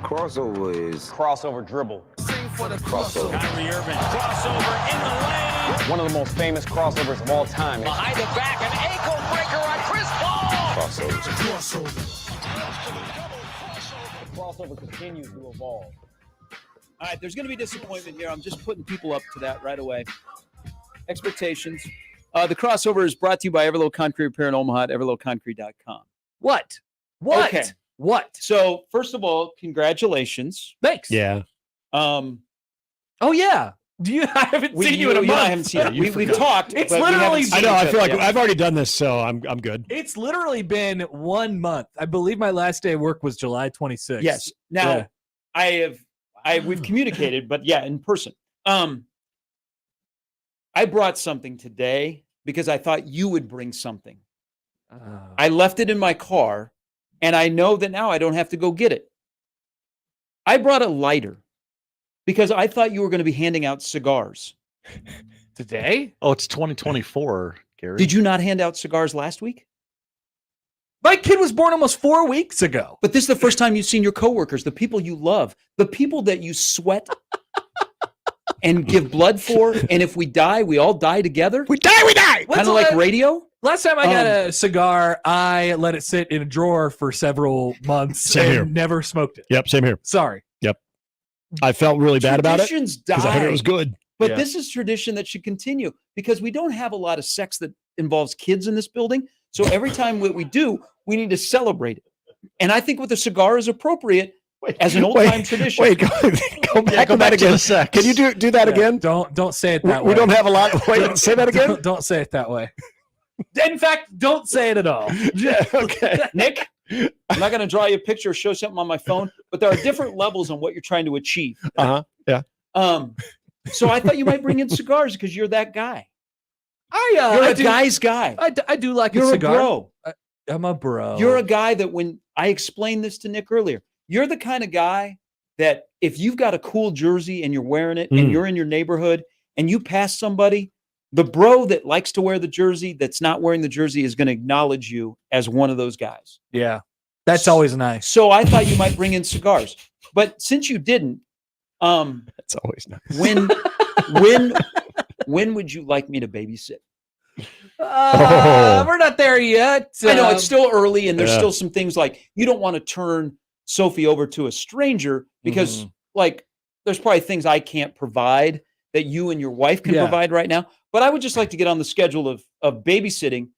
Crossover is crossover dribble. sing for the crossover. Kyrie Irving, crossover in the lane. One of the most famous crossovers of all time. Behind the back, an ankle breaker on Chris Paul. Crossover. The crossover continues to evolve. All right, there's going to be disappointment here. I'm just putting people up to that right away. Expectations. The crossover is brought to you by Everlow Concrete Repair in Omaha at everlowconcrete.com. What? Okay. What? So, first of all, congratulations. Thanks. Yeah. Oh yeah. I haven't seen you in a month. I haven't seen you. We've talked. It's but we literally. haven't I seen know. each I feel other like yet. I've already done this, so I'm good. It's literally been 1 month. I believe my last day of work was July 26th. Yes. Now, we've communicated, but yeah, in person. I brought something today because I thought you would bring something. I left it in my car, and I know that now I don't have to go get it. I brought a lighter because I thought you were going to be handing out cigars. Today? Oh, it's 2024, Gary. Did you not hand out cigars last week? My kid was born almost 4 weeks ago. But this is the first time you've seen your coworkers, the people you love, the people that you sweat and give blood for. And if we die, we all die together. We die. Kind of like radio. Last time I got a cigar, I let it sit in a drawer for several months Same and here. never smoked it. Yep, same here. Sorry. I felt really bad about it Traditions because I heard die. it was good. But Yeah. this is tradition that should continue because we don't have a lot of sex that involves kids in this building. So every time we do, we need to celebrate it. And I think with a cigar is appropriate as an old-time tradition. Wait, go back to that again. Can you do that again? Don't say it that way. We don't have a lot. Wait, say that again. Don't say it that way. In fact, don't say it at all. Yeah. Okay. Nick, I'm not going to draw you a picture or show something on my phone, but there are different levels on what you're trying to achieve. Yeah. So I thought you might bring in cigars because you're that guy. You're I a do, guy's guy. I do like You're a a cigar. bro. I'm a bro. You're a guy that when I explained this to Nick earlier, you're the kind of guy that if you've got a cool jersey and you're wearing it and you're in your neighborhood and you pass somebody, the bro that likes to wear the jersey that's not wearing the jersey is going to acknowledge you as one of those guys. Yeah. That's always nice. So I thought you might bring in cigars. But since you didn't, That's always nice. when would you like me to babysit? We're not there yet. I know it's still early and there's Yeah. still some things like you don't want to turn Sophie over to a stranger because like there's probably things I can't provide that you and your wife can provide right now. But I would just like to get on the schedule of babysitting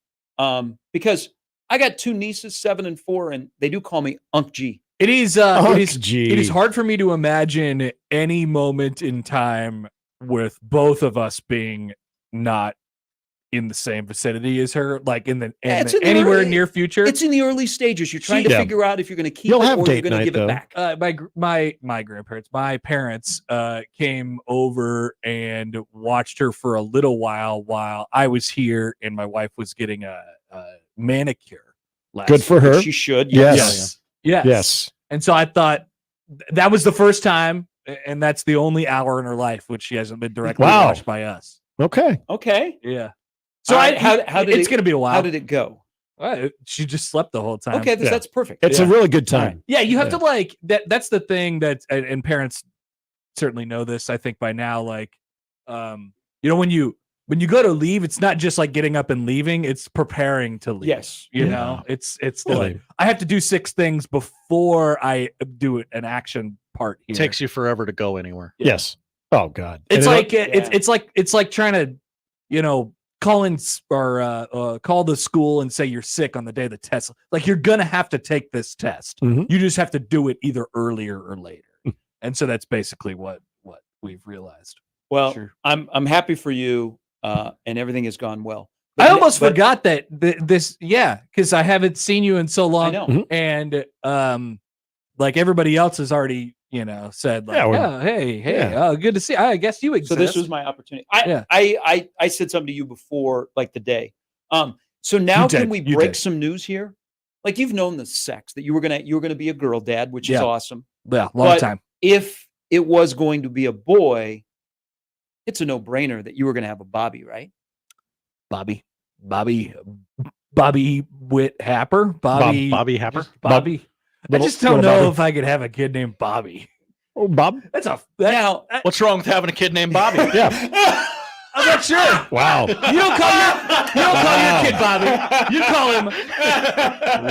because I got two nieces, 7 and 4, and they do call me Unc G. It is Gee. it is hard for me to imagine any moment in time with both of us being not in the same vicinity as her, like in the it's in the anywhere early- near future. It's in the early stages. You're trying to Yeah. figure out if you're going to keep You'll it have or you're date going to night, give though. it back. My grandparents, my parents came over and watched her for a little while I was here and my wife was getting a manicure. Good for her. She should. Yes. Yes. And so I thought that was the first time, and that's the only hour in her life which she hasn't been directly Wow. watched by us. Okay. Okay. Yeah. So All right, how did it's it- going to be a while. How did it go? She just slept the whole time. Okay, Yeah. that's perfect. It's a really good All time. right. Yeah, you have Yeah. to like that. That's the thing that, and parents certainly know this. I think by now, like, when you go to leave, it's not just like getting up and leaving; it's preparing to leave. Yes. you Yeah. know, it's Really. like I have to do 6 things before I do an action part. Here. Takes you forever to go anywhere. Yes. Oh God. It's And like it's like trying to call in or call the school and say you're sick on the day of the test. Like you're gonna have to take this test. Mhm. You just have to do it either earlier or later. And so that's basically what we've realized. Well, Sure. I'm happy for you, and everything has gone well. I almost but- forgot that because I haven't seen you in so long. I know. Mhm. And like everybody else has already said like, Yeah, we're- oh, hey, yeah. good to see. I guess you exist. So this was my opportunity. Yeah. I said something to you before, like the day. So now You can did. we You break did. some news here? Like you've known the sex that you were gonna be a girl dad, which is Yeah. awesome. yeah, long but time. If it was going to be a boy, it's a no-brainer that you were gonna have a Bobby, right? Bobby Whit Happer. Bobby Bobby Happer. Bobby. I just don't know if I could have a kid named Bobby. Oh, Bob. Now, What's wrong with having a kid named Bobby? Yeah. I'm not sure. Wow. You don't call your kid Bobby. You call him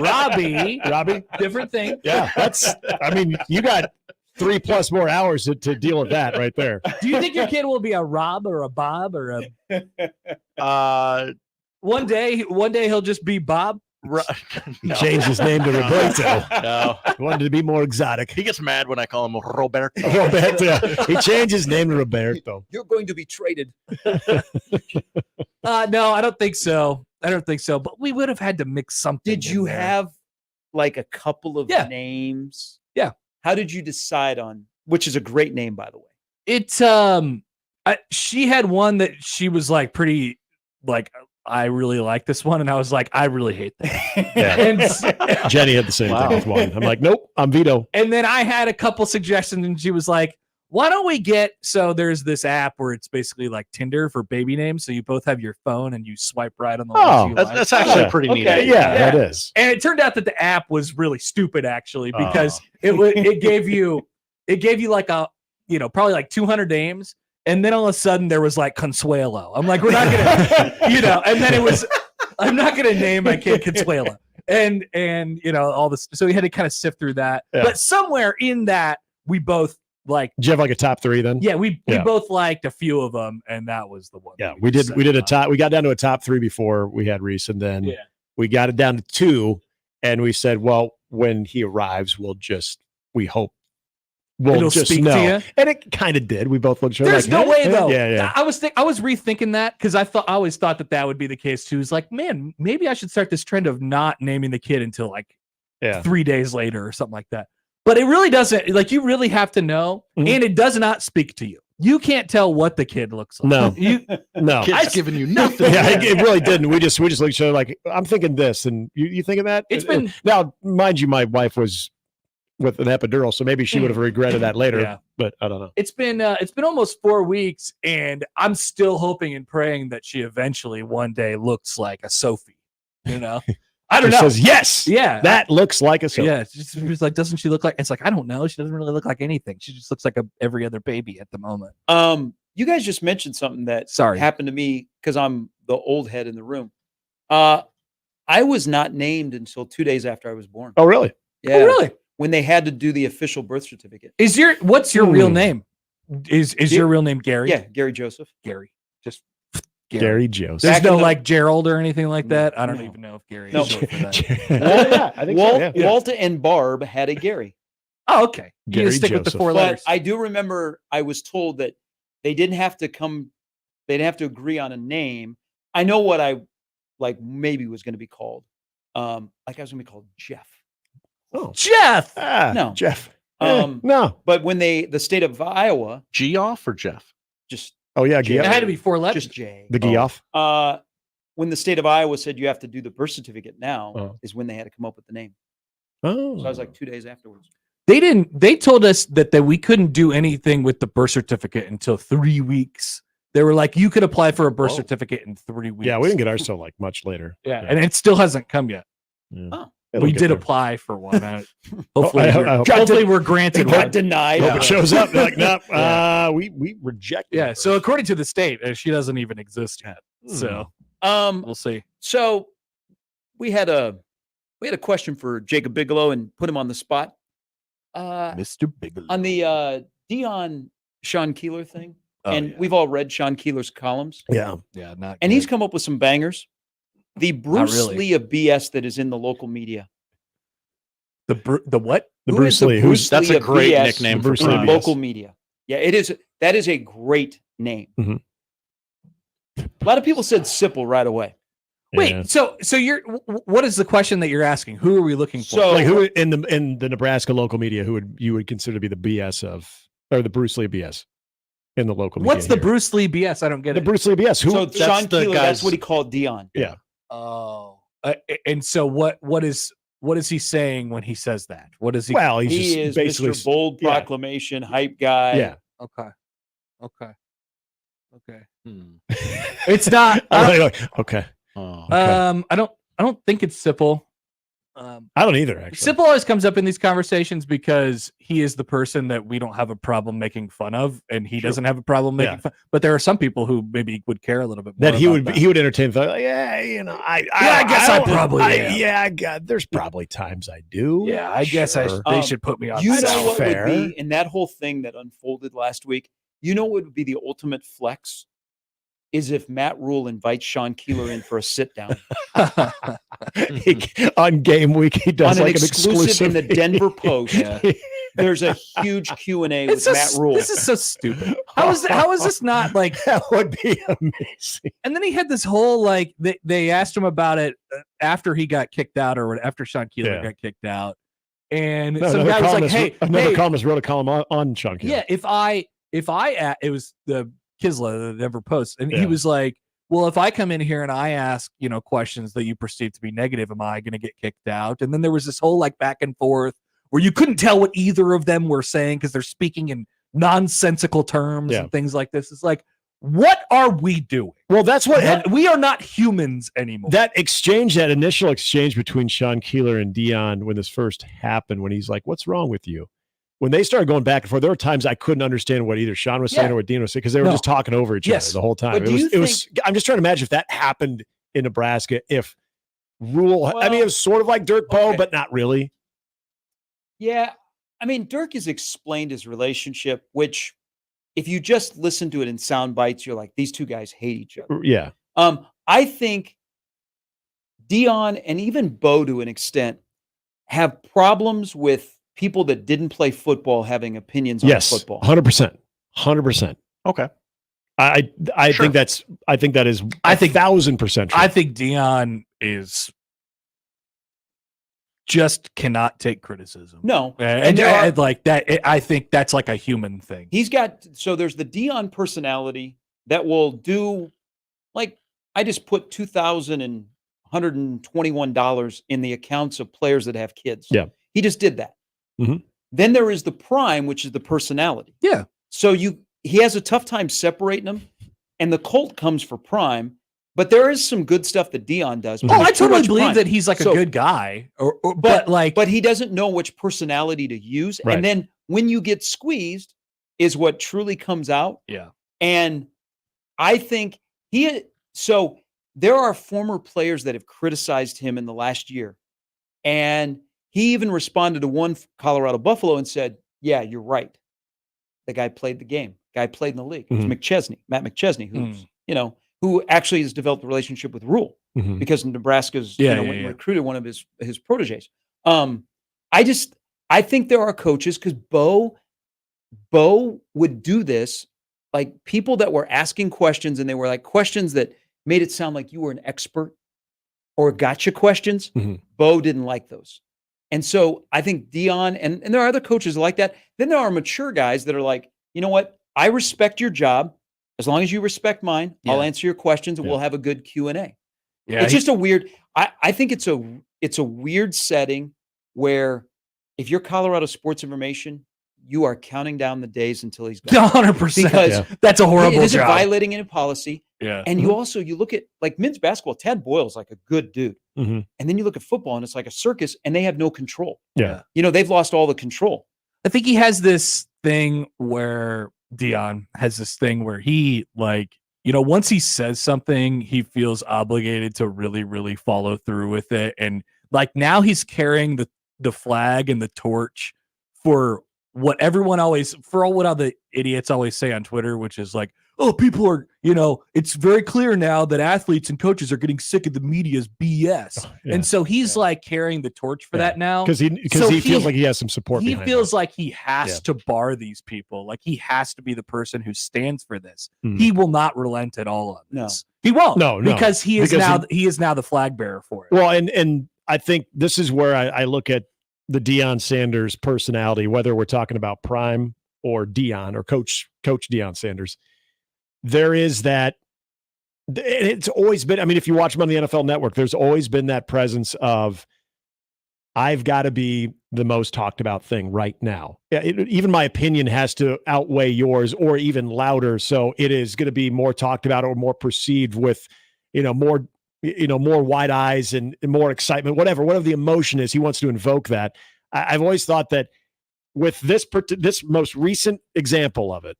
Robbie. Robbie. Different thing. Yeah. I mean, you got 3+ more hours to deal with that right there. Do you think your kid will be a Rob or a Bob or a? One day he'll just be Bob. He changed his name to Roberto. No. He wanted to be more exotic. He gets mad when I call him Roberto. Roberto. He changed his name to Roberto. you're going to be traded. No, I don't think so. But we would have had to mix something. Did you in there. have like a couple of Yeah. names? Yeah. How did you decide on which is a great name, by the way? It's she had one that she was like pretty like I really like this one, and I was like I really hate that. Yeah. and, Jenny had the same thing with one. I'm like, nope, I'm Vito. and then I had a couple suggestions, and she was like, "Why don't we get?" So there's this app where it's basically like Tinder for baby names. So you both have your phone and you swipe right on the ones you like. That's actually a pretty neat Okay. idea. Yeah, that is. And it turned out that the app was really stupid actually because it gave you like a probably like 200 names, and then all of a sudden there was like Consuelo. I'm like, we're not gonna and then it was I'm not gonna name my kid Consuelo, and all this. So we had to kind of sift through that, Yeah. but somewhere in that we both like. Did you have like a top 3 then? Yeah, we Yeah. both liked a few of them, and that was the one. Yeah, that we did decided a on. top. We got down to a top 3 before we had Reese, and then Yeah. we got it down to 2, and we said, well, when he arrives, we hope It'll just speak know. to you. And it kind of did. We both looked sure. There's no way though. Yeah. I was rethinking that because I always thought that would be the case too. It's like, man, maybe I should start this trend of not naming the kid until like Yeah. 3 days later or something like that. But it really doesn't. Like you really have to know, Mhm. and it does not speak to you. You can't tell what the kid looks like. No. You No. Kid's giving you nothing. Yeah, it really didn't. We just looked at each other like, I'm thinking this, and you thinking that? It's been- now, mind you, my wife was with an epidural, so maybe she would have regretted that later. Yeah. But I don't know. It's been almost 4 weeks, and I'm still hoping and praying that she eventually one day looks like a Sophie. I don't She know. says yes. Yeah, That looks like a soap. yeah. She's like, doesn't she look like? It's like I don't know. She doesn't really look like anything. She just looks like every other baby at the moment. You guys just mentioned something that Sorry. happened to me because I'm the old head in the room. I was not named until 2 days after I was born. Oh, really? Yeah, Oh, really? when they had to do the official birth certificate. What's your real Hmm. name? Is your real name Gary? Yeah, Gary Joseph. Gary. Just Gary Joseph. There's Back no in the- like Gerald or anything like that. I don't No. even know if Gary No. is short for that. Yeah, I think so, yeah. Walter and Barb had a Gary. Oh, okay. You Gary just stick with the Joseph. 4 But letters. I do remember I was told that they didn't have to come, they didn't have to agree on a name. I know what I like maybe was going to be called. Like I was going to be called Jeff. Oh, Jeff. No. Jeff. Um, No. But when the state of Iowa, Geoff or Jeff? just Oh, yeah. It Geoff. had to be 4 letters. just Jay. The Geoff. When the state of Iowa said you have to do the birth certificate now, Oh. is when they had to come up with the name. Oh. So I was like 2 days afterwards. They told us that we couldn't do anything with the birth certificate until 3 weeks. They were like, you could apply for a birth Whoa. certificate in 3 weeks. Yeah, we didn't get ours till like much later. Yeah, and it still hasn't come yet. Yeah. Oh. It'll We get did there. apply for one. Hopefully, I hope- hopefully we're granted Got one. denied. Hope it shows up. They're like, nope, Yeah. we rejected. Yeah. it So first. according to the state, she doesn't even exist yet. So we'll see. So we had a question for Jacob Bigelow and put him on the spot. Mr. Bigelow. On the Dion Sean Keeler thing. Oh, and yeah. we've all read Sean Keeler's columns. Yeah. Yeah, not And good. he's come up with some bangers. The Bruce really. Lee of BS that is in the local media. the what? The Who Bruce is the Lee. Bruce That's Lee a of great BS nickname for Bruce in Lee the BS. local media. Yeah, it is. That is a great name. Mhm. A lot of people said Sipple right away. Wait, Yeah. so you're what is the question that you're asking? Who are we looking for? So- Like who in the Nebraska local media who you would consider to be the BS of, or the Bruce Lee BS in the local media? What's the here? Bruce Lee BS? I don't get The it. Bruce Lee BS? Who? So that's Sean the Keeler, that's guy's- what he called Dion. Yeah. Oh, and so what is he saying when he says that? What is he? Well, he's He just is basically Mr. Bold yeah. Proclamation hype guy. Yeah. Okay. Hmm. It's not. Okay. Oh. I don't think it's Sipple. I don't either, actually. Simple always comes up in these conversations because he is the person that we don't have a problem making fun of, and he doesn't have a problem making fun. But there are some people who maybe would care a little bit more. That he would entertain. Like, I guess I probably am. Yeah, God, there's probably times I do. Yeah, I guess they should put me on. You know That's what fair. would be in that whole thing that unfolded last week? You know what would be the ultimate flex? Is if Matt Rhule invites Sean Keeler in for a sit down On game week. He does on like an exclusive in the Denver Post. Yeah. There's a huge Q&A with Matt Rhule. This is so stupid. How is this not like? That would be amazing. And then he had this whole like they asked him about it after he got kicked out or after Sean Keeler got kicked out, and some guy was like, "Hey, another columnist wrote a column on Sean Keeler. Yeah, if I it was the Kisla, the Denver Post, and he was like, well, if I come in here and I ask, questions that you perceive to be negative, am I going to get kicked out? And then there was this whole like back and forth where you couldn't tell what either of them were saying because they're speaking in nonsensical terms and things like this. It's like, what are we doing? Well, that's what we are not humans anymore. That initial exchange between Sean Keeler and Dion when this first happened, when he's like, what's wrong with you? When they started going back and forth, there were times I couldn't understand what either Sean was saying or what Dean was saying because they were just talking over each other the whole time. It was. I'm just trying to imagine if that happened in Nebraska. If Rhule, I mean, it was sort of like Dirk Bowe, but not really. Yeah, I mean, Dirk has explained his relationship, which, if you just listen to it in sound bites, you're like, these two guys hate each other. Yeah. I think Dion and even Bowe, to an extent, have problems with people that didn't play football having opinions on football. 100%. Okay. I think that is 1,000% true. I think Dion is just cannot take criticism. No. And like that, I think that's like a human thing. There's the Dion personality that will do, like, I just put $2,121 in the accounts of players that have kids. Yeah. He just did that. Mm-hmm. Then there is the prime, which is the personality. Yeah. So he has a tough time separating them, and the cult comes for prime. But there is some good stuff that Dion does. Oh, I totally believe that he's like a good guy, but he doesn't know which personality to use. Right. And then when you get squeezed, is what truly comes out. Yeah. And I think so there are former players that have criticized him in the last year, and he even responded to one Colorado Buffalo and said, "Yeah, you're right. The guy played the game. Guy played in the league. It's Matt McChesney, who's who actually has developed a relationship with Rhule because Nebraska's recruited one of his proteges. I think there are coaches because Bowe would do this, like people that were asking questions and they were like questions that made it sound like you were an expert or gotcha questions. Bowe didn't like those. And so I think Dion, and there are other coaches like that. Then there are mature guys that are like, you know what? I respect your job. As long as you respect mine, I'll answer your questions and we'll have a good Q&A. Yeah, it's just a weird, I think it's a weird setting where if you're Colorado Sports Information, you are counting down the days until he's gone. 100%. Because that's a horrible it isn't job. violating any policy. Yeah. And you look at like men's basketball, Tad Boyle's like a good dude. And then you look at football and it's like a circus and they have no control. Yeah. They've lost all the control. I think he has this thing where Dion has this thing where he once he says something, he feels obligated to really, really follow through with it. And like now he's carrying the flag and the torch for what what all the idiots always say on Twitter, which is like, oh, people are, it's very clear now that athletes and coaches are getting sick of the media's BS. And so he's like carrying the torch for that now. Because he feels like he has some support. He feels like he has to bar these people. Like he has to be the person who stands for this. He will not relent at all on this. He won't. No. Because he is now the flag bearer for it. Well, and I think this is where I look at the Deion Sanders personality, whether we're talking about prime or Dion or Coach Deion Sanders. There is that. It's always been. I mean, if you watch him on the NFL Network, there's always been that presence of, I've got to be the most talked about thing right now. Even my opinion has to outweigh yours, or even louder. So it is going to be more talked about or more perceived with, more more wide eyes and more excitement, whatever the emotion is, he wants to invoke that. I've always thought that with this most recent example of it,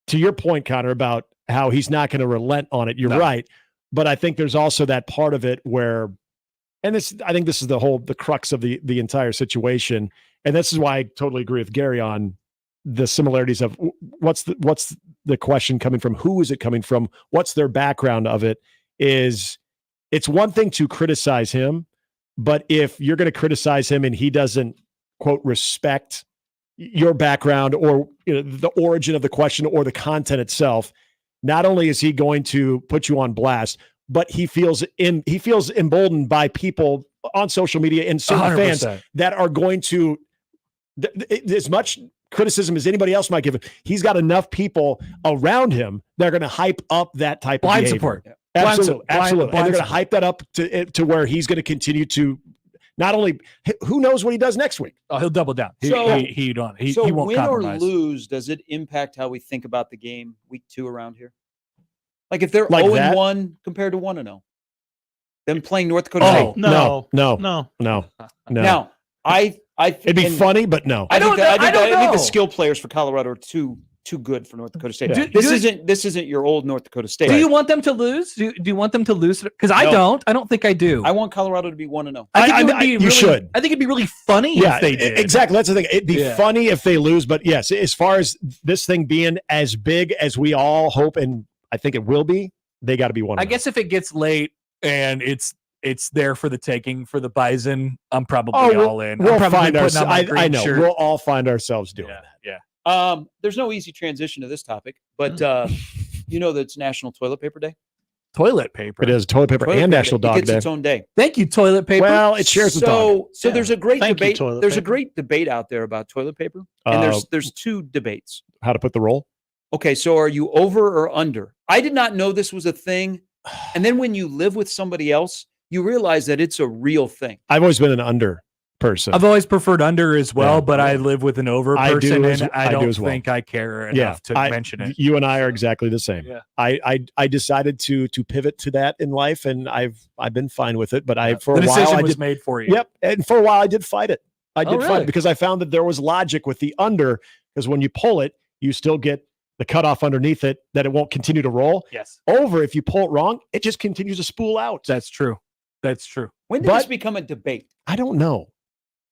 to your point, Connor, about how he's not going to relent on it. You're right. But I think there's also that part of it where, and I think this is the crux of the entire situation. And this is why I totally agree with Gary on the similarities of what's the question coming from? Who is it coming from? What's their background of it? It's one thing to criticize him, but if you're going to criticize him and he doesn't, quote, respect your background or the origin of the question or the content itself, not only is he going to put you on blast, but he feels emboldened by people on social media and certain 100%. Fans that are going to, as much criticism as anybody else might give him, he's got enough people around him that are going to hype up that type of behavior. Support. Absolutely. And they're going to hype that up to where he's going to continue to not only, who knows what he does next week? Oh, he'll double down. He won't win compromise. Or lose, does it impact how we think about the game week 2 around here? Like if they're like 0-1 compared to 1-0, them playing North Dakota State. No. Now, it'd be funny, but no. I think the skill players for Colorado are too good for North Dakota State. Yeah. This isn't your old North Dakota State. Do you want them to lose? Do you want them to lose? Because I don't. I don't think I do. I want Colorado to be 1-0. You should. I think it'd be really funny if they did. Exactly. That's the thing. It'd be funny if they lose, but yes, as far as this thing being as big as we all hope, and I think it will be, they got to be 1-0. I guess if it gets late and it's there for the taking for the Bison, I'm probably all in. We'll find ourselves. I know. We'll all find ourselves doing that. Yeah. There's no easy transition to this topic, but that it's National Toilet Paper Day. Toilet paper. It is toilet paper and National Dog Day. It gets its own day. Thank you, toilet paper. Well, it shares with dog. So there's a great debate. There's a great debate out there about toilet paper, and there's 2 debates. How to put the roll? Okay, so are you over or under? I did not know this was a thing, and then when you live with somebody else, you realize that it's a real thing. I've always been an under person. I've always preferred under as well, but I live with an over person, and I don't think I care enough to mention it. You and I are exactly the same. Yeah. I decided to pivot to that in life, and I've been fine with it. But for a while, I was made for you. Yep, and for a while I did fight it. Fight it because I found that there was logic with the under, because when you pull it, you still get the cutoff underneath it, that it won't continue to roll. Yes. Over, if you pull it wrong, it just continues to spool out. That's true. When did this become a debate? I don't know.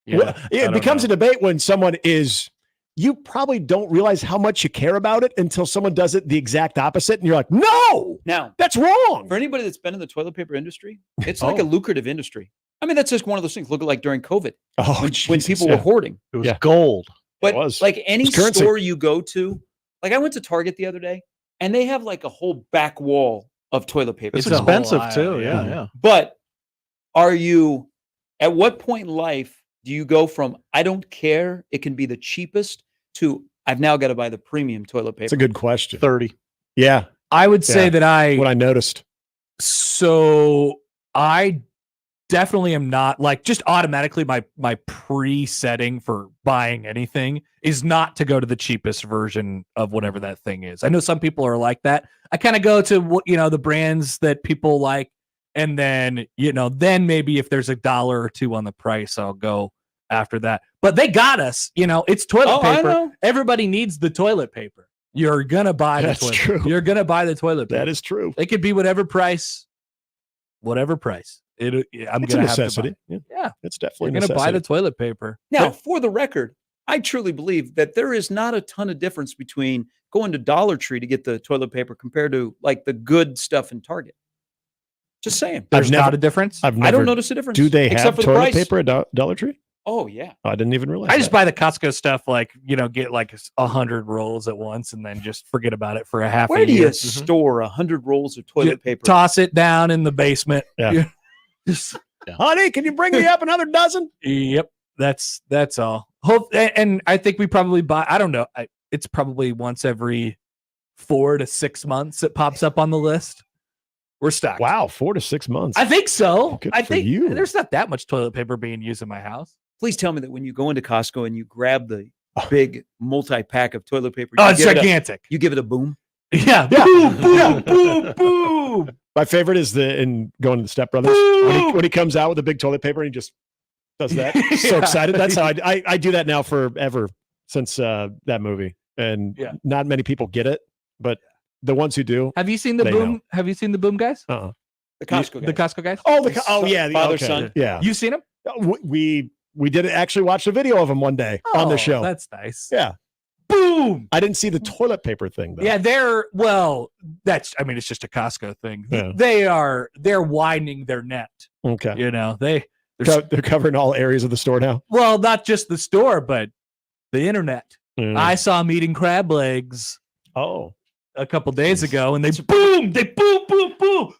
Yeah, it becomes a debate when someone you probably don't realize how much you care about it until someone does it the exact opposite. And you're like, no, now that's wrong. For anybody that's been in the toilet paper industry, it's like a lucrative industry. I mean, that's just one of those things. Look at like during COVID, when people were hoarding. It was gold. But like any store you go to, like I went to Target the other day, and they have like a whole back wall of toilet paper. It's expensive too. Yeah. But at what point in life do you go from I don't care, it can be the cheapest, to I've now got to buy the premium toilet paper? That's a good question. 30. Yeah. I would say that what I noticed. So I definitely am not like just automatically my pre-setting for buying anything is not to go to the cheapest version of whatever that thing is. I know some people are like that. I kind of go to the brands that people like, and then then maybe if there's $1 or $2 on the price, I'll go after that. But they got us. It's toilet paper. Everybody needs the toilet paper. You're gonna buy the toilet paper. You're gonna buy the toilet paper. That is true. It could be whatever price. I'm it's gonna a necessity. Have to buy. Yeah, it's definitely. You're gonna buy the toilet paper. Now, for the record, I truly believe that there is not a ton of difference between going to Dollar Tree to get the toilet paper compared to like the good stuff in Target. Just saying. There's not a difference. I don't notice a difference. Do they have toilet paper at Dollar Tree? Oh yeah. I didn't even realize. I just buy the Costco stuff, like get like 100 rolls at once, and then just forget about it for a half a year. Where do you store 100 rolls of toilet paper? Toss it down in the basement. Yeah. Honey, can you bring me up another dozen? Yep. That's all. And I think we probably buy. I don't know. It's probably once every 4 to 6 months it pops up on the list. We're stocked. Wow, 4 to 6 months. I think so. Good I for think you. There's not that much toilet paper being used in my house. Please tell me that when you go into Costco and you grab the big multi-pack of toilet paper, it's gigantic. You give it a boom. Yeah. Boom, boom, boom, boom. My favorite is in going to the Step Brothers when he comes out with a big toilet paper and he just does that. So excited. That's how I do that now forever since that movie. And not many people get it, but the ones who do. Have you seen the Boom? Know. Have you seen the Boom guys? Uh-uh. The Costco guys. The Costco guys? Oh, yeah. Father, son. Yeah. You seen them? We did actually watch a video of him one day on the show. That's nice. Yeah. Boom. I didn't see the toilet paper thing though. Yeah, it's just a Costco thing. Yeah. They're widening their net. Okay. You know, they're covering all areas of the store now. Well, not just the store, but the internet. Mm. I saw them eating crab legs a couple days ago, and they boom,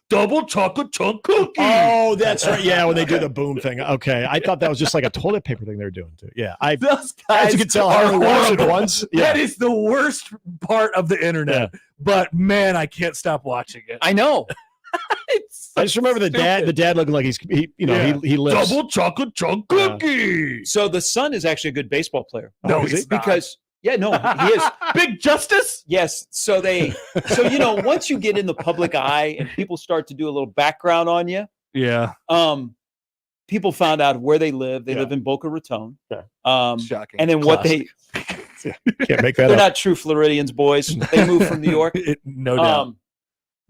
double chocolate chunk cookie. Oh, that's right. Yeah, when they do the boom thing. Okay, I thought that was just like a toilet paper thing they were doing too. Yeah, those guys, as you can tell, I only watched it once. Yeah. That is the worst part of the internet. Yeah. But man, I can't stop watching it. I know. I just remember the dad looking like he lives. Double chocolate chunk cookie. So the son is actually a good baseball player. No, he's not. Because he is. Big Justice? Yes. So once you get in the public eye and people start to do a little background on you, people found out where they live. They live in Boca Raton. Shocking. And then Can't make that they're up. not true Floridians, boys. They moved from New York. No doubt.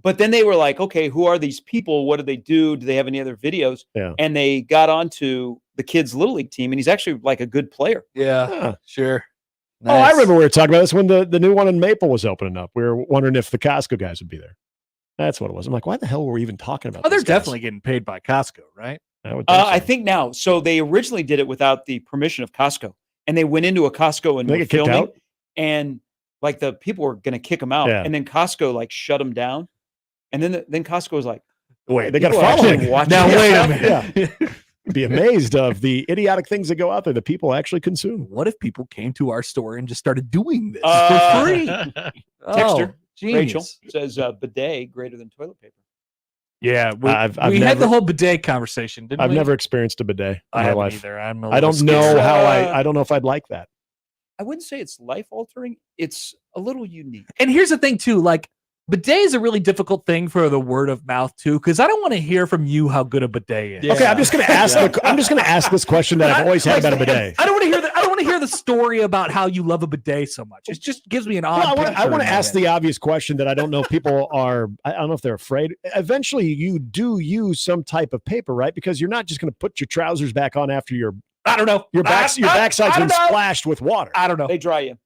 But then they were like, okay, who are these people? What do they do? Do they have any other videos? Yeah. And they got onto the kids' Little League team, and he's actually like a good player. Yeah, sure. Nice. Oh, I remember we were talking about this when the new one in Maple was opening up. We were wondering if the Costco guys would be there. That's what it was. I'm like, why the hell were we even talking about? Oh, they're these guys? definitely getting paid by Costco, right? I think now. So they originally did it without the permission of Costco, and they went into a Costco and they were get kicked filming, out? and like the people were going to kick them out, and then Costco like shut them down, and then Costco was like, wait, they got to follow follow watch now. this Wait a stuff. minute. Yeah. Be amazed of the idiotic things that go out there that people actually consume. What if people came to our store and just started doing this for free? Texter Genius. Rachel says bidet greater than toilet paper. Yeah, we I've had never- the whole bidet conversation, didn't I've we? never experienced a bidet in I my haven't life. either. I'm a I don't little know scared. how I don't know if I'd like that. I wouldn't say it's life altering. It's a little unique. And here's the thing too, like bidet is a really difficult thing for the word of mouth too, because I don't want to hear from you how good a bidet is. Yeah. Okay, I'm just going to ask. I'm just going to ask this question that I've always had about a bidet. I don't want to hear that. I don't want to hear the story about how you love a bidet so much. It just gives me an odd. Well, I picture want in to my ask head. the obvious question that I don't know if people are. I don't know if they're afraid. Eventually, you do use some type of paper, right? Because you're not just going to put your trousers back on after your. I don't know. Your backside's I been don't know. splashed with water. I don't know. They dry you.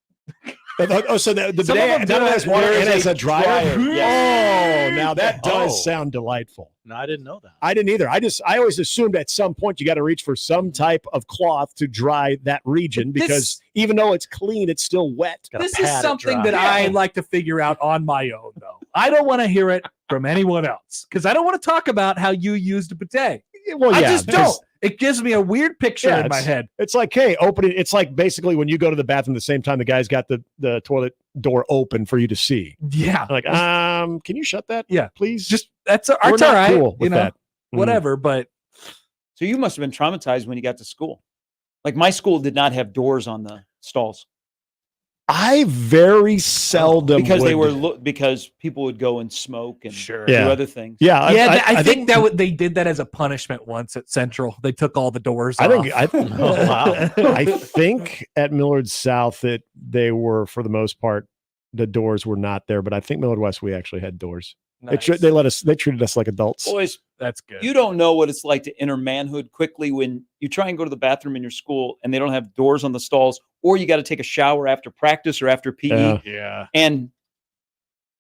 Oh, so the Some of bidet them not do only it- has water, there it is has a dryer. Yes. Oh, now that does Oh. sound delightful. No, I didn't know that. I didn't either. I always assumed at some point you got to reach for some type of cloth to dry that region because even though it's clean, it's still wet. This is something that I like to figure out on my own, though. I don't want to hear it from anyone else because I don't want to talk about how you used a bidet. Well, I yeah, just because- don't. It gives me a weird picture Yeah, in my head. It's like, hey, open it. It's like basically when you go to the bathroom the same time the guy's got the toilet door open for you to see. Yeah. Like, can you shut that? Yeah. Please. Just that's We're all not right. cool You with know, that. whatever. But So you must have been traumatized when you got to school. Like my school did not have doors on the stalls I very seldom because they would- were because people would go and smoke and Sure. do Yeah. other things. Yeah, I think that they did that as a punishment once at Central. They took all the doors off. I think at Millard South that they were for the most part the doors were not there, but I think Millard West we actually had doors. Nice. They treated us like adults. Boys, That's good. you don't know what it's like to enter manhood quickly when you try and go to the bathroom in your school and they don't have doors on the stalls, or you got to take a shower after practice or after PE. Yeah. Yeah. And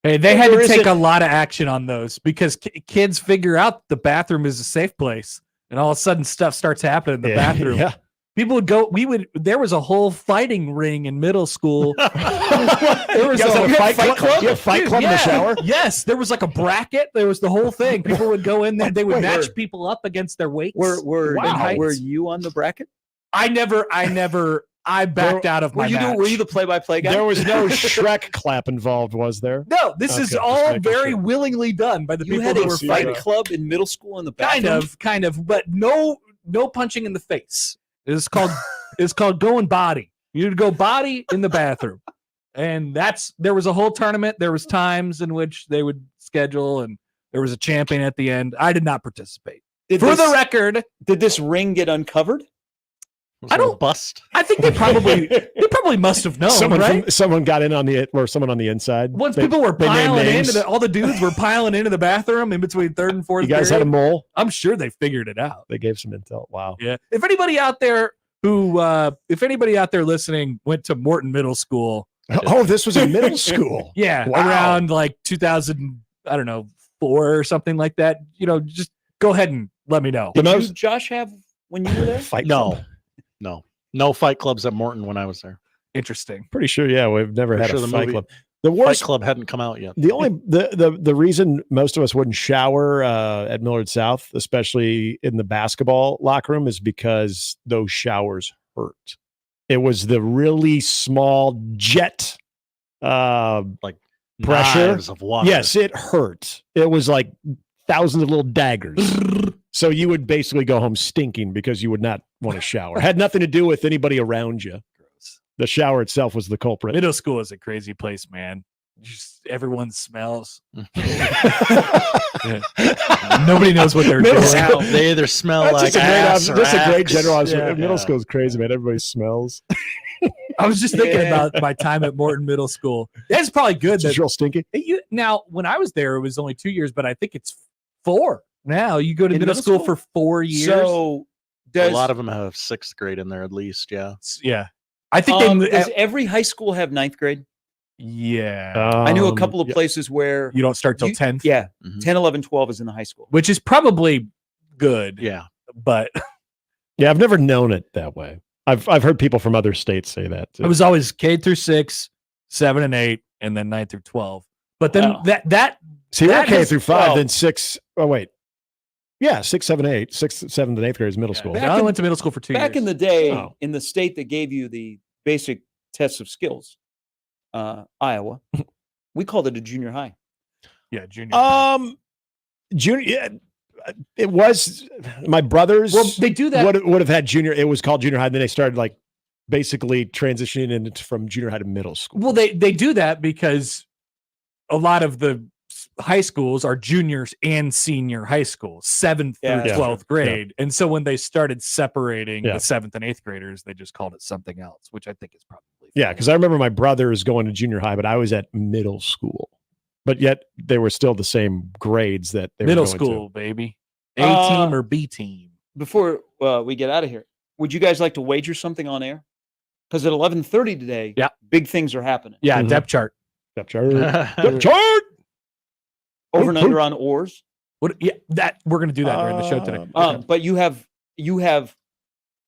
Hey, they had There to take isn't- a lot of action on those because kids figure out the bathroom is a safe place, and all of a sudden stuff starts happening in the bathroom. Yeah. People would go. There was a whole fighting ring in middle school. There was You guys have a fight club? You have fight Dude, club in the yeah. shower? Yes, there was like a bracket. There was the whole thing. People would go in there. They would match people up against their weights. were Wow. you on the bracket? I backed out of my match. Were you the play-by-play guy? There was no Shrek clap involved, was there? No, this is Okay, just all making very sure. willingly done by the You people had who a were fight fighting. club in middle school in the bathroom. Kind of, but no punching in the face. It's called going body. You'd go body in the bathroom, and there was a whole tournament. There was times in which they would schedule, and There was a champion at the end. I did not participate. Did For the this- record, Did this ring get uncovered? Was I there a don't- bust. I think they probably must have known, right? Someone got in on someone on the inside. Once They- people were they named piling names. all the dudes were piling into the bathroom in between third and fourth You guys period. had a mole. I'm sure they figured it out. They gave some intel. Wow. Yeah. If anybody out there listening went to Morton Middle School, Oh, this was in middle school. yeah, Wow. around like 2000, I don't know, 4 or something like that, just go ahead and let me know. The Did most you, Josh, have when you were there? fight club. No fight clubs at Morton when I was there. Interesting. Pretty sure. Yeah, we've never Pretty had sure a the fight movie- club. The Fight worst. Club hadn't come out yet. The only the reason most of us wouldn't shower at Millard South, especially in the basketball locker room, is because those showers hurt. It was the really small jet Like pressure. knives of water. Yes, it hurt. It was like thousands of little daggers. So you would basically go home stinking because you would not want to shower. Had nothing to do with anybody around you. The shower itself was the culprit. Middle school is a crazy place, man. Just everyone smells. Nobody knows what they're Middle doing. school- They either smell That's like just a great, ass or just a great axe. general observation. Yeah. Middle school is crazy, man. Everybody smells. I was just thinking Yeah. about my time at Morton Middle School. That's probably good. It's just real stinky. Now, when I was there, it was only 2 years, but I think it's 4 now. You go to In middle middle school school? for 4 years. So A does lot of them have 6th grade in there at least. Yeah. yeah, I think does every high school have ninth grade? yeah. I knew a couple of yeah. places where You don't start till you- 10th. Yeah, Mhm. 10, 11, 12 is in the high school. Which is probably good. Yeah. But Yeah, I've never known it that way. I've heard people from other states say that too. it was always K through 6, 7 and 8, and then 9 through 12. But then Wow. that See, we're that K has- through 5, well- then 6. Oh, wait. Yeah, 6, 7, 8. 6th, 7th, and 8th grade is middle school. back I only in- went to middle school for 2 years. Back in the day, Oh. in the state that gave you the basic tests of skills, Iowa, we called it a junior high. yeah, junior. Junior, yeah, it was my brothers. Well, they do that. would have had junior. It was called junior high. Then they started like basically transitioning into from junior high to middle school. Well, they do that because a lot of the high schools are juniors and senior high schools, 7th Yeah, through yeah. 12th grade. And so when they started separating Yeah. the 7th and 8th graders, they just called it something else, which I think is probably Yeah, fine. because I remember my brothers going to junior high, but I was at middle school. But yet they were still the same grades that they middle were going school, baby. A Uh, team or B team. Before we get out of here, would you guys like to wager something on air? Because at 11:30 today, Yeah. big things are happening. Yeah, Mhm. depth chart. to. Depth chart. Depth chart. Over and under on oars. What? Yeah, that we're gonna do that during the show today. But you have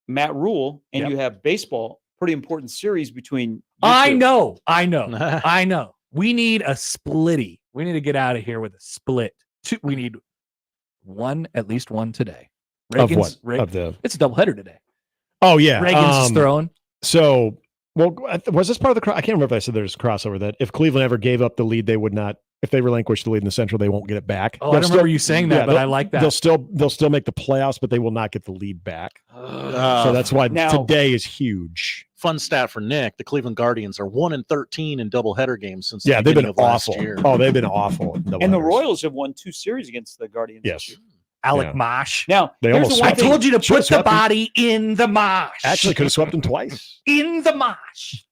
Matt Rhule and Yep. you have baseball. Pretty important series between. you I two. know. I know. We need a splitty. We need to get out of here with a split. We need at least one today. Of what? Re- Of the. it's a doubleheader today. Oh yeah. Reagan's is throwing. So, well, was this part of the? I can't remember if I said there's a crossover that if Cleveland ever gave up the lead, they would not. If they relinquish the lead in the Central, they won't get it back. Oh, I They'll don't remember you saying that, yeah, but they'll- I like that. They'll still make the playoffs, but they will not get the lead back. So that's why Now- today is huge. Fun stat for Nick: the Cleveland Guardians are 1-13 in doubleheader games since Yeah, the they've been beginning of last awful. year. Oh, they've been awful. And the doubleheaders. Royals have won 2 series against the Guardians. this Yes. year. Alec Yeah. Mosh. Now, They here's almost the one I swept thing- told you to Should've put the swept them. body in the mosh. Actually could have swept them twice. in the mosh.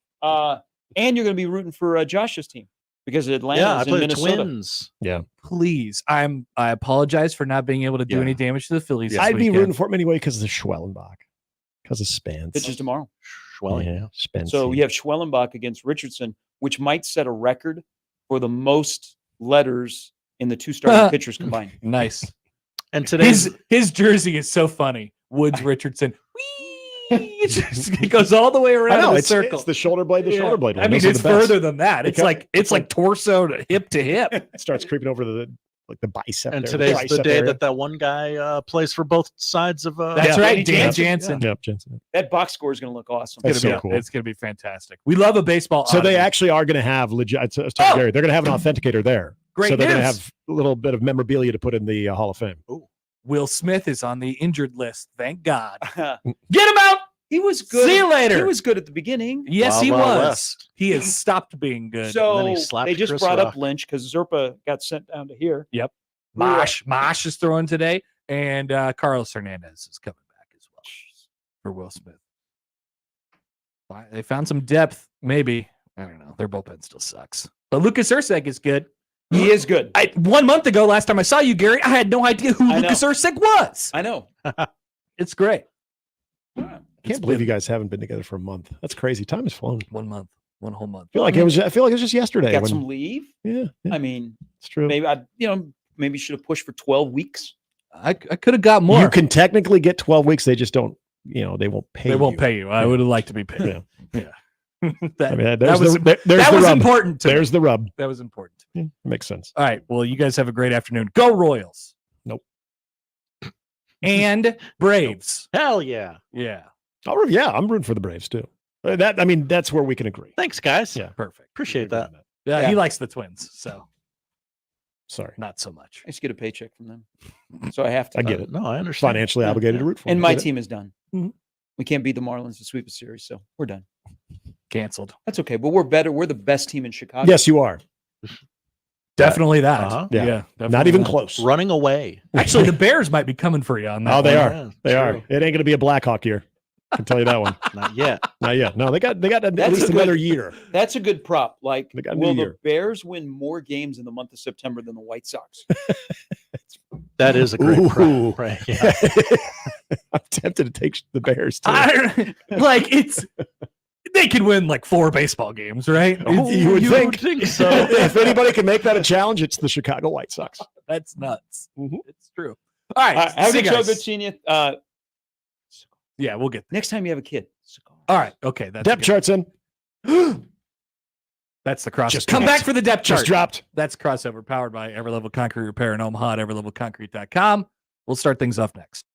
And you're going to be rooting for Josh's team because Atlanta's Yeah, I in play the Minnesota. Twins. Please, I apologize for not being able to do Yeah. any damage to the Phillies. this I'd be weekend. rooting for them anyway because of the Schwellenbach, because of Spence. Pitches tomorrow. Schwelling. Yeah, Spence. So you have Schwellenbach against Richardson, which might set a record for the most letters in the 2 starting pitchers combined. Nice. And today's His jersey is so funny. Woods Richardson. Whee! It goes all the way I around know in a it's circle. the shoulder blade. The Yeah. shoulder blade. I one. mean, Those are it's the best. further than that. It's It like it's like- torso to hip to hip. It starts creeping over to the bicep. and there, today's the tricep day area. that one guy plays for both sides of. That's Yeah. right, Dan Jansen. Jansen. Yep, Jensen. That box score is going to look awesome. That's It's gonna so be, cool. It's going to be fantastic. We love a baseball. So they oddity. actually are going to have legit. I was telling Gary, they're going to have an authenticator there. Great So they're going to news. have a little bit of memorabilia to put in the Hall of Fame. Will Smith is on the injured list. Thank God. he Get him out. was good. See you later. He was good at the beginning. Yes, Wild he Wild was. West. He has stopped being good. So then he slapped they just Chris brought Rock. up Lynch because Zerpa got sent down to here. Yep. Mosh is throwing today, and Carlos Hernandez is coming back as well for Will Smith. They found some depth, maybe. I don't know. Their bullpen still sucks. But Lucas Erceg is good. He is good. 1 month ago, last time I saw you, Gary, I had no idea who Lucas Erceg was. I know. It's great. I can't believe you guys haven't been together for a month. That's crazy. Time has flown. 1 month. 1 whole month. I feel like it was just yesterday. Got some leave. Yeah. I mean, it's true. Maybe should have pushed for 12 weeks. I could have got more. You can technically get 12 weeks. They just don't, they won't pay you. They won't pay you. I would have liked to be paid. Yeah. that was important to me. There's the rub. That was important to me. Makes sense. All right. Well, you guys have a great afternoon. Go Royals. Nope. And Braves. Hell yeah. Yeah. Oh, yeah. I'm rooting for the Braves too. That's where we can agree. Thanks, guys. Yeah. Perfect. Appreciate that. Yeah. He likes the Twins. So sorry. Not so much. I just get a paycheck from them. So I have to. I get it. No, I understand. Financially obligated to root for them. And my team is done. Mm-hmm. We can't beat the Marlins to sweep a series, so we're done. Canceled. That's okay, but we're better. We're the best team in Chicago. Yes, you are. Definitely that. Uh-huh. Yeah. Definitely Not even that. close. Running away. Actually, the Bears might be coming for you on that. Oh, they one. are. Yeah, They are. true. It ain't going to be a Blackhawk year. I can tell you that one. Not yet. Not yet. No, they got at That's least a good- another year. That's a good prop. Like, They got a will new the year. Bears win more games in the month of September than the White Sox? That is a great Ooh. prop. Right. Yeah. I'm tempted to take the Bears too. They could win like 4 baseball games, right? You would think so. If anybody can make that a challenge, it's the Chicago White Sox. That's nuts. Mhm. It's true. All right. Have see a you show, guys. good seeing you. Yeah, we'll get there. Next time you have a kid. All right. Okay. That's Depth charts in. That's the crossover. Just Come dropped. back for the depth chart. Just dropped. That's crossover powered by Everlevel Concrete Repair in Omaha at everlevelconcrete.com. We'll start things off next.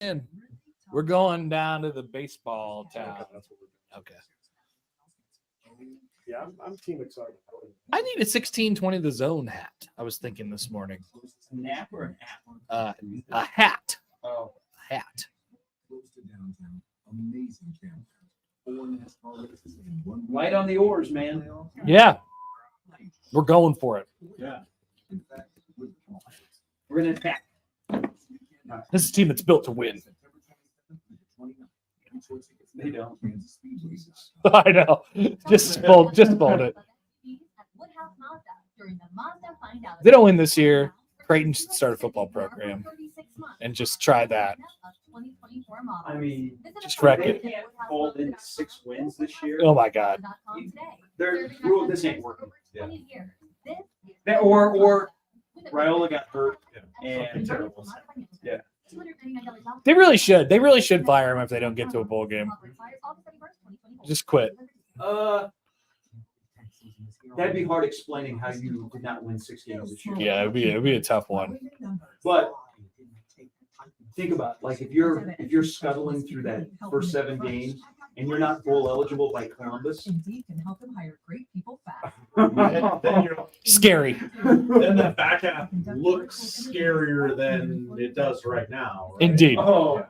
And we're going down to the baseball town. Okay. Yeah, I'm team excited. I need a 1620 the zone hat. I was thinking this morning. A nap or an app? A hat. Oh. A hat. Light on the oars, man. Yeah. We're going for it. Yeah. We're going to attack. This is a team that's built to win. They don't. I know. Just fold it. If they don't win this year, Creighton should start a football program and just try that. I mean, Just wreck they it. can't hold in 6 wins this year. Oh my God. This ain't working. Yeah. Or Raiola got hurt. And yeah. They really should. They really should fire him if they don't get to a bowl game. Just quit. That'd be hard explaining how you did not win 6 games this year. Yeah, it'd be a tough one. But think about it, like if you're scuttling through that first 7 games and you're not bowl eligible by Columbus. Indeed can help them hire great people fast. Then you're Scary. then the back half looks scarier than it does right now. Right? Indeed. Oh,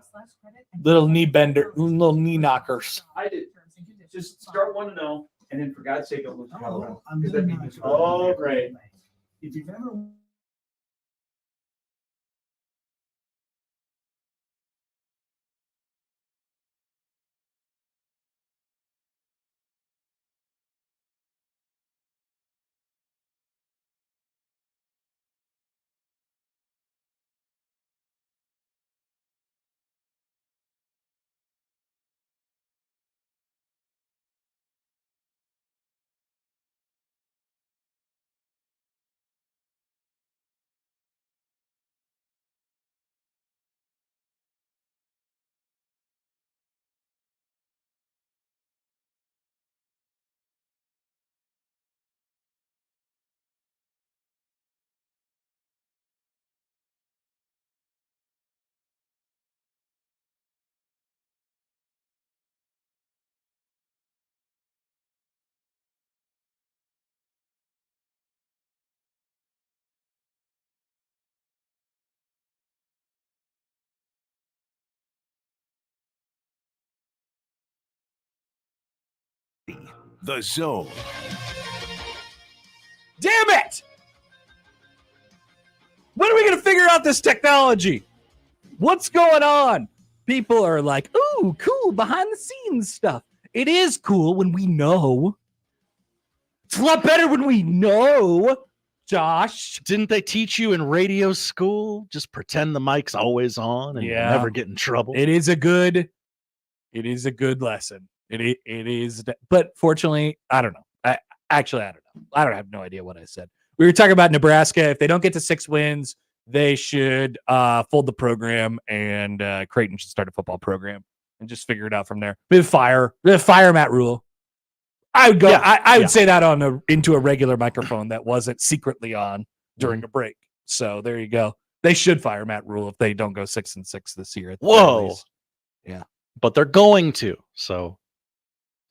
Little knee bender, little knee knockers. I did. Just start 1-0, and then for God's sake, don't lose to Colorado. I'm 'Cause that'd be really not miserable. Oh, great. If you've ever The Zone. Damn it! When are we going to figure out this technology? What's going on? People are like, ooh, cool, behind the scenes stuff. It is cool when we know. It's a lot better when we know, Josh. Didn't they teach you in radio school? Just pretend the mic's always on and you'll never get in trouble. It is a good lesson. It is, but fortunately, I don't know. I don't know. I have no idea what I said. We were talking about Nebraska. If they don't get to 6 wins, they should fold the program, and Creighton should start a football program and just figure it out from there. Fire Matt Rhule. I would go. Yeah, I would say that into a regular microphone that wasn't secretly on during a break. So there you go. They should fire Matt Rhule if they don't go 6-6 this year. Whoa. Yeah, but they're going to. So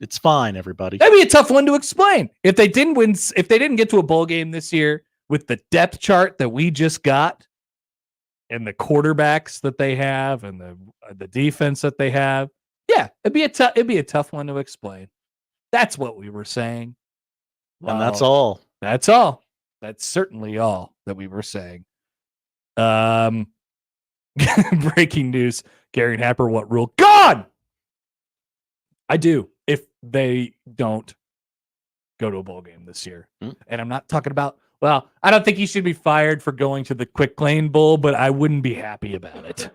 it's fine, everybody. That'd be a tough one to explain. If they didn't win, if they didn't get to a bowl game this year with the depth chart that we just got, and the quarterbacks that they have, and the defense that they have, yeah, it'd be a tough one to explain. That's what we were saying. And that's all. That's all. That's certainly all that we were saying. Breaking news. Connor Happer, what Rhule? Gone! I do. If they don't go to a bowl game this year. And I'm not talking about, well, I don't think he should be fired for going to the Quick Lane Bowl, but I wouldn't be happy about it.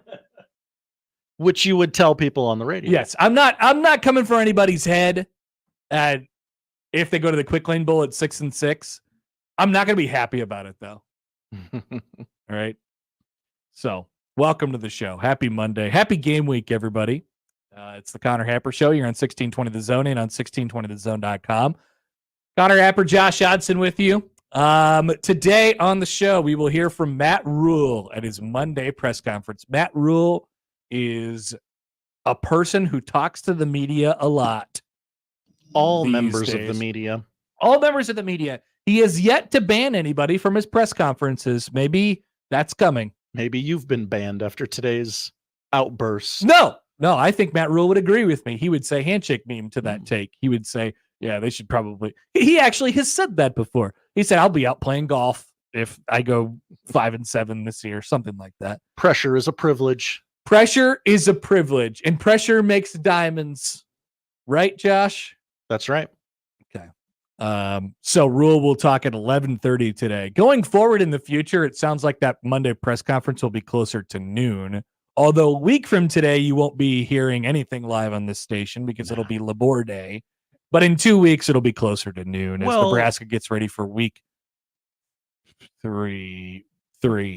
Which you would tell people on the radio. Yes. I'm not coming for anybody's head. If they go to the Quick Lane Bowl at 6-6, I'm not going to be happy about it, though. All right. So, welcome to the show. Happy Monday. Happy game week, everybody. It's the Connor Happer Show. You're on 1620 The Zone and on 1620thezone.com. Connor Happer, Josh Odson with you. Today on the show, we will hear from Matt Rhule at his Monday press conference. Matt Rhule is a person who talks to the media a lot. All members of the media. All members of the media. He has yet to ban anybody from his press conferences. Maybe that's coming. Maybe you've been banned after today's outburst. No, I think Matt Rhule would agree with me. He would say handshake meme to that take. He would say, yeah, they should probably. He actually has said that before. He said, I'll be out playing golf if I go 5-7 this year, something like that. Pressure is a privilege. Pressure is a privilege, and pressure makes diamonds. Right, Josh? That's right. Okay. So Rhule will talk at 11:30 today. Going forward in the future, it sounds like that Monday press conference will be closer to noon. Although a week from today, you won't be hearing anything live on this station because it'll be Labor Day. But in 2 weeks, it'll be closer to noon as Nebraska gets ready for week 3.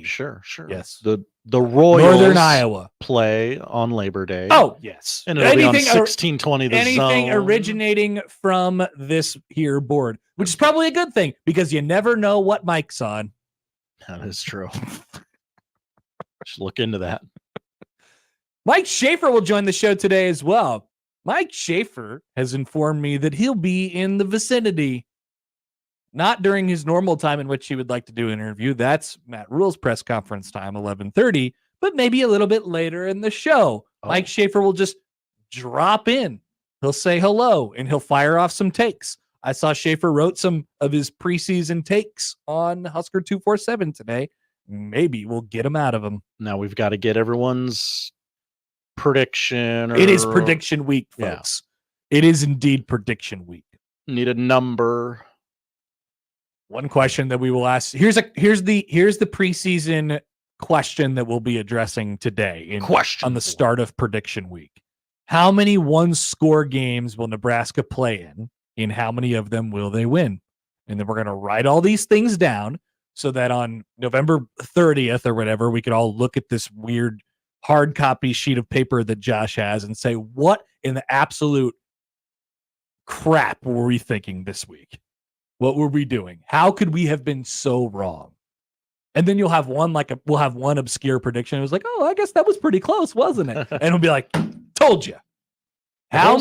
Sure. Yes. The Royals Northern Iowa play on Labor Day. Oh, yes. And it'll be on 1620 The anything Zone. originating from this here board, which is probably a good thing because you never know what Mike's on. That is true. Just look into that. Mike Schaefer will join the show today as well. Mike Schaefer has informed me that he'll be in the vicinity, not during his normal time in which he would like to do an interview. That's Matt Rhule's press conference time, 11:30, but maybe a little bit later in the show. Mike Schaefer will just drop in. He'll say hello, and he'll fire off some takes. I saw Schaefer wrote some of his preseason takes on Husker 247 today. Maybe we'll get him out of him. Now we've got to get everyone's prediction. It is prediction week, folks. Yeah. It is indeed prediction week. Need a number. One question that we will ask. Here's the preseason question that we'll be addressing today on the start of prediction week. How many one-score games will Nebraska play in, and how many of them will they win? And then we're going to write all these things down so that on November 30th or whatever, we could all look at this weird hard copy sheet of paper that Josh has and say, what in the absolute crap were we thinking this week? What were we doing? How could we have been so wrong? And then we'll have one obscure prediction. It was like, oh, I guess that was pretty close, wasn't it? And we'll be like, told you. How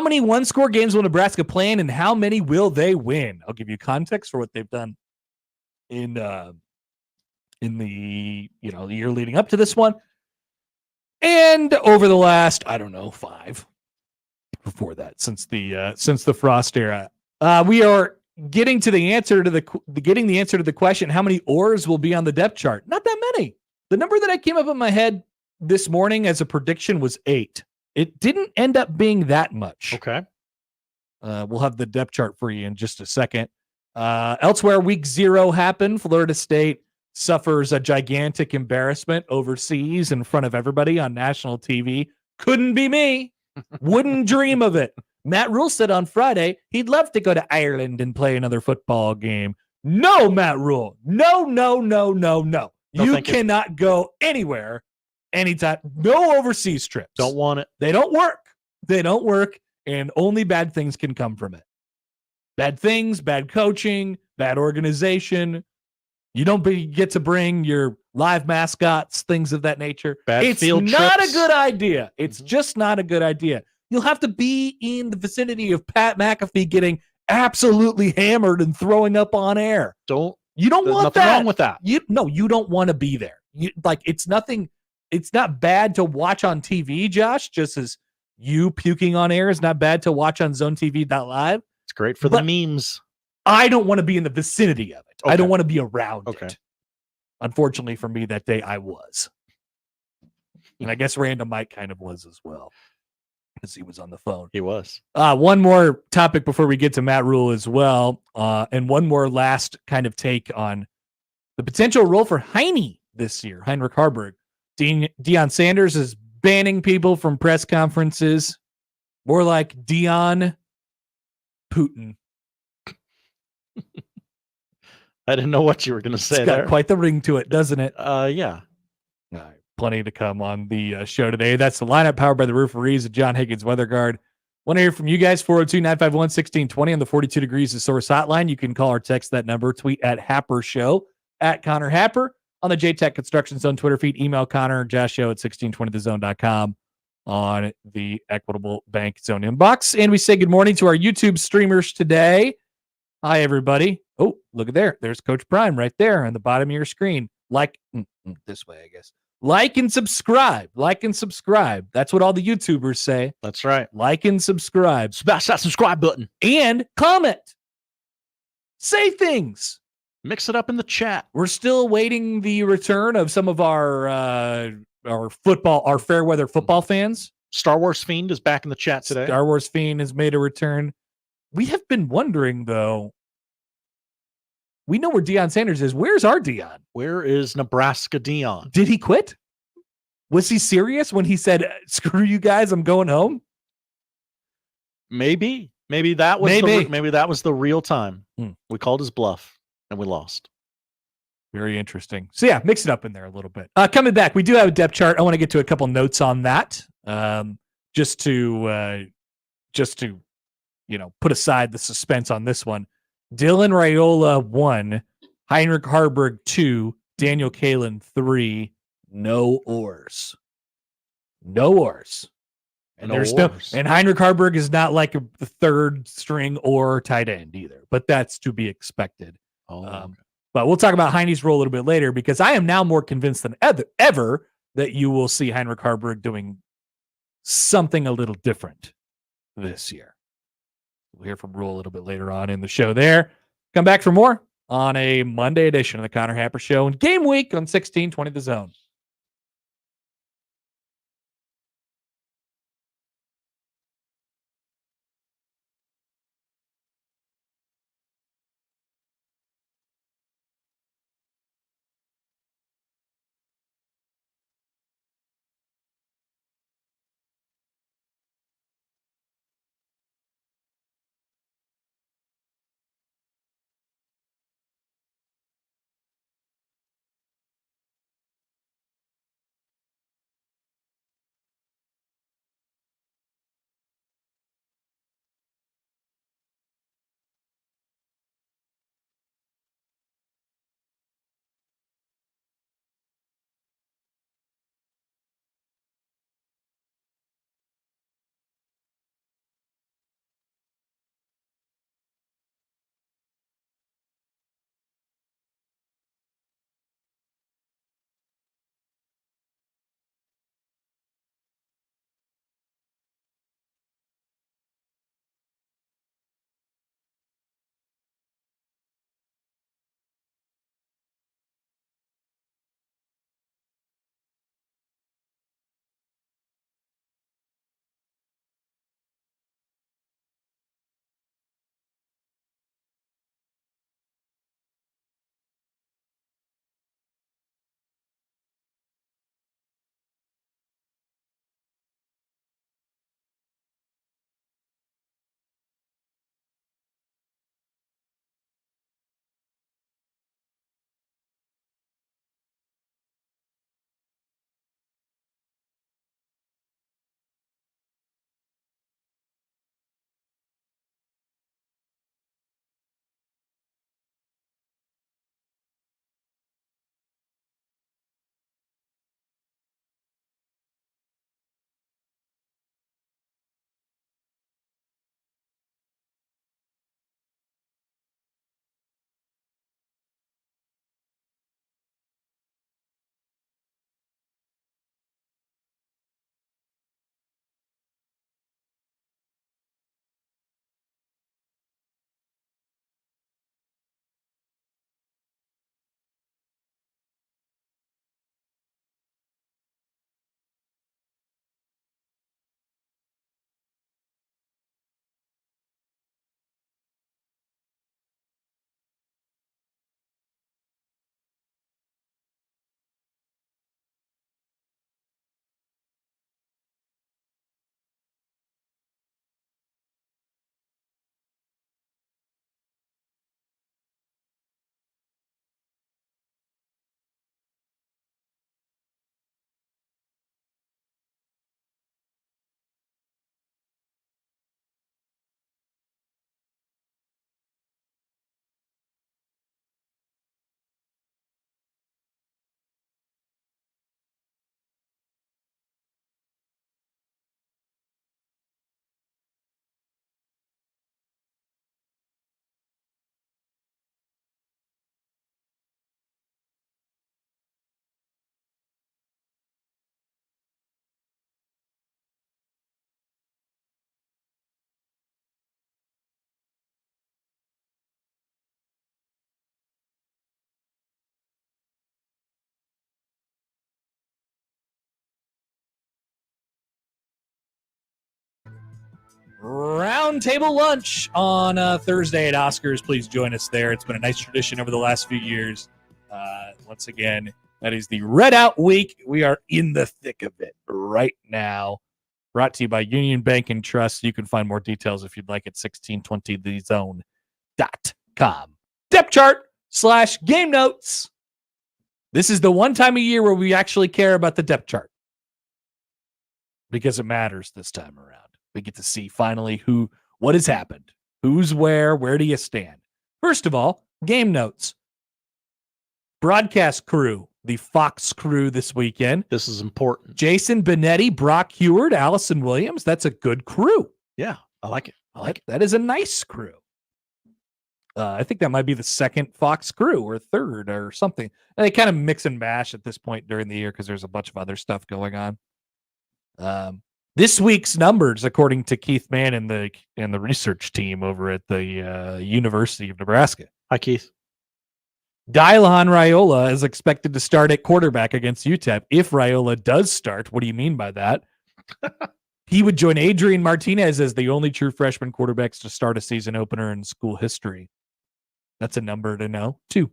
many one-score games will Nebraska play in, and how many will they win? I'll give you context for what they've done in the year leading up to this one, and over the last 5 before that, since the Frost era. We are getting the answer to the question: how many oars will be on the depth chart? Not that many. The number that I came up in my head this morning as a prediction was 8. It didn't end up being that much. Okay. We'll have the depth chart for you in just a second. Elsewhere, week 0 happened. Florida State suffers a gigantic embarrassment overseas in front of everybody on national TV. Couldn't be me. Wouldn't dream of it. Matt Rhule said on Friday he'd love to go to Ireland and play another football game. No, Matt Rhule. No. No, You thank you. cannot go anywhere anytime. No overseas trips. Don't want it. They don't work. They don't work, and only bad things can come from it. Bad things, bad coaching, bad organization. You don't get to bring your live mascots, things of that nature. Bad field not trips. a good idea. It's just not a good idea. You'll have to be in the vicinity of Pat McAfee getting absolutely hammered and throwing up on air. You don't There's want nothing that. wrong with that. You don't want to be there. It's nothing. It's not bad to watch on TV, Josh, just as you puking on air is not bad to watch on ZoneTV.live. It's great for the memes. I don't want to be in the vicinity of it. I Okay. don't want to be around Okay. it. Unfortunately for me, that day I was. And I guess Random Mike kind of was as well, because he was on the phone. He was. One more topic before we get to Matt Rhule as well, and one more last kind of take on the potential role for Heine this year. Heinrich Harburg. Deion Sanders is banning people from press conferences. More like Deion Putin. I didn't know what you were going to say It's got there. quite the ring to it, doesn't it? Yeah. All right, plenty to come on the show today. That's the lineup powered by the Rooferees at John Higgins Weather Guard. Want to hear from you guys? 402-951-1620 on the 42 Degrees of Source hotline. You can call or text that number. Tweet at Happer Show, at Connor Happer on the JTech Construction Zone Twitter feed. Email Connor and Josh Show at 1620thezone.com on the Equitable Bank Zone inbox. And we say good morning to our YouTube streamers today. Hi, everybody. Oh, look at there. There's Coach Prime right there on the bottom of your screen. This way, I guess. Like and subscribe. Like and subscribe. That's what all the YouTubers say. That's right. Like and subscribe. Smash that subscribe button. And comment. Say things. Mix it up in the chat. We're still waiting the return of some of our fair weather football fans. Star Wars Fiend is back in the chat today. Star Wars Fiend has made a return. We have been wondering, though. We know where Deion Sanders is. Where's our Deion? Where is Nebraska Deion? Did he quit? Was he serious when he said, "Screw you guys, I'm going home"? Maybe that was maybe that was the real time. We called his bluff and we lost. Very interesting. So yeah, mix it up in there a little bit. Coming back, we do have a depth chart. I want to get to a couple notes on that. Just to put aside the suspense on this one. Dylan Raiola 1, Heinrich Harburg 2, Daniel Kalen 3. No oars. No oars. And and Heinrich Harburg is not like a third string or tight end either, but that's to be expected. But we'll talk about Heine's role a little bit later, because I am now more convinced than ever that you will see Heinrich Harburg doing something a little different this year. We'll hear from Rhule a little bit later on in the show there. Come back for more on a Monday edition of the Connor Happer Show and Game Week on 1620 The Zone. Roundtable lunch on Thursday at Oscars. Please join us there. It's been a nice tradition over the last few years. Once again, that is the Red Out Week. We are in the thick of it right now. Brought to you by Union Bank and Trust. You can find more details if you'd like at 1620thezone.com. Depth chart / game notes. This is the one time a year where we actually care about the depth chart because it matters this time around. We get to see finally what has happened, who's where do you stand? First of all, game notes. Broadcast crew, the Fox crew this weekend. This is important. Jason Benetti, Brock Heward, Allison Williams. That's a good crew. Yeah, I like it. I like it. That is a nice crew. I think that might be the second Fox crew or third or something. And they kind of mix and mash at this point during the year because there's a bunch of other stuff going on. This week's numbers, according to Keith Mann and the research team over at the University of Nebraska. Hi, Keith. Dylan Raiola is expected to start at quarterback against UTEP. If Raiola does start, what do you mean by that? He would join Adrian Martinez as the only true freshman quarterbacks to start a season opener in school history. That's a number to know. 2.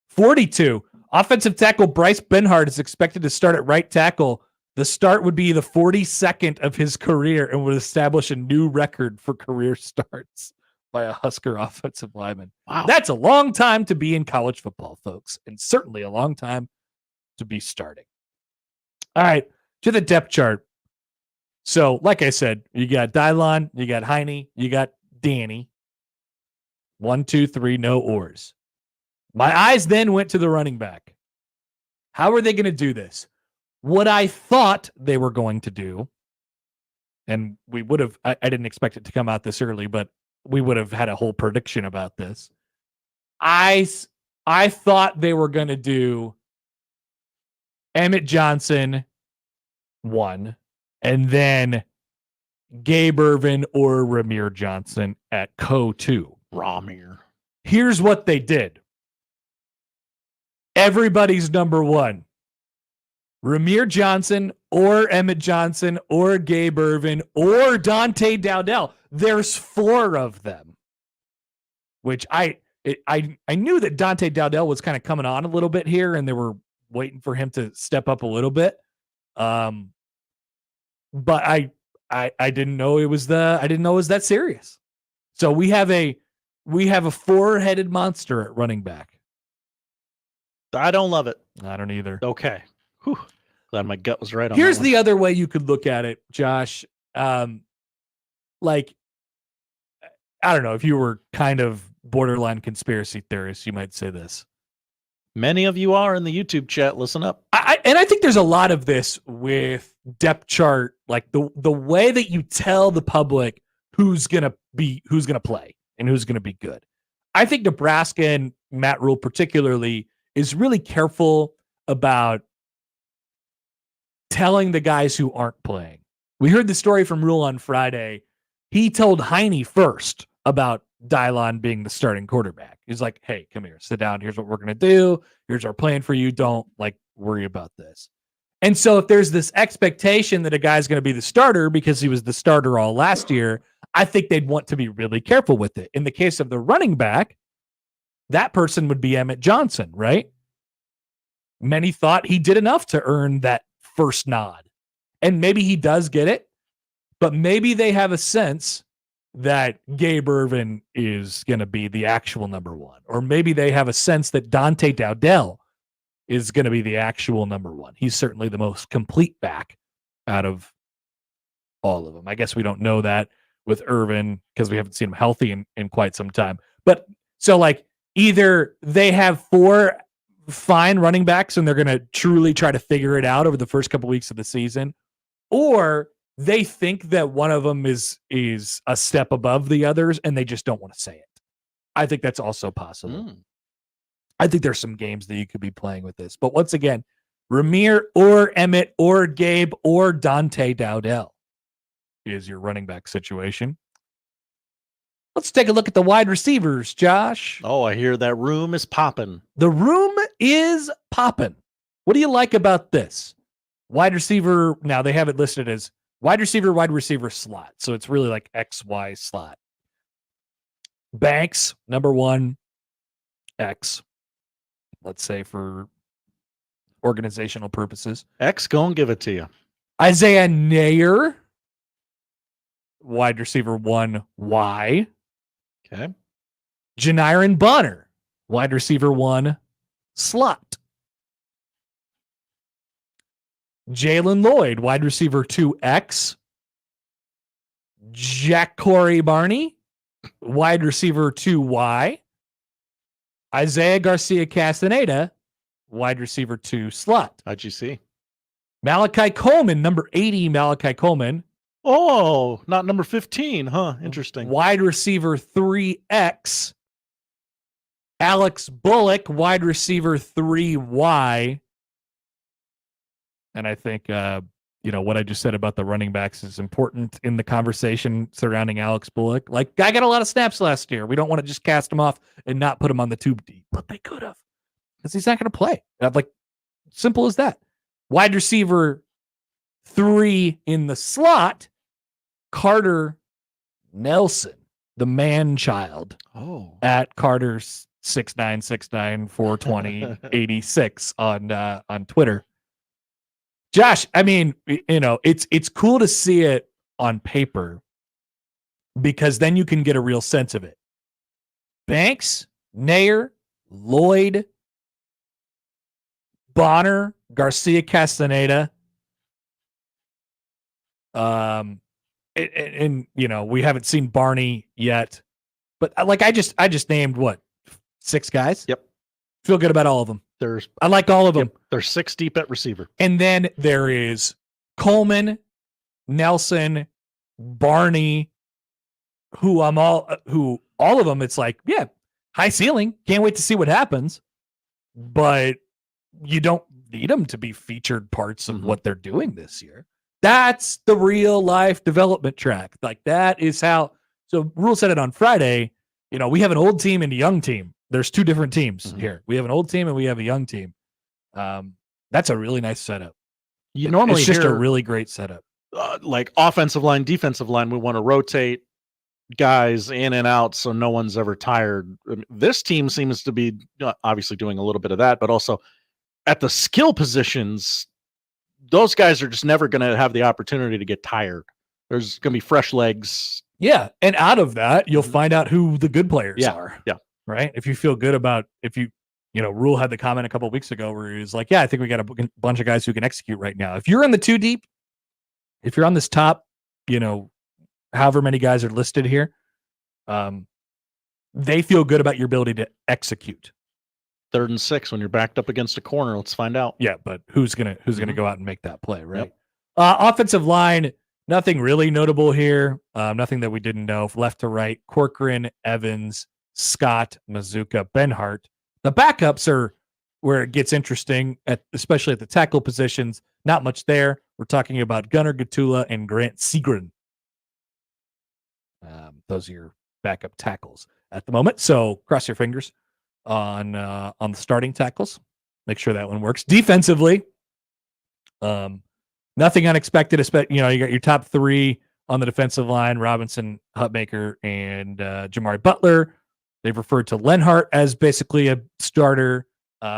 42. Offensive tackle Bryce Benhart is expected to start at right tackle. The start would be the 42nd of his career and would establish a new record for career starts by a Husker offensive lineman. Wow. That's a long time to be in college football, folks, and certainly a long time to be starting. All right, to the depth chart. So, like I said, you got Dylan, you got Heine, you got Danny. 1, 2, 3, no ors. My eyes then went to the running back. How are they going to do this? What I thought they were going to do, and we would have, I didn't expect it to come out this early, but we would have had a whole prediction about this. I thought they were going to do Emmett Johnson 1, and then Gabe Ervin or Ramir Johnson at Co-2. Ramir. Here's what they did. Everybody's number 1. Ramir Johnson or Emmett Johnson or Gabe Ervin or Dante Dowdell. There's 4 of them, which I knew that Dante Dowdell was kind of coming on a little bit here, and they were waiting for him to step up a little bit. But I didn't know it was that serious. So we have a 4-headed monster at running back. I don't love it. I don't either. Okay. Whew. Glad my gut was right on Here's that the other way you could look at it, Josh. Like, I don't know, if you were kind of borderline conspiracy theorist, you might say this. Many of you are in the YouTube chat. Listen up. And I think there's a lot of this with depth chart, like the way that you tell the public who's gonna play and who's gonna be good. I think Nebraska and Matt Rhule particularly is really careful about telling the guys who aren't playing. We heard the story from Rhule on Friday. He told Heine first about Dylan being the starting quarterback. He's like, hey, come here, sit down. Here's what we're going to do. Here's our plan for you. Don't worry about this. And so if there's this expectation that a guy's going to be the starter because he was the starter all last year, I think they'd want to be really careful with it. In the case of the running back, that person would be Emmett Johnson, right? Many thought he did enough to earn that first nod. And maybe he does get it, but maybe they have a sense that Gabe Ervin is going to be the actual number 1. Or maybe they have a sense that Dante Dowdell is going to be the actual number 1. He's certainly the most complete back out of all of them. I guess we don't know that with Ervin because we haven't seen him healthy in quite some time. But so either they have 4 fine running backs and they're going to truly try to figure it out over the first couple weeks of the season, or they think that one of them is a step above the others and they just don't want to say it. I think that's also possible. I think there's some games that you could be playing with this. But once again, Ramir or Emmett or Gabe or Dante Dowdell is your running back situation. Let's take a look at the wide receivers, Josh. Oh, I hear that room is popping. The room is popping. What do you like about this? Wide receiver, now they have it listed as wide receiver slot. So it's really like XY slot. Banks, number 1, X. Let's say for organizational purposes. X, go and give it to you. Isaiah Nayer, wide receiver 1, Y. Okay. Janiron Bonner, wide receiver 1, slot. Jalen Lloyd, wide receiver 2, X. Jack Corey Barney, wide receiver 2, Y. Isaiah Garcia Castaneda, wide receiver 2, slot. How'd you see? Malachi Coleman, number 80, Malachi Coleman. Oh, not number 15, huh? Interesting. Wide receiver 3X. Alex Bullock, wide receiver 3Y. And I think, what I just said about the running backs is important in the conversation surrounding Alex Bullock. Like, guy got a lot of snaps last year. We don't want to just cast him off and not put him on the tube deep, but they could have, because he's not going to play. Like, simple as that. Wide receiver 3 in the slot, Carter Nelson, the man child. Oh. At Carter's 6969 420 86 on Twitter. Josh, I mean, it's cool to see it on paper because then you can get a real sense of it. Banks, Nayer, Lloyd, Bonner, Garcia Castaneda. And we haven't seen Barney yet, but I just named what, 6 guys? Yep. Feel good about all of them. I like all of them. Yep, there's 6 deep at receiver. And then there is Coleman, Nelson, Barney, who all of them, it's like, yeah, high ceiling. Can't wait to see what happens. But you don't need them to be featured parts of what they're doing this year. That's the real life development track. Like, that is how. So Rhule said it on Friday. We have an old team and a young team. There's 2 different teams here. We have an old team and we have a young team. That's a really nice setup. You normally it's just hear, a really great setup. Like offensive line, defensive line, we want to rotate guys in and out so no one's ever tired. This team seems to be obviously doing a little bit of that, but also at the skill positions, those guys are just never going to have the opportunity to get tired. There's going to be fresh legs. Yeah, and out of that, you'll find out who the good players are. Yeah. Right? If you feel good about, Rhule had the comment a couple of weeks ago where he was like, yeah, I think we got a bunch of guys who can execute right now. If you're in the 2 deep, if you're on this top, however many guys are listed here, they feel good about your ability to execute. 3rd and 6 when you're backed up against a corner. Let's find out. Yeah, but who's gonna go out and make that play, right? Yep. Offensive line, nothing really notable here. Nothing that we didn't know. Left to right, Corcoran, Evans, Scott, Mazuka, Benhart. The backups are where it gets interesting, especially at the tackle positions. Not much there. We're talking about Gunnar Gatula and Grant Segrin. Those are your backup tackles at the moment. So cross your fingers on the starting tackles. Make sure that one works. Defensively, nothing unexpected. You got your top 3 on the defensive line: Robinson, Hutmaker, and Jamari Butler. They've referred to Lenhart as basically a starter.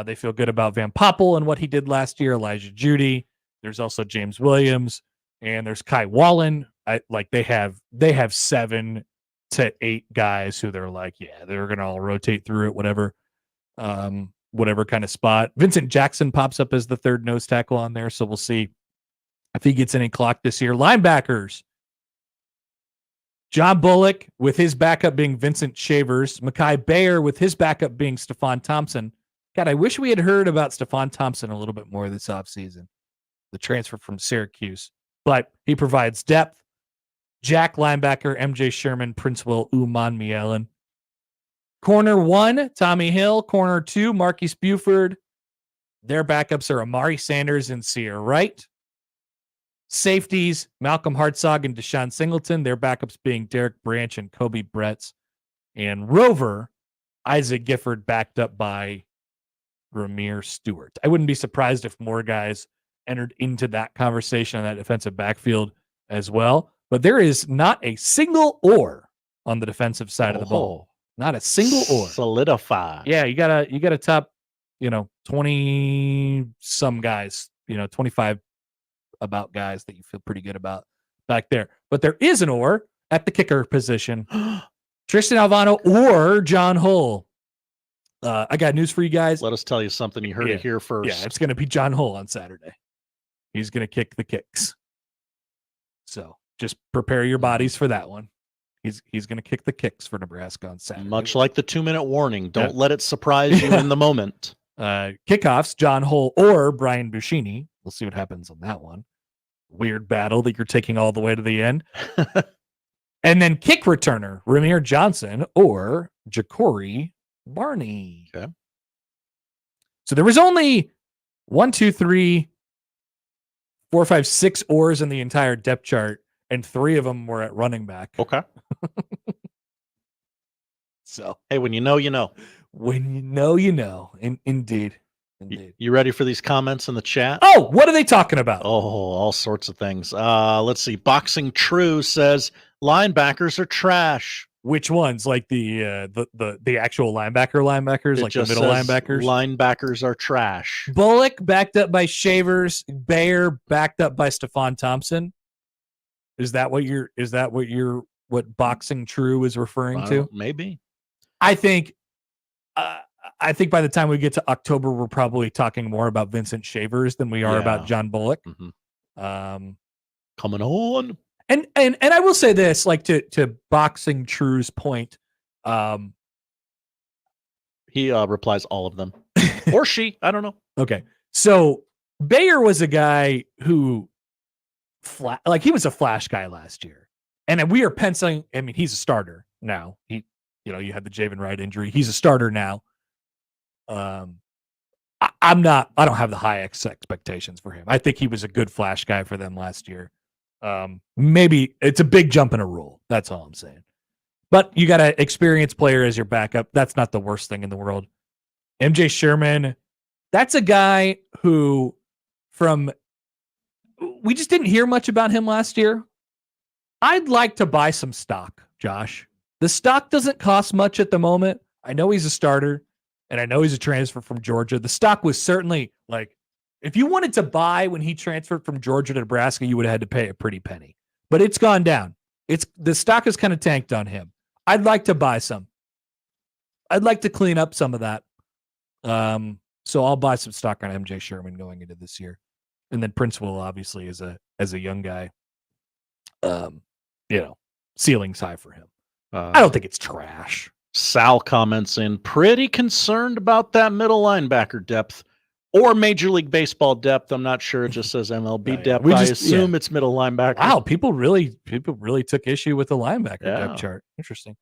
They feel good about Van Poppel and what he did last year. Elijah Judy. There's also James Williams, and there's Kai Wallen. They have 7 to 8 guys who they're like, yeah, they're gonna all rotate through it, whatever kind of spot. Vincent Jackson pops up as the 3rd nose tackle on there, so we'll see if he gets any clock this year. Linebackers: John Bullock with his backup being Vincent Shavers, Mekhi Bayer with his backup being Stephon Thompson. God, I wish we had heard about Stephon Thompson a little bit more this offseason, the transfer from Syracuse, but he provides depth. Jack linebacker, MJ Sherman, Prince Will, Uman-Mielen. Corner 1, Tommy Hill. Corner 2, Marquise Buford. Their backups are Amari Sanders and Sear Wright. Safeties, Malcolm Hartzog and Deshaun Singleton. Their backups being Derek Branch and Kobe Bretz. And Rover, Isaac Gifford, backed up by Ramir Stewart. I wouldn't be surprised if more guys entered into that conversation on that defensive backfield as well. But there is not a single or on the defensive side of the ball. Not a single or. Solidify. Yeah, you gotta top, 20 some guys, 25 about guys that you feel pretty good about back there. But there is an or at the kicker position. Tristan Alvano or John Hull. I got news for you guys. Let us tell you something. You heard it here first. Yeah, it's going to be John Hull on Saturday. He's going to kick the kicks. So just prepare your bodies for that one. He's going to kick the kicks for Nebraska on Saturday. Much like the 2-minute warning. Don't let it surprise you in the moment. Kickoffs, John Hull or Brian Buschini. We'll see what happens on that one. Weird battle that you're taking all the way to the end. And then kick returner, Ramir Johnson or Ja'Cory Barney. Okay. So there was only 1, 2, 3, 4, 5, 6 oars in the entire depth chart, and 3 of them were at running back. Okay. So hey, when you know, you know. When you know, you know. Indeed. You ready for these comments in the chat? Oh, what are they talking about? Oh, all sorts of things. Let's see. Boxing True says linebackers are trash. Which ones? Like the actual linebackers, It like the just middle says linebackers? Linebackers are trash. Bullock backed up by Shavers, Bayer backed up by Stephon Thompson. Is that what Boxing True is referring to? Maybe. I think by the time we get to October, we're probably talking more about Vincent Shavers than we are about John Bullock. Mm-hmm. Coming on. And I will say this, like to Boxing True's point, he replies all of them, or she. I don't know. Okay, so Bayer was a guy who, he was a flash guy last year, and we are penciling. I mean, he's a starter now. You had the Javen Wright injury. He's a starter now. I'm not. I don't have the high expectations for him. I think he was a good flash guy for them last year. Maybe it's a big jump in a rule. That's all I'm saying. But you got an experienced player as your backup. That's not the worst thing in the world. MJ Sherman, that's a guy who we just didn't hear much about him last year. I'd like to buy some stock, Josh. The stock doesn't cost much at the moment. I know he's a starter, and I know he's a transfer from Georgia. The stock was certainly if you wanted to buy when he transferred from Georgia to Nebraska, you would have had to pay a pretty penny. But it's gone down. The stock is kind of tanked on him. I'd like to buy some. I'd like to clean up some of that. So I'll buy some stock on MJ Sherman going into this year. And then Prince Will obviously as a young guy. Ceiling's high for him. I don't think it's trash. Sal comments in, pretty concerned about that middle linebacker depth. Or Major League Baseball depth. I'm not sure. It just says MLB depth. I assume it's middle linebacker. Wow, people really took issue with the linebacker depth chart. Interesting.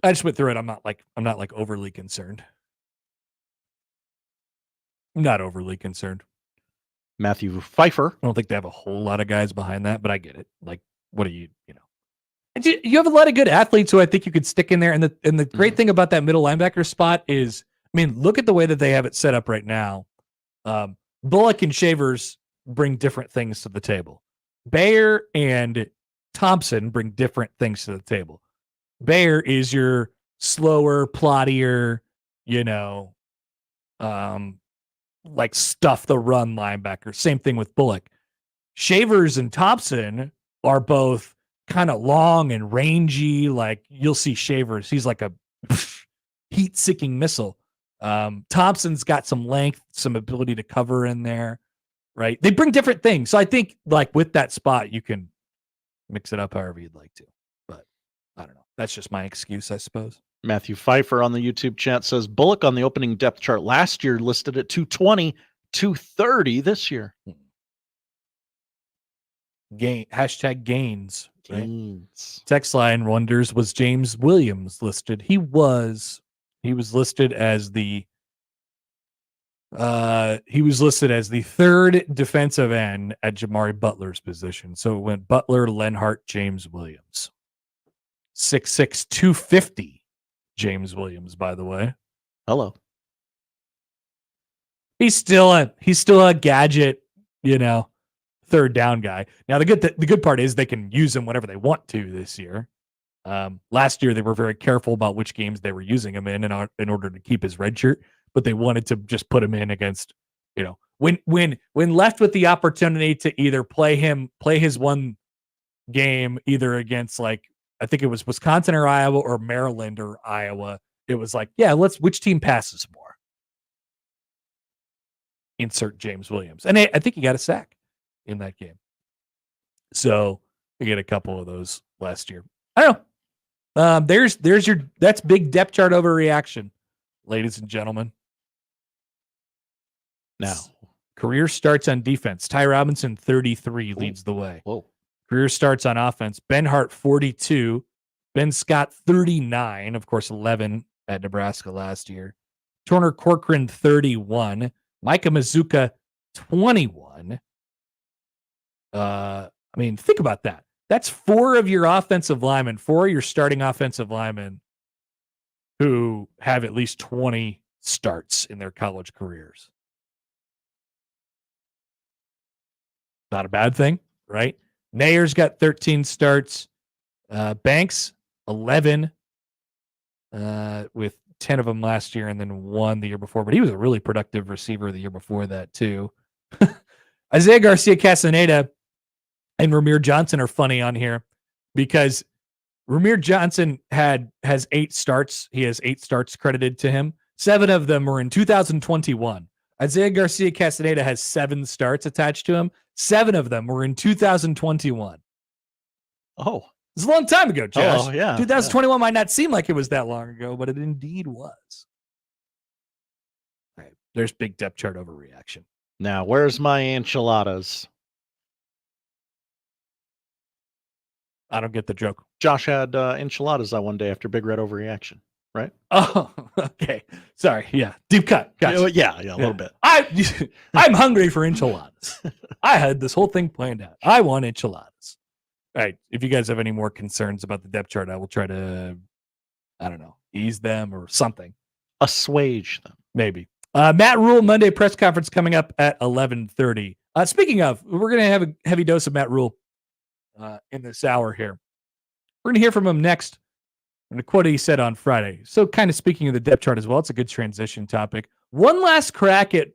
I just went through it. I'm not overly concerned. I'm not overly concerned. Matthew Pfeiffer. I don't think they have a whole lot of guys behind that, but I get it. Like, what do you? You have a lot of good athletes who I think you could stick in there. And the great thing about that middle linebacker spot is, look at the way that they have it set up right now. Bullock and Shavers bring different things to the table. Bayer and Thompson bring different things to the table. Bayer is your slower, plottier, stuff the run linebacker. Same thing with Bullock. Shavers and Thompson are both kind of long and rangy. Like you'll see Shavers, he's like a heat-seeking missile. Thompson's got some length, some ability to cover in there, right? They bring different things. So I think with that spot, you can mix it up however you'd like to. But I don't know. That's just my excuse, I suppose. Matthew Pfeiffer on the YouTube chat says Bullock on the opening depth chart last year listed at 220, 230 this year. Hashtag gains. Right? Gains. Text line wonders, was James Williams listed? He was listed as the third defensive end at Jamari Butler's position. So it went Butler, Lenhart, James Williams. 6'6", 250. James Williams, by the way. Hello. He's still a gadget, third down guy. Now the good part is they can use him whenever they want to this year. Last year they were very careful about which games they were using him in order to keep his red shirt, but they wanted to just put him in against, when left with the opportunity to either play his one game either against, like, I think it was Wisconsin or Iowa or Maryland or Iowa. It was like, yeah, which team passes more? Insert James Williams. And I think he got a sack in that game. So we get a couple of those last year. I don't know. That's big depth chart overreaction, ladies and gentlemen. Now, career starts on defense. Ty Robinson, 33, leads the way. Whoa. Career starts on offense. Ben Hart, 42. Ben Scott, 39. Of course, 11 at Nebraska last year. Turner Corcoran, 31. Micah Mazuka, 21. Think about that. That's 4 of your offensive linemen, 4 of your starting offensive linemen who have at least 20 starts in their college careers. Not a bad thing, right? Nayer's got 13 starts. Banks, 11, with 10 of them last year and then 1 the year before. But he was a really productive receiver the year before that, too. Isaiah Garcia Castaneda and Ramir Johnson are funny on here because Ramir Johnson has 8 starts. He has 8 starts credited to him. 7 of them were in 2021. Isaiah Garcia Castaneda has 7 starts attached to him. 7 of them were in 2021. Oh, it's a long time ago, Josh. Oh, yeah. 2021 might not seem like it was that long ago, but it indeed was. All right, there's big depth chart overreaction. Now, where's my enchiladas? I don't get the joke. Josh had enchiladas that one day after Big Red overreaction, right? Oh, okay. Sorry. Yeah. Deep cut. Gotcha. Yeah, a little bit. I'm hungry for enchiladas. I had this whole thing planned out. I want enchiladas. All right. If you guys have any more concerns about the depth chart, I will try to, I don't know, ease them or something. Assuage them. Maybe. Matt Rhule Monday press conference coming up at 11:30. Speaking of, we're going to have a heavy dose of Matt Rhule in this hour here. We're going to hear from him next. And a quote he said on Friday. So kind of speaking of the depth chart as well, it's a good transition topic. One last crack at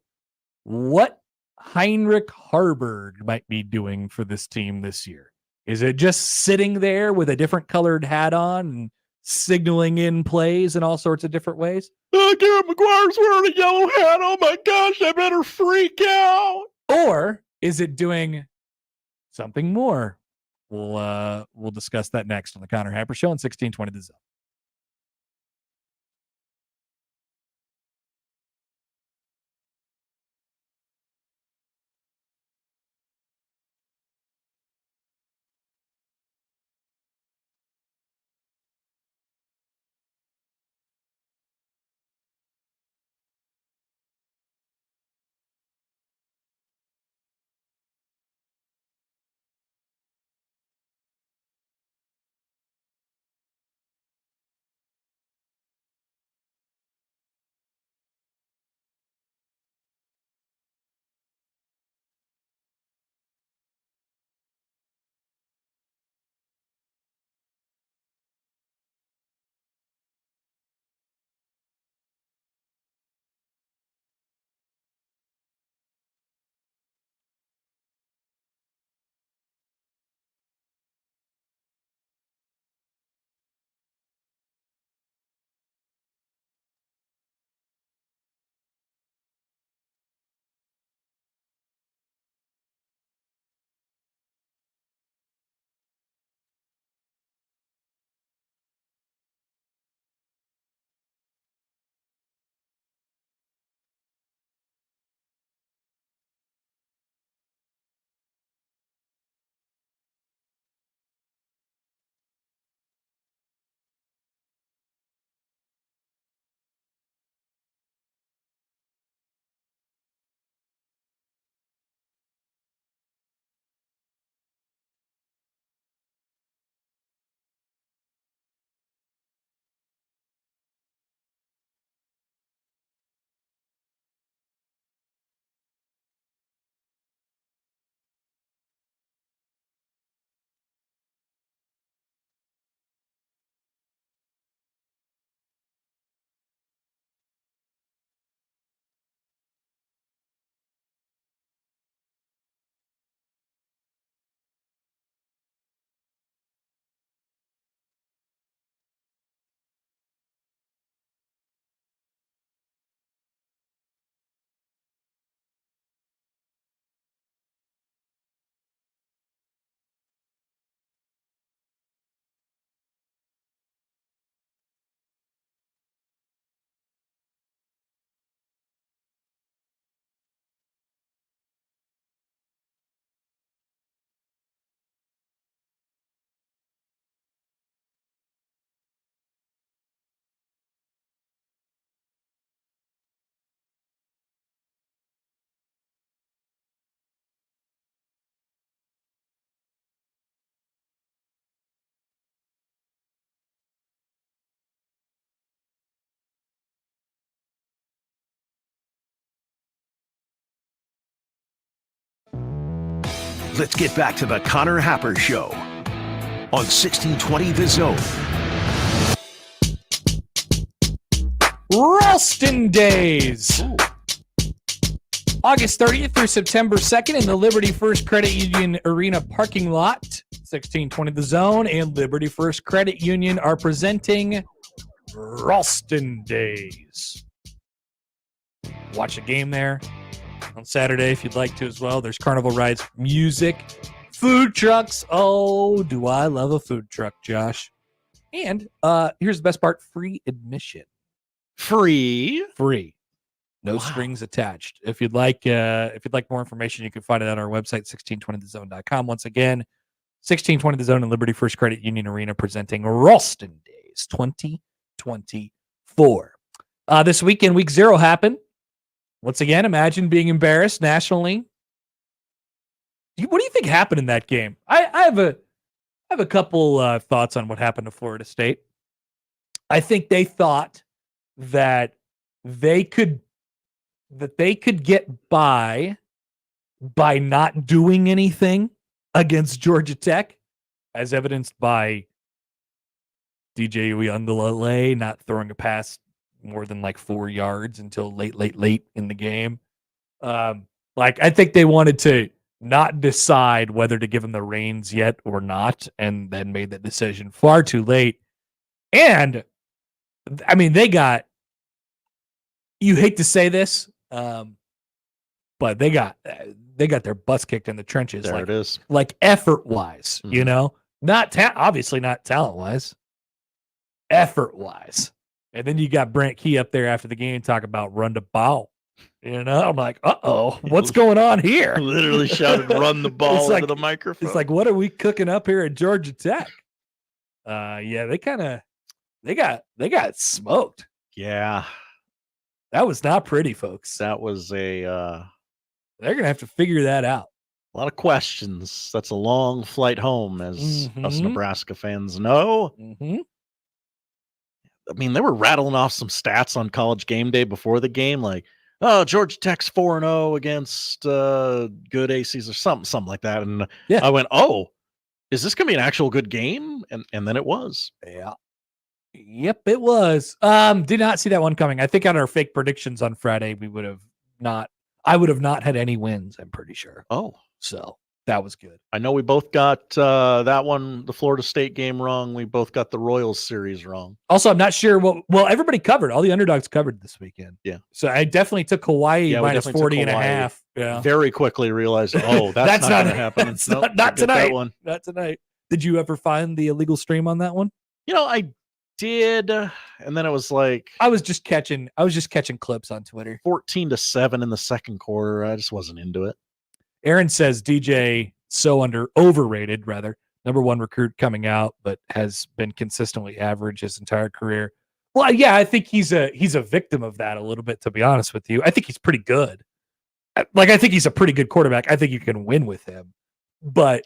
what Heinrich Haarberg might be doing for this team this year. Is it just sitting there with a different colored hat on and signaling in plays in all sorts of different ways? Garrett McGuire's wearing a yellow hat. Oh my gosh, I better freak out. Or is it doing something more? We'll discuss that next on the Connor Happer Show on 1620 The Zone. Let's get back to the Connor Happer Show on 1620 The Zone. Ralston Days. August 30th through September 2nd in the Liberty First Credit Union Arena parking lot. 1620 The Zone and Liberty First Credit Union are presenting Ralston Days. Watch a game there on Saturday if you'd like to as well. There's carnival rides, music, food trucks. Oh, do I love a food truck, Josh. And here's the best part, free admission. Free. No strings attached. If you'd like more information, you can find it on our website, 1620thezone.com. Once again, 1620 The Zone and Liberty First Credit Union Arena presenting Ralston Days 2024. This weekend, week 0 happened. Once again, imagine being embarrassed nationally. What do you think happened in that game? I have a couple thoughts on what happened to Florida State. I think they thought that they could get by not doing anything against Georgia Tech, as evidenced by DJ Uyunglele not throwing a pass more than like 4 yards until late in the game. I think they wanted to not decide whether to give him the reins yet or not, and then made that decision far too late. And I mean, you hate to say this, but they got their butts kicked in the trenches. There it is. Like effort-wise, you know? Obviously not talent-wise. Effort-wise. And then you got Brent Key up there after the game talking about run the ball. You know? I'm like, uh-oh, what's going on here? Literally shouted run the ball into the microphone. It's like, what are we cooking up here at Georgia Tech? Yeah, they got smoked. Yeah. That was not pretty, folks. That was they're gonna have to figure that out. A lot of questions. That's a long flight home, as us Nebraska fans know. Mm-hmm. I mean, they were rattling off some stats on College Game Day before the game, like, oh, Georgia Tech's 4-0 against good ACs or something like that. And I went, oh, is this gonna be an actual good game? And then it was. Yeah. Yep, it was. Did not see that one coming. I think on our fake predictions on Friday, I would have not had any wins, I'm pretty sure. Oh. So that was good. I know we both got that one, the Florida State game, wrong. We both got the Royals series wrong. Also, I'm not sure everybody covered. All the underdogs covered this weekend. Yeah. So I definitely took Hawaii minus 40 and a half. Yeah. Very quickly realized, oh, that's not going to happen. That's not tonight. Not tonight. Did you ever find the illegal stream on that one? You know, I did, and then it was like I was just catching clips on Twitter. 14-7 in the second quarter. I just wasn't into it. Aaron says DJ overrated, number one recruit coming out, but has been consistently average his entire career. Well, yeah, I think he's a victim of that a little bit, to be honest with you. I think he's pretty good. I think he's a pretty good quarterback. I think you can win with him, but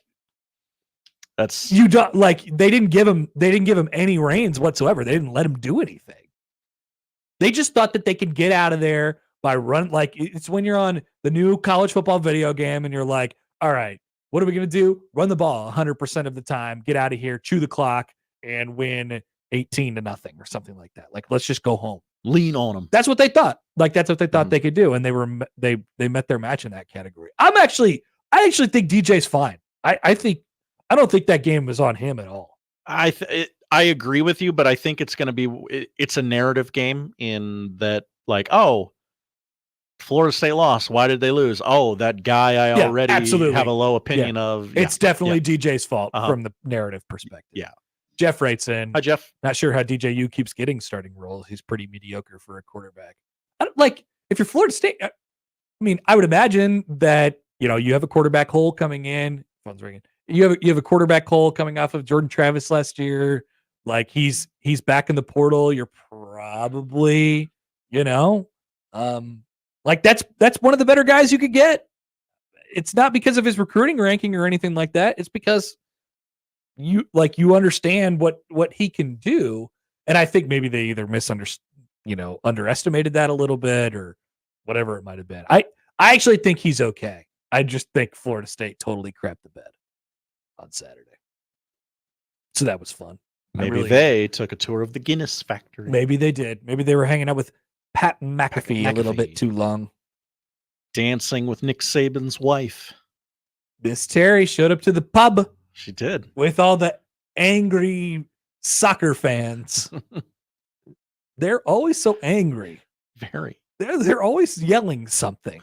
they didn't give him any reins whatsoever. They didn't let him do anything. They just thought that they could get out of there by run. Like, it's when you're on the new college football video game and you're like, all right, what are we going to do? Run the ball 100% of the time, get out of here, chew the clock, and win 18-0 or something like that. Like, let's just go home. Lean on them. That's what they thought. That's what they thought they could do. And they met their match in that category. I actually think DJ's fine. I don't think that game was on him at all. I agree with you, but I think it's going to be it's a narrative game in that, like, oh, Florida State lost. Why did they lose? Oh, that guy I already have a low opinion of. It's definitely DJ's fault from the narrative perspective. Yeah. Jeff writes in. Hi, Jeff. Not sure how DJU keeps getting starting roles. He's pretty mediocre for a quarterback. If you're Florida State, I mean, I would imagine that, you have a quarterback hole coming in. Phone's ringing. You have a quarterback hole coming off of Jordan Travis last year. Like, he's back in the portal. You're probably, that's one of the better guys you could get. It's not because of his recruiting ranking or anything like that. It's because you understand what he can do. And I think maybe they either underestimated that a little bit or whatever it might have been. I actually think he's okay. I just think Florida State totally crapped the bed on Saturday. So that was fun. Maybe they took a tour of the Guinness factory. Maybe they did. Maybe they were hanging out with Pat McAfee a little bit too long. Dancing with Nick Saban's wife. Miss Terry showed up to the pub. She did. With all the angry soccer fans. They're always so angry. Very. They're always yelling something.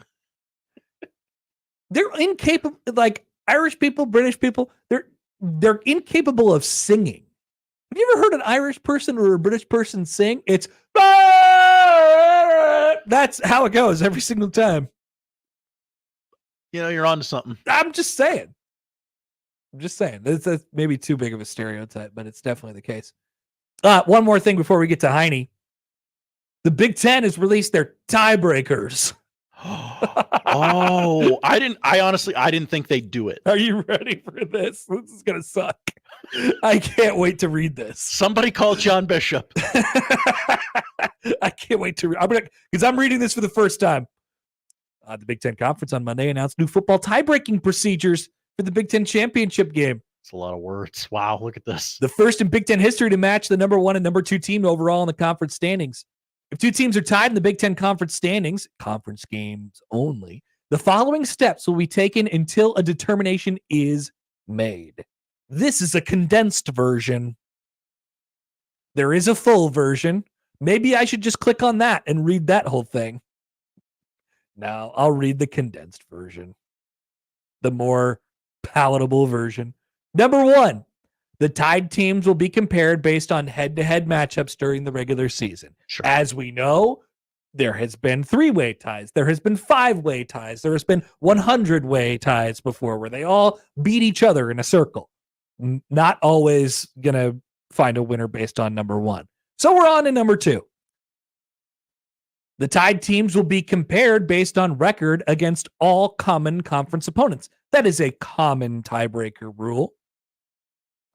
They're incapable, like Irish people, British people, they're incapable of singing. Have you ever heard an Irish person or a British person sing? It's that's how it goes every single time. You're onto something. I'm just saying. That's maybe too big of a stereotype, but it's definitely the case. One more thing before we get to Heine. The Big Ten has released their tiebreakers. Oh, I honestly didn't think they'd do it. Are you ready for this? This is going to suck. I can't wait to read this. Somebody call John Bishop. I can't wait to read because I'm reading this for the first time. The Big Ten Conference on Monday announced new football tie-breaking procedures for the Big Ten championship game. It's a lot of words. Wow, look at this. The first in Big Ten history to match the number 1 and number 2 team overall in the conference standings. If two teams are tied in the Big Ten conference standings, conference games only, the following steps will be taken until a determination is made. This is a condensed version. There is a full version. Maybe I should just click on that and read that whole thing. Now I'll read the condensed version, the more palatable version. Number 1, the tied teams will be compared based on head-to-head matchups during the regular season. Sure. As we know, there has been 3-way ties. There has been 5-way ties. There has been 100-way ties before where they all beat each other in a circle. Not always going to find a winner based on number 1. So we're on to number 2. The tied teams will be compared based on record against all common conference opponents. That is a common tiebreaker rule.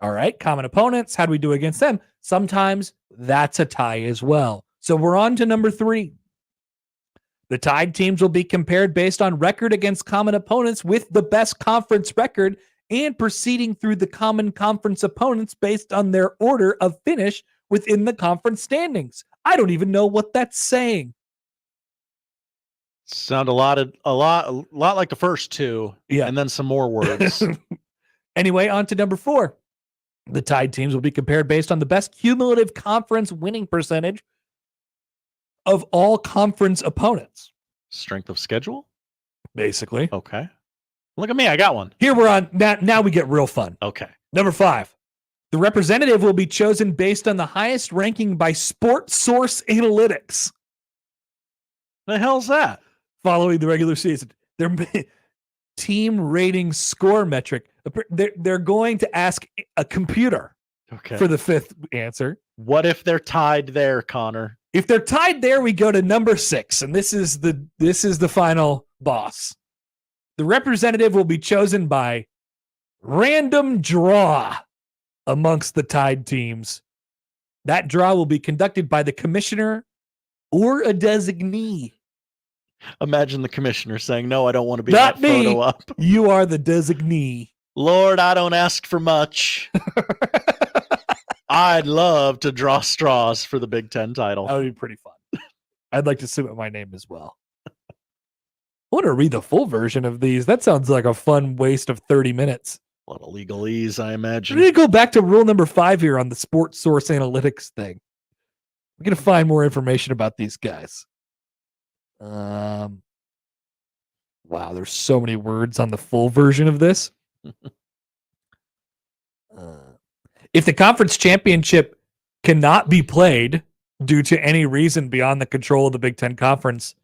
All right, common opponents. How do we do against them? Sometimes that's a tie as well. So we're on to number 3. The tied teams will be compared based on record against common opponents with the best conference record and proceeding through the common conference opponents based on their order of finish within the conference standings. I don't even know what that's saying. Sound a lot like the first two, and then some more words. Anyway, on to number 4. The tied teams will be compared based on the best cumulative conference winning percentage of all conference opponents. Strength of schedule? Basically. Okay. Look at me, I got one. Here we're on, now we get real fun. Okay. Number 5. The representative will be chosen based on the highest ranking by Sport Source Analytics. The hell's that? Following the regular season. Their team rating score metric. They're going to ask a computer for the 5th answer. What if they're tied there, Connor? If they're tied there, we go to number 6, and this is the final boss. The representative will be chosen by random draw amongst the tied teams. That draw will be conducted by the commissioner or a designee. Imagine the commissioner saying, "No, I don't want to be Not that photo me. up." You are the designee. Lord, I don't ask for much. I'd love to draw straws for the Big Ten title. That would be pretty fun. I'd like to submit my name as well. I want to read the full version of these. That sounds like a fun waste of 30 minutes. A lot of legalese, I imagine. We're going to go back to rule number 5 here on the Sports Source Analytics thing. We're going to find more information about these guys. Wow, there's so many words on the full version of this. If the conference championship cannot be played due to any reason beyond the control of the Big Ten Conference,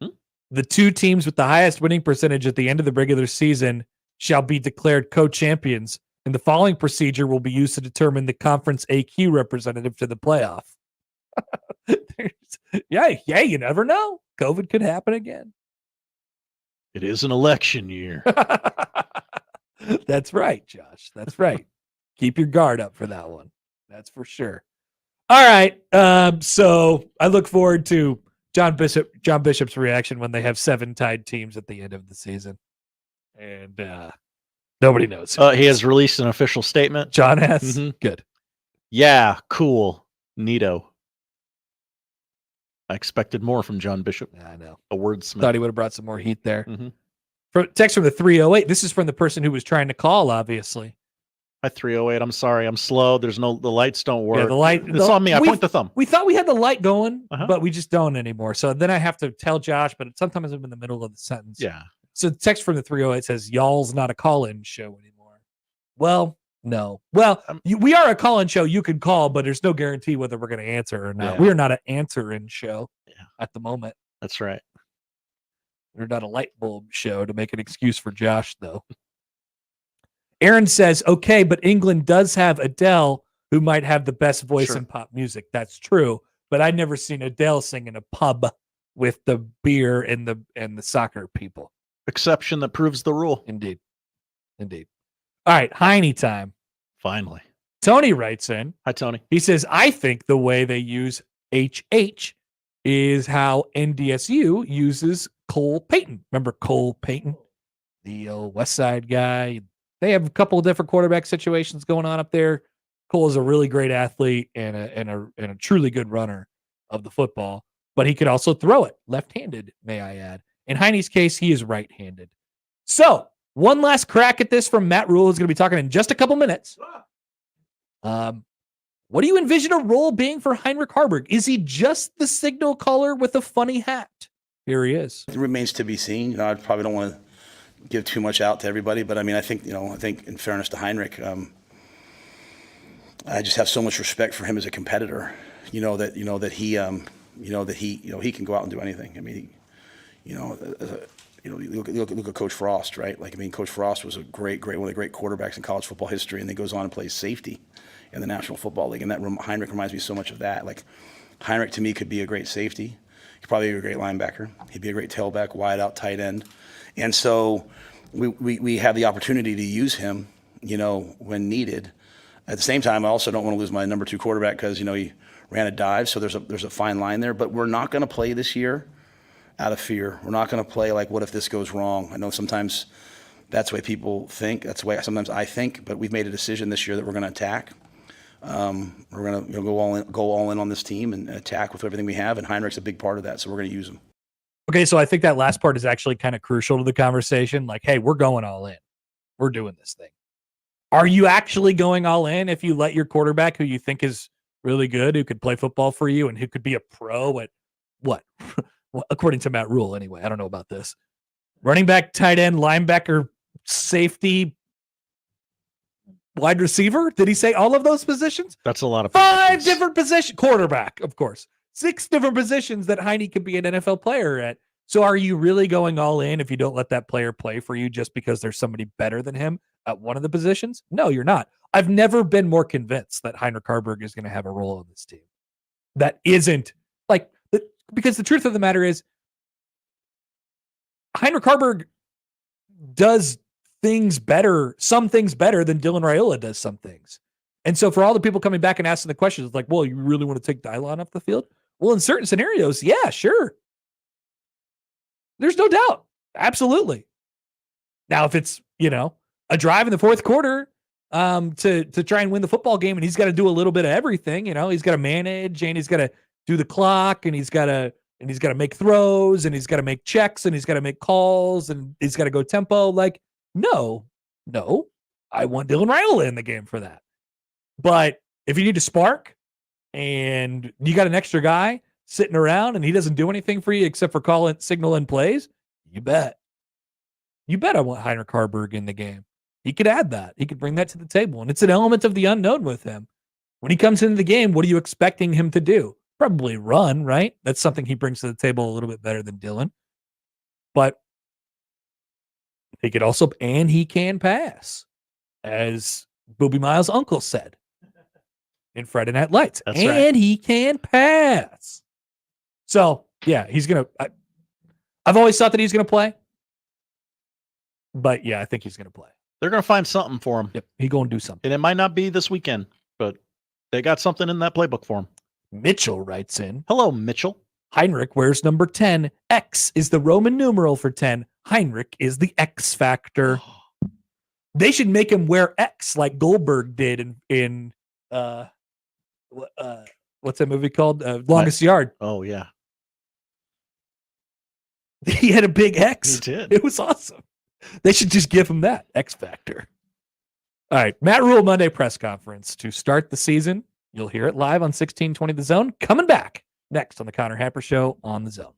the 2 teams with the highest winning percentage at the end of the regular season shall be declared co-champions, and the following procedure will be used to determine the conference AQ representative to the playoff. Yeah, you never know. COVID could happen again. It is an election year. That's right, Josh. That's right. Keep your guard up for that one. That's for sure. All right. So I look forward to John Bishop's reaction when they have 7 tied teams at the end of the season. And nobody knows. He has released an official statement. John has. Mhm. Good. Yeah, cool. Neato. I expected more from John Bishop. Yeah, I know. A wordsmith. Thought he would have brought some more heat there. Mhm. Text from the 308. This is from the person who was trying to call, obviously. Hi, 308. I'm sorry. I'm slow. The lights don't work. Yeah, the light. It's on me. I point the thumb. We thought we had the light going, Uh-huh. but we just don't anymore. So then I have to tell Josh, but sometimes I'm in the middle of the sentence. Yeah. So the text from the 308 says, y'all's not a call-in show anymore. Well, no. Well, we are a call-in show. You can call, but there's no guarantee whether we're going to answer or not. Yeah. We're not an answer-in show at the moment. That's right. We're not a light bulb show to make an excuse for Josh, though. Aaron says, okay, but England does have Adele, who might have the best voice Sure. in pop music. That's true. But I've never seen Adele sing in a pub with the beer and the soccer people. Exception that proves the rule. Indeed. All right, Heine time. Finally. Tony writes in. Hi, Tony. He says, I think the way they use HH is how NDSU uses Cole Payton. Remember Cole Payton? The West Side guy. They have a couple of different quarterback situations going on up there. Cole is a really great athlete and a truly good runner of the football, but he could also throw it left-handed, may I add. In Heine's case, he is right-handed. So, one last crack at this from Matt Rhule, who's going to be talking in just a couple minutes. What do you envision a role being for Heinrich Haarberg? Is he just the signal caller with a funny hat? Here he is. It remains to be seen. You know, I probably don't want to give too much out to everybody, but I mean, I think in fairness to Heinrich, I just have so much respect for him as a competitor. He can go out and do anything. I mean, look at Coach Frost, right? Like, I mean, Coach Frost was one of the great quarterbacks in college football history, and then goes on and plays safety in the National Football League. And Heinrich reminds me so much of that. Like, Heinrich to me could be a great safety. He'd probably be a great linebacker. He'd be a great tailback, wide out, tight end. And so we have the opportunity to use him, when needed. At the same time, I also don't want to lose my number 2 quarterback because, he ran a dive. So there's a fine line there. But we're not going to play this year out of fear. We're not going to play like, what if this goes wrong? I know sometimes that's the way people think. That's the way sometimes I think. But we've made a decision this year that we're going to attack. We're going to go all in on this team and attack with everything we have. And Heinrich's a big part of that. So we're going to use him. Okay, so I think that last part is actually kind of crucial to the conversation. Like, hey, we're going all in. We're doing this thing. Are you actually going all in if you let your quarterback, who you think is really good, who could play football for you, and who could be a pro at what? Well, according to Matt Rhule, anyway. I don't know about this. Running back, tight end, linebacker, safety, wide receiver? Did he say all of those positions? That's a lot of 5 different positions. Quarterback, of course. 6 different positions that Heine could be an NFL player at. So are you really going all in if you don't let that player play for you just because there's somebody better than him at one of the positions? No, you're not. I've never been more convinced that Heinrich Haarberg is going to have a role on this team. That isn't like, because the truth of the matter is Heinrich Haarberg does some things better than Dylan Raiola does some things. And so for all the people coming back and asking the questions, like, well, you really want to take Dylon off the field? Well, in certain scenarios, yeah, sure. There's no doubt. Absolutely. Now, if it's, a drive in the fourth quarter to try and win the football game, and he's got to do a little bit of everything, he's got to manage, and he's got to do the clock, and he's got to make throws, and he's got to make checks, and he's got to make calls, and he's got to go tempo. Like, no, I want Dylan Raiola in the game for that. But if you need to spark and you got an extra guy sitting around and he doesn't do anything for you except for signal and plays, you bet I want Heinrich Haarberg in the game. He could add that. He could bring that to the table. And it's an element of the unknown with him. When he comes into the game, what are you expecting him to do? Probably run, right? That's something he brings to the table a little bit better than Dylan. But he could also, and he can pass, as Booby Miles' uncle said in Friday Night Lights. That's and right. He can pass. So, yeah, he's going to, I've always thought that he's going to play. But, yeah, I think he's going to play. They're going to find something for him. Yep, he's going to do something. And it might not be this weekend, but they got something in that playbook for him. Mitchell writes in. Hello, Mitchell. Heinrich wears number 10. X is the Roman numeral for 10. Heinrich is the X factor. They should make him wear X like Goldberg did in what's that movie called? Longest Yard. Oh yeah, He had a big X. he did. It was awesome. They should just give him that X factor. All right, Matt Rhule Monday press conference to start the season. You'll hear it live on 1620 The Zone. Coming back next on the Connor Happer Show on The Zone.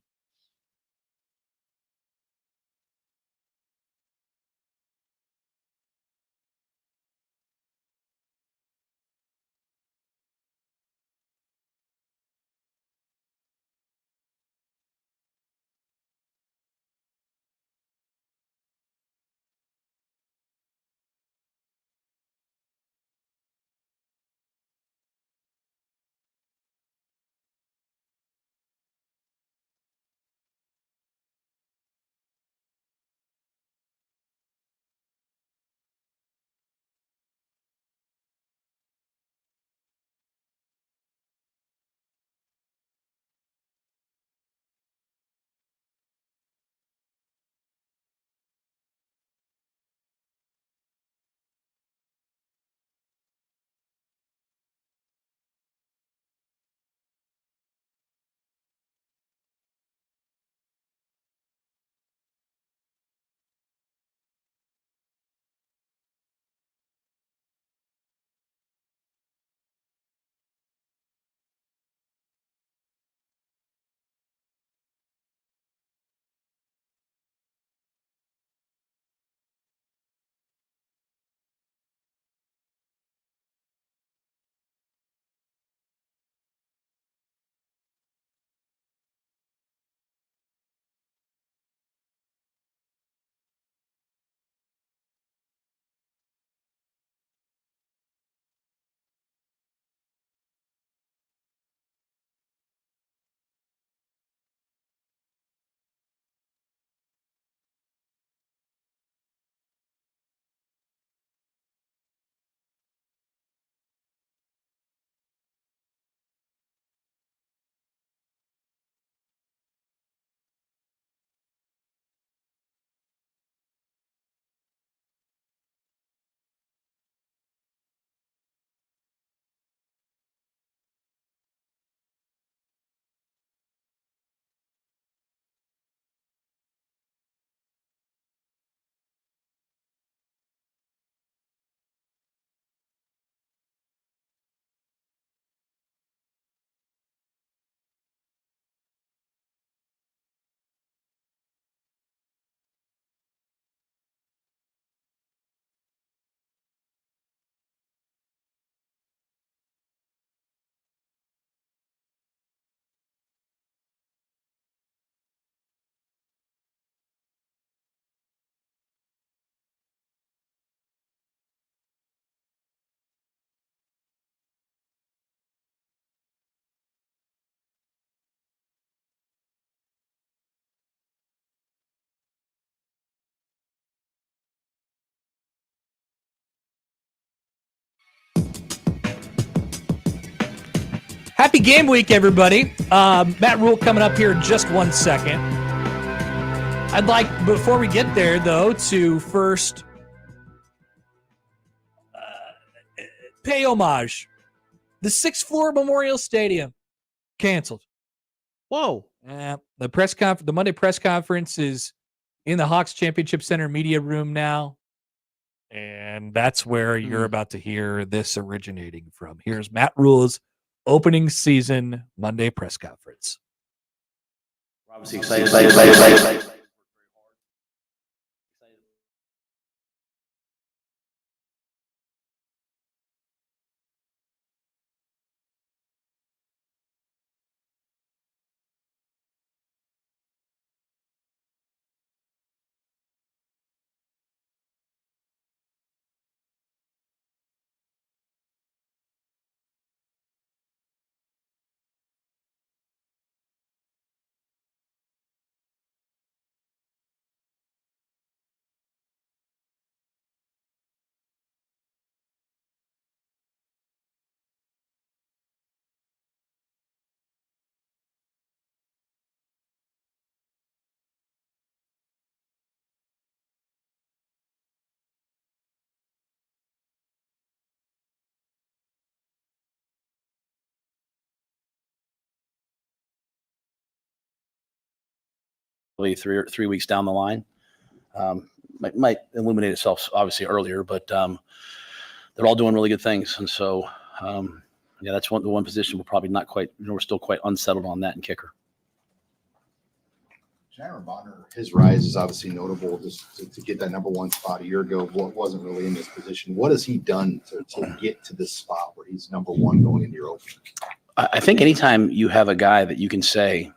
Happy game week, everybody. Matt Rhule coming up here in just 1 second. I'd like, before we get there, though, to first pay homage. The 6th floor Memorial Stadium canceled. Whoa. The Monday press conference is in the Hawks Championship Center media room now. And that's where you're about to hear this originating from. Here's Matt Rhule's opening season Monday press conference. Obviously excited. three weeks down the line. Might illuminate itself obviously earlier, but they're all doing really good things. And so, that's the one position we're probably not quite, we're still quite unsettled on that in kicker. Jaron Bonner, his rise is obviously notable just to get that number one spot a year ago. Wasn't really in this position. What has he done to get to this spot where he's number one going into your opener? I think anytime you have a guy that you can say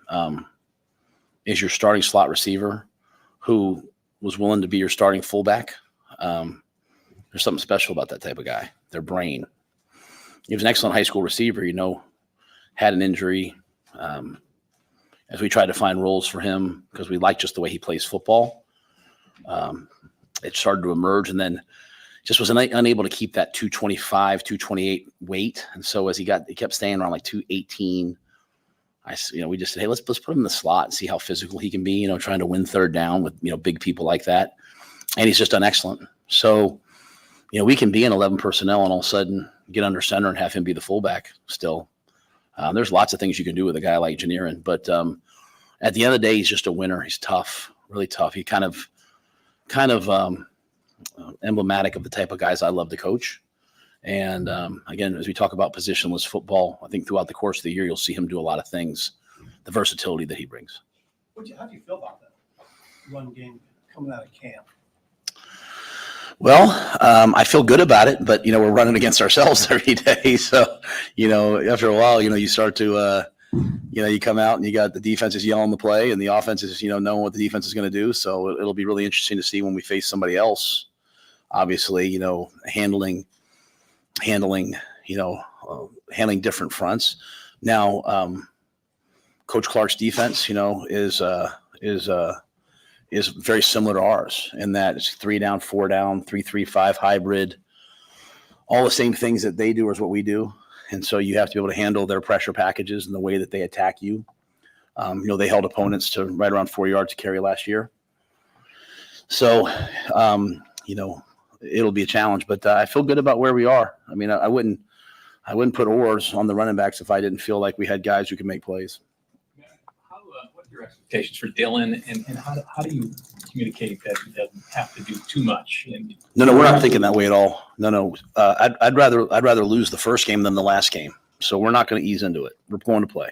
is your starting slot receiver who was willing to be your starting fullback, there's something special about that type of guy, their brain. He was an excellent high school receiver, had an injury. As we tried to find roles for him because we liked just the way he plays football, it started to emerge, and then just was unable to keep that 225, 228 weight. And so as he kept staying around like 218, we just said, hey, let's put him in the slot and see how physical he can be, trying to win third down with, big people like that. And he's just done excellent. So, we can be in 11 personnel and all of a sudden get under center and have him be the fullback still. There's lots of things you can do with a guy like Janirin, but at the end of the day, he's just a winner. He's tough, really tough. He kind of emblematic of the type of guys I love to coach. And again, as we talk about positionless football, I think throughout the course of the year, you'll see him do a lot of things, the versatility that he brings. How do you feel about that run game coming out of camp? Well, I feel good about it, but, we're running against ourselves every day. So, after a while, you start to, you come out and you got the defense is yelling the play and the offense is, knowing what the defense is going to do. So it'll be really interesting to see when we face somebody else, obviously, handling different fronts. Now, Coach Clark's defense, is very similar to ours in that it's 3 down, 4 down, 3-3-5 hybrid. All the same things that they do is what we do. And so you have to be able to handle their pressure packages and the way that they attack you. They held opponents to right around 4 yards to carry last year. So, it'll be a challenge, but I feel good about where we are. I mean, I wouldn't put oars on the running backs if I didn't feel like we had guys who could make plays. What are your expectations for Dylan, and how do you communicate that he doesn't have to do too much? No, we're not thinking that way at all. No. I'd rather lose the first game than the last game. So we're not going to ease into it. We're going to play.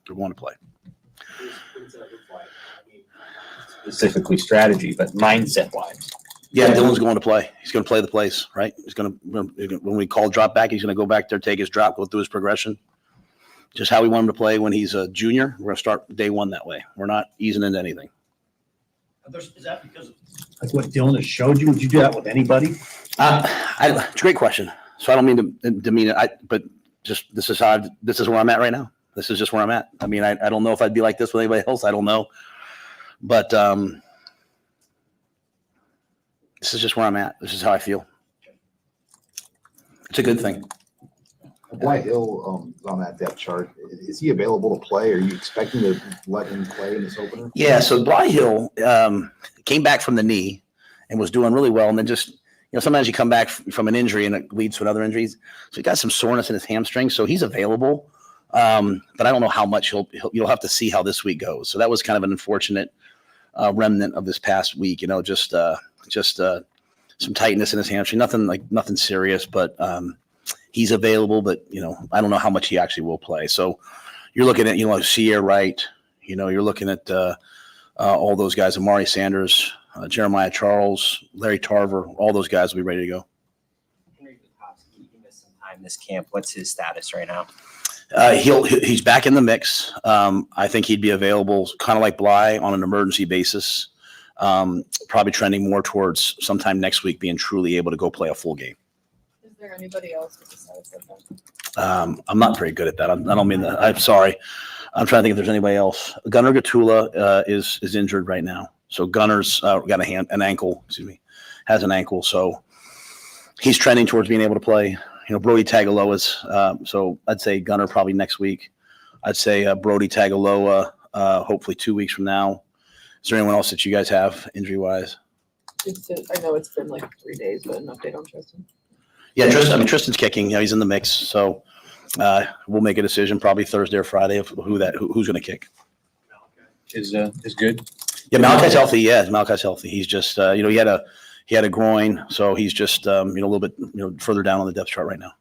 What does that look like? Specifically strategy, but mindset-wise. Yeah, Dylan's going to play. He's going to play the plays, right? When we call drop back, he's going to go back there, take his drop, go through his progression. Just how we want him to play when he's a junior. We're going to start day one that way. We're not easing into anything. Is that because of what Dylan has showed you? Would you do that with anybody? It's a great question. So I don't mean to demean it, but just this is where I'm at right now. This is just where I'm at. I mean, I don't know if I'd be like this with anybody else. I don't know. But this is just where I'm at. This is how I feel. It's a good thing. Bly Hill on that depth chart. Is he available to play? Are you expecting to let him play in this opener? Yeah, so Bly Hill came back from the knee and was doing really well. And then just, sometimes you come back from an injury and it leads to another injury. So he got some soreness in his hamstring. So he's available. But I don't know how much you'll have to see how this week goes. So that was kind of an unfortunate remnant of this past week, just some tightness in his hamstring, nothing serious, but he's available, but I don't know how much he actually will play. So you're looking at, Sierra Wright, you're looking at all those guys, Amari Sanders, Jeremiah Charles, Larry Tarver, all those guys will be ready to go. Henry He missed some time this camp. What's his status right now? He's back in the mix. I think he'd be available kind of like Bly on an emergency basis, probably trending more towards sometime next week being truly able to go play a full game. Is there anybody else with the status of that? I'm not very good at that. I don't mean that. I'm sorry. I'm trying to think if there's anybody else. Gunnar Gatula is injured right now. So Gunnar's got an ankle, has an ankle. So he's trending towards being able to play. Brody Tagaloa's. So I'd say Gunnar probably next week. I'd say Brody Tagaloa hopefully 2 weeks from now. Is there anyone else that you guys have injury-wise? I know it's been like 3 days, but an update on Tristan. Yeah, Tristan's kicking. He's in the mix. So we'll make a decision probably Thursday or Friday of who's going to kick. Is good. Yeah, Malachi's healthy. Yeah, Malachi's healthy. He's just he had a groin, so he's just a little bit further down on the depth chart right now.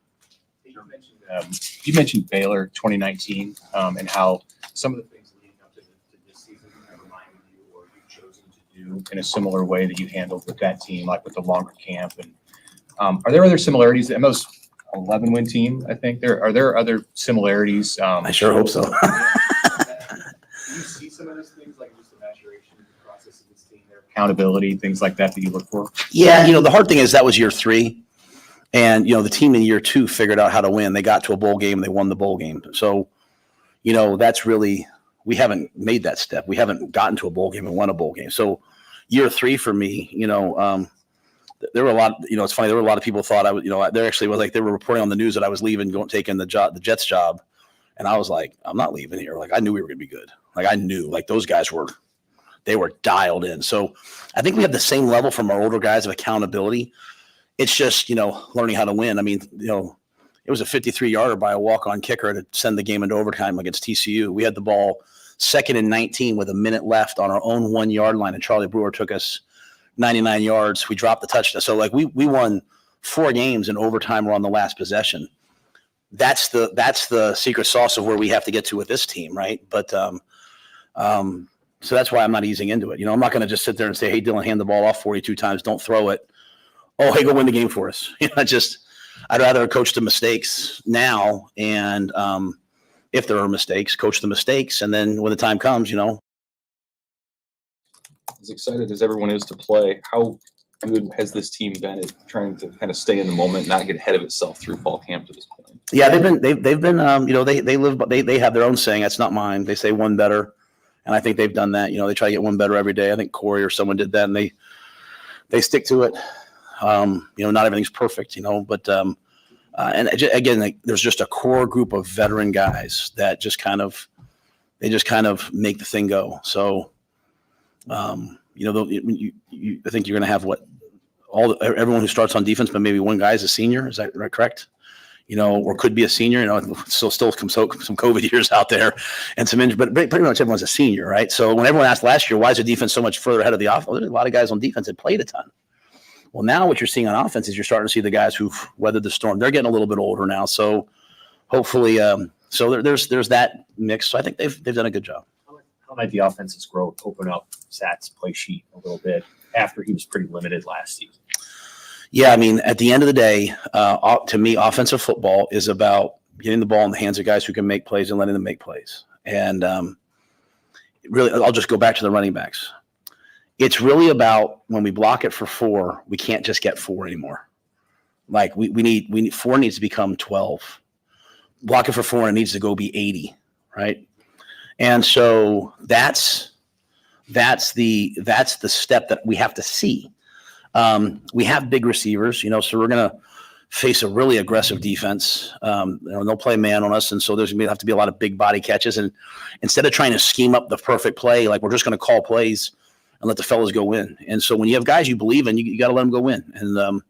You mentioned Baylor 2019 and how some of the things leading up to this season have reminded you or you've chosen to do in a similar way that you handled with that team, like with the longer camp. And are there other similarities? And those 11-win team, I think are there other similarities? I sure hope so. Do you see some of those things, like just the maturation process of this team, their accountability, things like that you look for? Yeah, the hard thing is that was year 3. And, the team in year 2 figured out how to win. They got to a bowl game. They won the bowl game. So, that's really – we haven't made that step. We haven't gotten to a bowl game and won a bowl game. So, year 3 for me, there were a lot – it's funny. There were a lot of people who thought I was – there actually was like they were reporting on the news that I was leaving, taking the Jets job. And I was like, I'm not leaving here. Like, I knew we were going to be good. Like, I knew. Like, those guys were – they were dialed in. So, I think we have the same level from our older guys of accountability. It's just, learning how to win. I mean, it was a 53-yarder by a walk-on kicker to send the game into overtime against TCU. We had the ball 2nd and 19 with a minute left on our own 1-yard line, and Charlie Brewer took us 99 yards. We dropped the touchdown. So, we won 4 games in overtime or on the last possession. That's the secret sauce of where we have to get to with this team, right? But so that's why I'm not easing into it. I'm not going to just sit there and say, hey, Dylan, hand the ball off 42 times. Don't throw it. Oh, hey, go win the game for us. I'd rather coach the mistakes now. And if there are mistakes, coach the mistakes. And then when the time comes, As excited as everyone is to play, how good has this team been at trying to kind of stay in the moment, not get ahead of itself through fall camp to this point? Yeah, they've been they have their own saying. That's not mine. They say one better. And I think they've done that. They try to get one better every day. I think Corey or someone did that, and they stick to it. Not everything's perfect, but and again, there's just a core group of veteran guys that just kind of make the thing go. So, I think you're going to have everyone who starts on defense, but maybe one guy is a senior. Is that right? Correct? Or could be a senior. Still some COVID years out there and some injury, but pretty much everyone's a senior, right? So when everyone asked last year, why is the defense so much further ahead of the offense? Well, there's a lot of guys on defense that played a ton. Well, now what you're seeing on offense is you're starting to see the guys who've weathered the storm. They're getting a little bit older now, so hopefully, there's that mix. So I think they've done a good job. How might the offense's growth open up Sat's play sheet a little bit after he was pretty limited last season? Yeah, I mean, at the end of the day, to me, offensive football is about getting the ball in the hands of guys who can make plays and letting them make plays. And really, I'll just go back to the running backs. It's really about when we block it for 4, we can't just get 4 anymore. Like we need 4 needs to become 12. Block it for 4 and it needs to go be 80, right? And so that's the step that we have to see. We have big receivers, so we're going to face a really aggressive defense. They'll play man on us, and so there's going to have to be a lot of big body catches. And instead of trying to scheme up the perfect play, like we're just going to call plays and let the fellas go in. And so when you have guys you believe in, you got to let them go in. And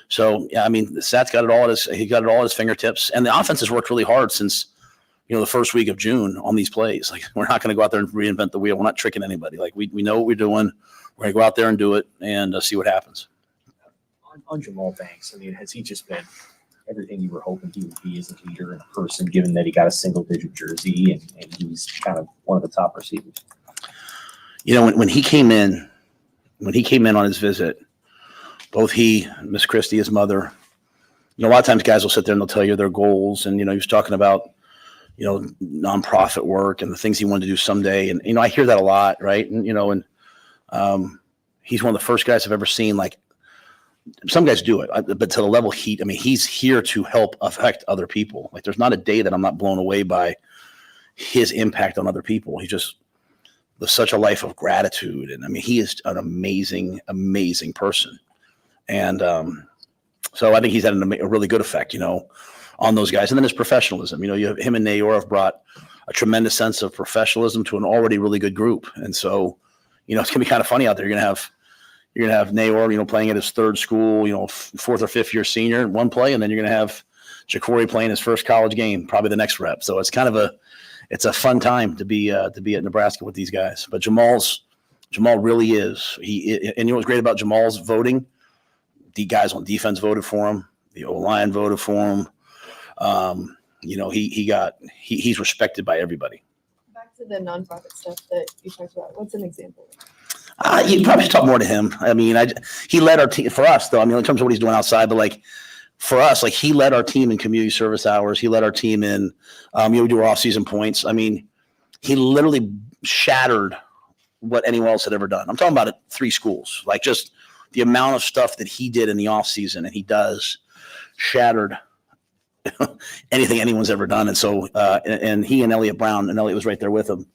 so yeah, I mean, Sat's got it all at his fingertips, and the offense has worked really hard since the first week of June on these plays. Like we're not going to go out there and reinvent the wheel. We're not tricking anybody. Like we know what we're doing. We're going to go out there and do it and see what happens. On Jamal Banks, I mean, has he just been everything you were hoping he would be as a leader and a person, given that he got a single-digit jersey and he's kind of one of the top receivers? When he came in on his visit, both he, Miss Christie, his mother, a lot of times guys will sit there and they'll tell you their goals. And, he was talking about, nonprofit work and the things he wanted to do someday. And, I hear that a lot, right? And, he's one of the first guys I've ever seen, like, some guys do it, but to the level he's here to help affect other people. Like there's not a day that I'm not blown away by his impact on other people. He just lives such a life of gratitude. And he is an amazing, amazing person. And so I think he's had a really good effect, on those guys. And then his professionalism, you have him and Nayor have brought a tremendous sense of professionalism to an already really good group. And so, it's going to be kind of funny out there. You're going to have Nayor, playing at his third school, 4th or 5th year senior in one play. And then you're going to have Jacory playing his first college game, probably the next rep. So it's kind of it's a fun time to be at Nebraska with these guys. But Jamal's Jamal really is. And you know what's great about Jamal's voting? The guys on defense voted for him. The O-line voted for him. You know, he's respected by everybody. Back to the nonprofit stuff that you talked about. What's an example? You probably should talk more to him. I mean, he led our team for us, though. I mean, in terms of what he's doing outside, but like for us, like he led our team in community service hours. He led our team in, we do our off-season points. I mean, he literally shattered what anyone else had ever done. I'm talking about at 3 schools. Like just the amount of stuff that he did in the off-season and he does shattered anything anyone's ever done. And so, and he and Elliot Brown, and Elliot was right there with him.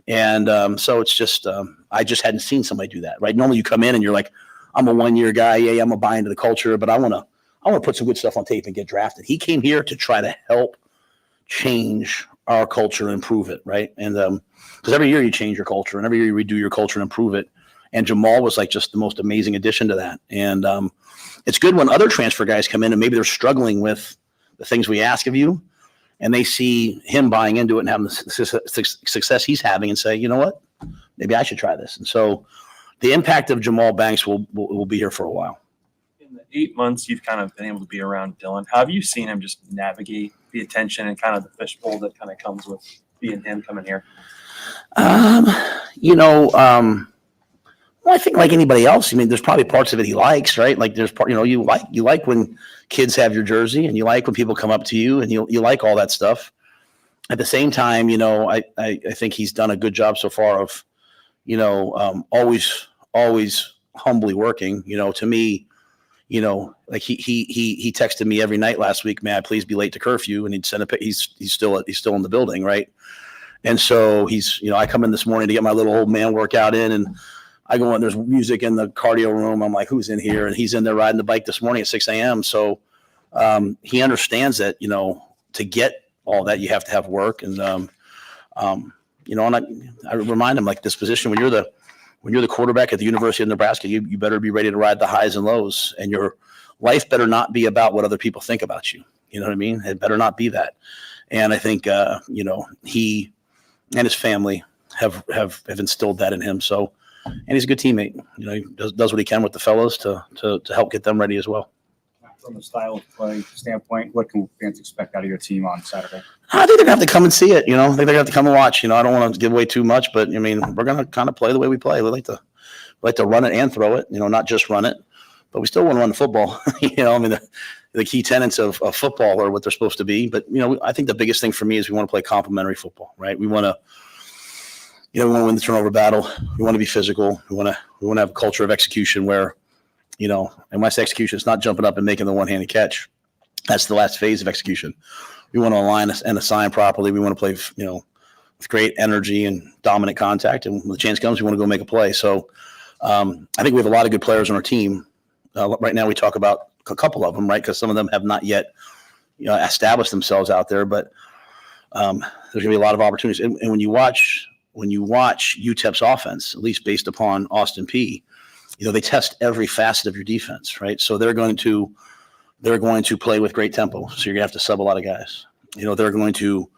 And so it's just, I just hadn't seen somebody do that, right? Normally you come in and you're like, I'm a 1-year guy. Yeah, I'm gonna buy into the culture, but I want to put some good stuff on tape and get drafted. He came here to try to help change our culture and improve it, right? And because every year you change your culture and every year you redo your culture and improve it. And Jamal was like just the most amazing addition to that. And it's good when other transfer guys come in and maybe they're struggling with the things we ask of you, and they see him buying into it and having the success he's having and say, you know what, maybe I should try this. And so the impact of Jamal Banks will be here for a while. In the 8 months you've kind of been able to be around Dylan, how have you seen him just navigate the attention and kind of the fishbowl that kind of comes with being him coming here? Well, I think like anybody else, I mean, there's probably parts of it he likes, right? Like there's part, you like when kids have your jersey and you like when people come up to you and you like all that stuff. At the same time, I think he's done a good job so far of, always humbly working, to me, like he texted me every night last week, may I please be late to curfew? And he'd send he's still in the building. Right. And so he's, I come in this morning to get my little old man workout in, and I go in, there's music in the cardio room. I'm like, who's in here? And he's in there riding the bike this morning at 6 a.m. So he understands that, to get all that, you have to have work. And, and I remind him, like, this position, when you're the quarterback at the University of Nebraska, you better be ready to ride the highs and lows. And your life better not be about what other people think about you. You know what I mean? It better not be that. And I think, he and his family have instilled that in him. So, and he's a good teammate. He does what he can with the fellows to help get them ready as well. From a style of play standpoint, what can fans expect out of your team on Saturday? I think they're going to have to come and see it. I think they're going to have to come and watch. I don't want to give away too much, but I mean, we're going to kind of play the way we play. We like to run it and throw it. Not just run it, but we still want to run the football. I mean, the key tenets of football are what they're supposed to be. But I think the biggest thing for me is we want to play complementary football, right? We want to. We want to win the turnover battle. We want to be physical. We want to have a culture of execution where, and when I say execution, it's not jumping up and making the one-handed catch. That's the last phase of execution. We want to align and assign properly. We want to play, with great energy and dominant contact. And when the chance comes, we want to go make a play. So I think we have a lot of good players on our team. Right now we talk about a couple of them, right? Because some of them have not yet, established themselves out there. But there's going to be a lot of opportunities. And when you watch UTEP's offense, at least based upon Austin P, they test every facet of your defense, right? So they're going to play with great tempo. So you're gonna have to sub a lot of guys. They're going to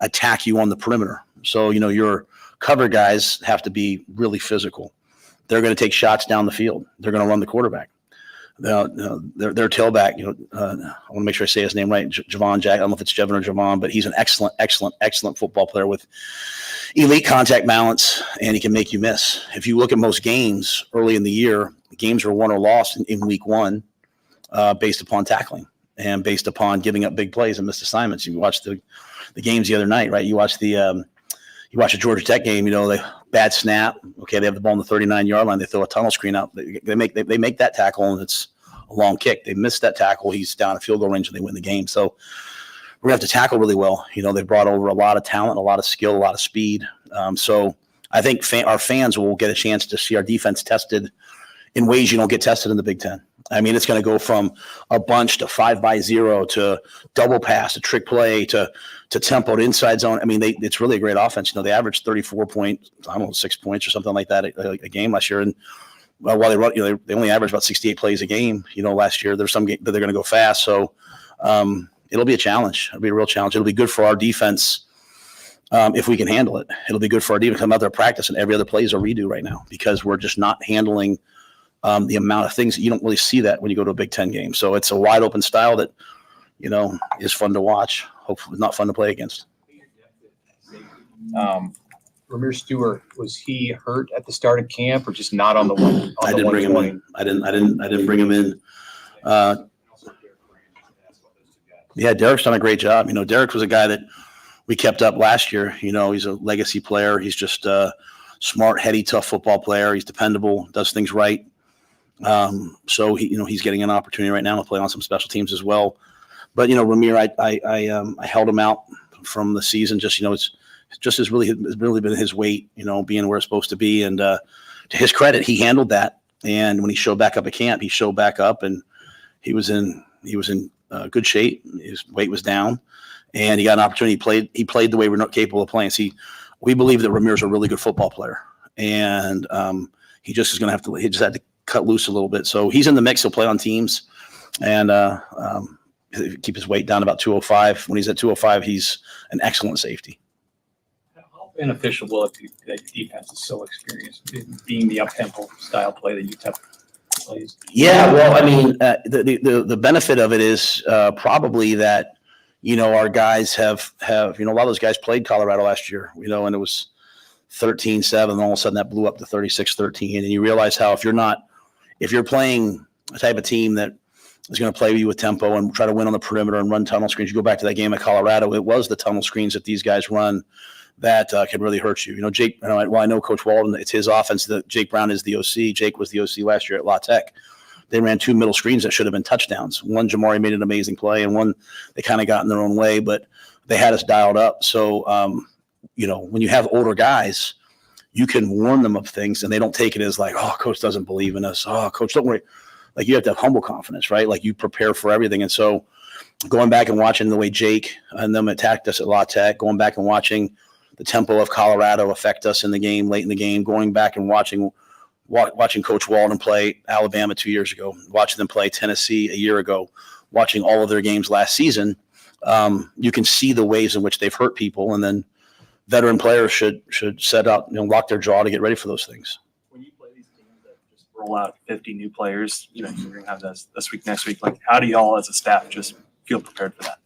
attack you on the perimeter. So your cover guys have to be really physical. They're going to take shots down the field. They're going to run the quarterback. Their tailback, I want to make sure I say his name right, Javon Jack. I don't know if it's Jevon or Javon, but he's an excellent football player with elite contact balance, and he can make you miss. If you look at most games early in the year, games were won or lost in week 1 based upon tackling and based upon giving up big plays and missed assignments. You watched the games the other night, right? You watched the Georgia Tech game. They bad snap. Okay, they have the ball on the 39-yard line. They throw a tunnel screen out. They make that tackle, and it's a long kick. They missed that tackle. He's down at field goal range, and they win the game. So we're going to have to tackle really well. They brought over a lot of talent, a lot of skill, a lot of speed. So I think our fans will get a chance to see our defense tested in ways you don't get tested in the Big Ten. I mean, it's going to go from a bunch to 5-by-0 to double pass to trick play to tempo to inside zone. I mean, it's really a great offense. They averaged 34 points, 6 points or something like that a game last year. And while they run, they only averaged about 68 plays a game. Last year there's some game that they're going to go fast. So it'll be a challenge. It'll be a real challenge. It'll be good for our defense if we can handle it. It'll be good for our team to come out there practice, and every other play is a redo right now because we're just not handling the amount of things that you don't really see that when you go to a Big Ten game. So it's a wide open style that, is fun to watch. Hopefully not fun to play against. Ramir Stewart, was he hurt at the start of camp or just not on the one? I didn't bring him in. I didn't bring him in. Yeah, Derek's done a great job. Derek was a guy that we kept up last year. He's a legacy player. He's just a smart, heady, tough football player. He's dependable, does things right. So he's getting an opportunity right now to play on some special teams as well. But Ramir, I held him out from the season. It's really been his weight, being where it's supposed to be. And to his credit, he handled that. And when he showed back up at camp, he showed back up, and he was in good shape. His weight was down, and he got an opportunity. He played the way we're not capable of playing. See, we believe that Ramir's a really good football player, and he just is going to have to. He just had to cut loose a little bit. So he's in the mix. He'll play on teams, and keep his weight down about 205. When he's at 205, he's an excellent safety. How beneficial will it be that your defense is so experienced, being the up-tempo style play that UTEP plays? Yeah, well, I mean, the benefit of it is probably that, our guys have a lot of those guys played Colorado last year, and it was 13-7, and all of a sudden that blew up to 36-13. And you realize how if you're playing a type of team that is going to play you with tempo and try to win on the perimeter and run tunnel screens, you go back to that game at Colorado, it was the tunnel screens that these guys run that can really hurt you. Jake, I know Coach Walden, it's his offense. Jake Brown is the OC. Jake was the OC last year at La Tech. They ran 2 middle screens that should have been touchdowns. One, Jamari made an amazing play, and one, they kind of got in their own way, but they had us dialed up. So, when you have older guys, you can warn them of things, and they don't take it as like, oh, coach doesn't believe in us. Oh, coach, don't worry. Like, you have to have humble confidence, right? Like, you prepare for everything. And so going back and watching the way Jake and them attacked us at La Tech, going back and watching the tempo of Colorado affect us in the game, late in the game, going back and watching Coach Walden play Alabama 2 years ago, watching them play Tennessee a year ago, watching all of their games last season, you can see the ways in which they've hurt people. And then veteran players should set out, lock their jaw to get ready for those things. When you play these teams that just roll out 50 new players, you're going to have this week, next week. Like, how do y'all as a staff just feel prepared for that?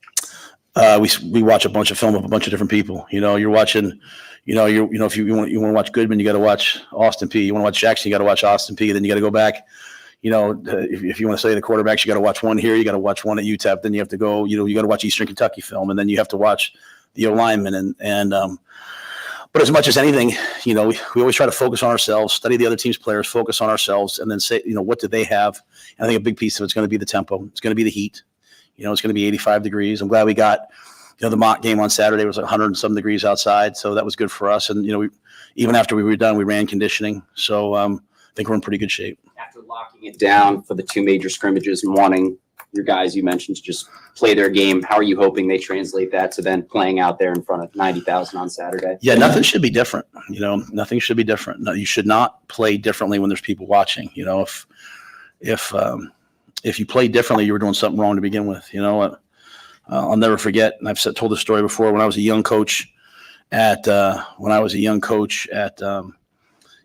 We watch a bunch of film of a bunch of different people. You're watching, if you want to watch Goodman, you got to watch Austin P. You want to watch Jackson, you got to watch Austin P. Then you got to go back. If you want to study the quarterbacks, you got to watch one here. You got to watch one at UTEP. Then you have to go. You got to watch Eastern Kentucky film, and then you have to watch the O-linemen. But as much as anything, we always try to focus on ourselves, study the other team's players, focus on ourselves, and then say, what do they have? And I think a big piece of it's going to be the tempo. It's going to be the heat. It's going to be 85 degrees. I'm glad we got, the mock game on Saturday was like 100 and some degrees outside. So that was good for us. And, even after we were done, we ran conditioning. So I think we're in pretty good shape. After locking it down for the 2 major scrimmages and wanting your guys you mentioned to just play their game, how are you hoping they translate that to then playing out there in front of 90,000 on Saturday? Yeah, nothing should be different. Nothing should be different. No, you should not play differently when there's people watching. If you play differently, you were doing something wrong to begin with. I'll never forget, and I've told this story before. When I was a young coach at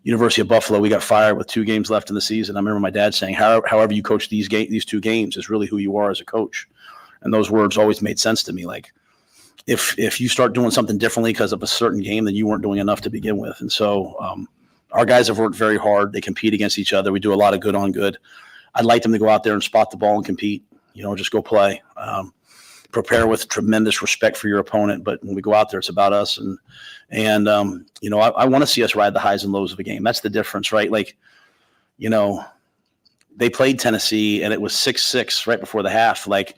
University of Buffalo, we got fired with 2 games left in the season. I remember my dad saying, "However you coach these 2 games is really who you are as a coach." And those words always made sense to me. Like, if you start doing something differently because of a certain game, then you weren't doing enough to begin with. And so our guys have worked very hard. They compete against each other. We do a lot of good on good. I'd like them to go out there and spot the ball and compete, just go play. Prepare with tremendous respect for your opponent. But when we go out there, it's about us. And I want to see us ride the highs and lows of a game. That's the difference, right? Like, they played Tennessee and it was 6-6 right before the half. Like,